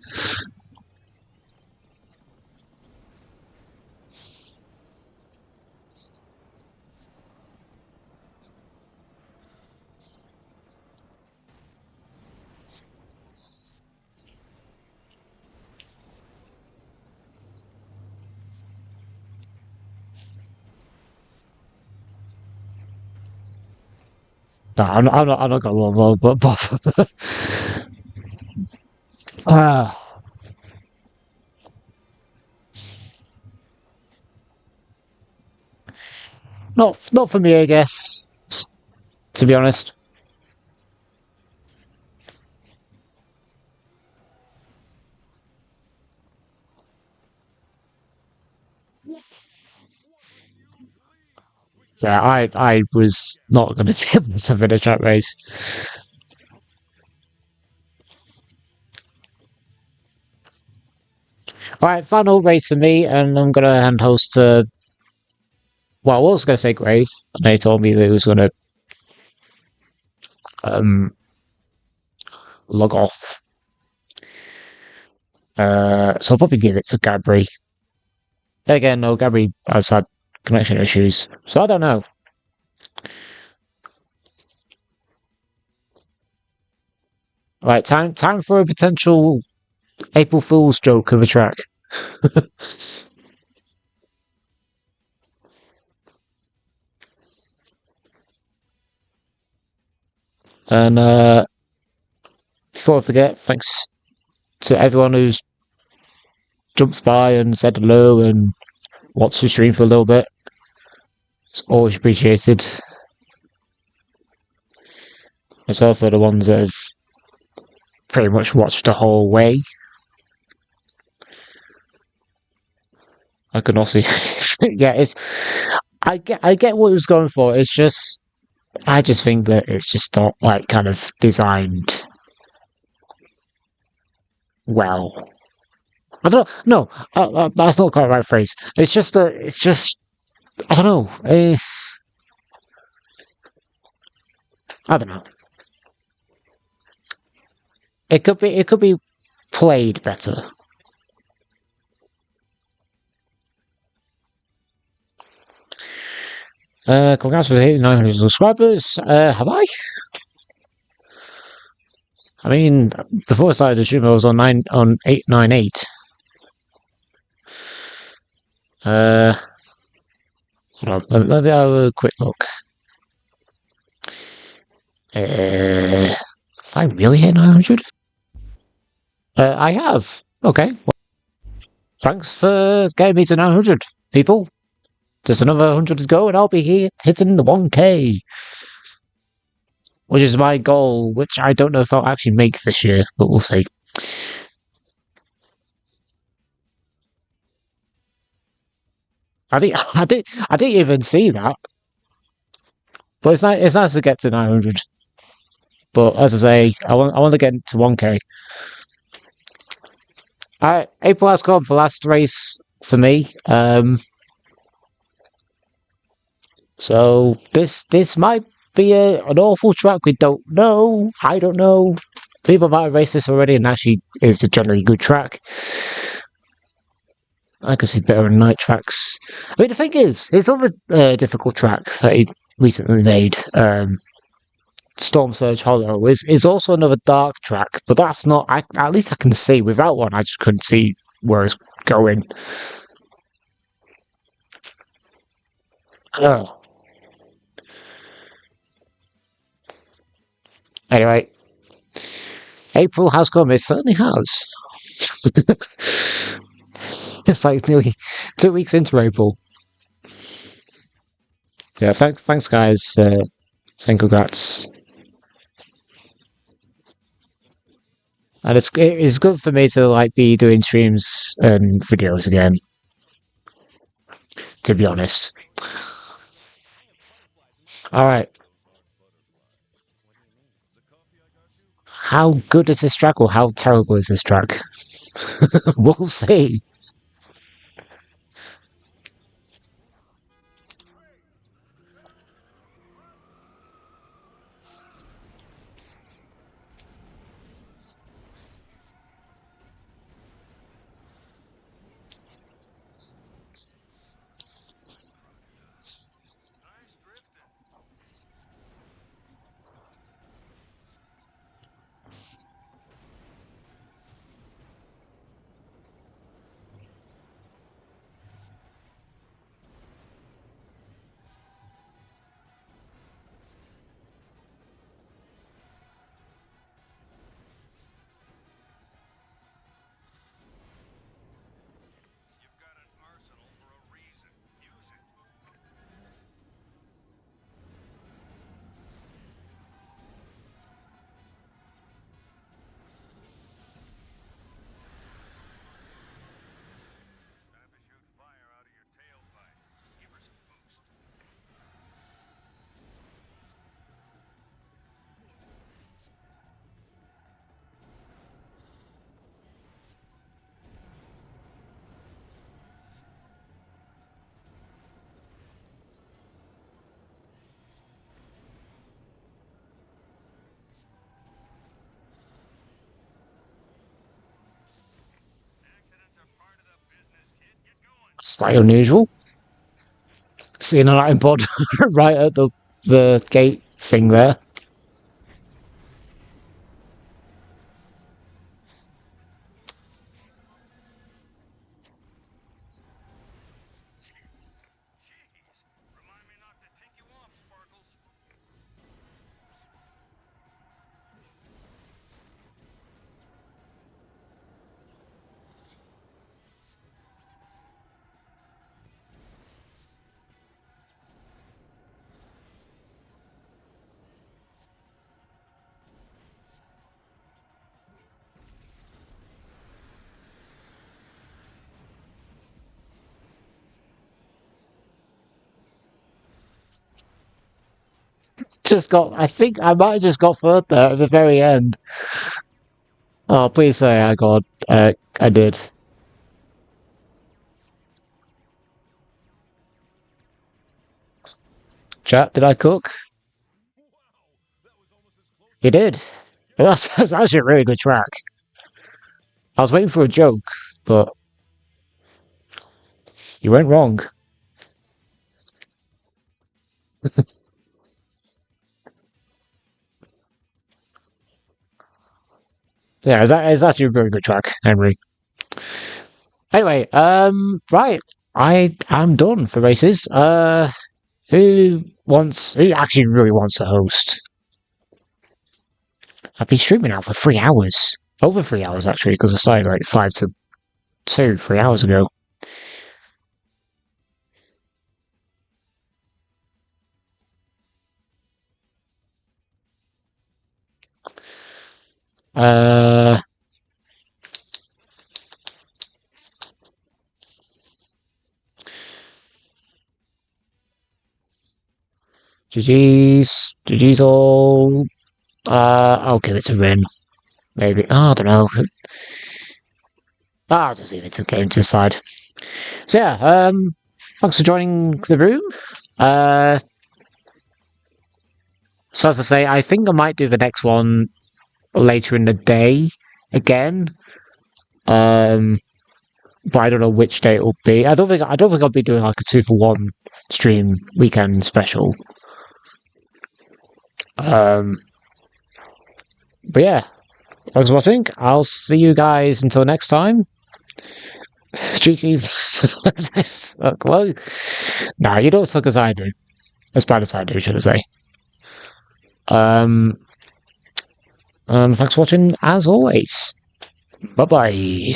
No, I'm not going to bother. uh, not for me, I guess. To be honest. Yeah, I was not going to be able to finish that race. All right, final race for me, and I'm going to hand host to. Well, I was going to say Grave, and they told me that he was going to um, log off. So I'll probably give it to Gabri. Then again, no, Gabri has had connection issues, so I don't know. Right, time for a potential April Fool's joke of a track. And before I forget, thanks to everyone who's jumped by and said hello and watched the stream for a little bit. It's always appreciated. As well for the ones that have pretty much watched the whole way. I can also, yeah, it's. I get what he was going for. It's just, I just think that it's just not like kind of designed well. I don't know. No, that's not quite the right phrase. It's just that it's just I don't know. I don't know. It could be played better. Congrats for hitting 900 subscribers. Have I? I mean, before I started the stream, I was on 898. Hold on, let me have a quick look. Have I really hit 900? I have. Okay. Well, thanks for getting me to 900, people. There's another 100 to go, and I'll be here hitting the 1K. Which is my goal, which I don't know if I'll actually make this year, but we'll see. I didn't even see that. But it's nice to get to 900. But as I say, I want to get to 1K. April has come for last race for me. So this might be an awful track. We don't know. I don't know. People might have raced this already, and actually is a generally good track. I could see better on night tracks. I mean, the thing is, it's not a difficult track that he recently made. Storm Surge Hollow is also another dark track, but that's not. At least I can see. Without one, I just couldn't see where it's going. Oh. Anyway, April has come. It certainly has. It's like nearly 2 weeks into April. Yeah, thanks guys. Saying congrats. And it's good for me to like be doing streams and videos again. To be honest. All right. How good is this track, or how terrible is this track? We'll see. Slightly unusual. Seeing an item pod right at the gate thing there. I think I might have just got third there at the very end. Oh, please say I did. Chat, did I cook? You did. That's actually a really good track. I was waiting for a joke, but you went wrong. Yeah, it's actually a very good track, Henry. Anyway, right. I am done for races. Who actually really wants to host? I've been streaming now for 3 hours. Over 3 hours, actually, because I started like 5 to 2, 3 hours ago. Uh, GG's all. I'll give it to Rin. Maybe. Oh, I don't know. I'll just leave it to game to decide. So yeah, thanks for joining the room. So as I say, I think I might do the next one later in the day again. But I don't know which day it'll be. I don't think I'll be doing like a 2-for-1 stream weekend special. But yeah, thanks for watching. I'll see you guys until next time. Cheekies. Well, nah, you don't suck as I do. As bad as I do, should I say. And thanks for watching as always. Bye bye.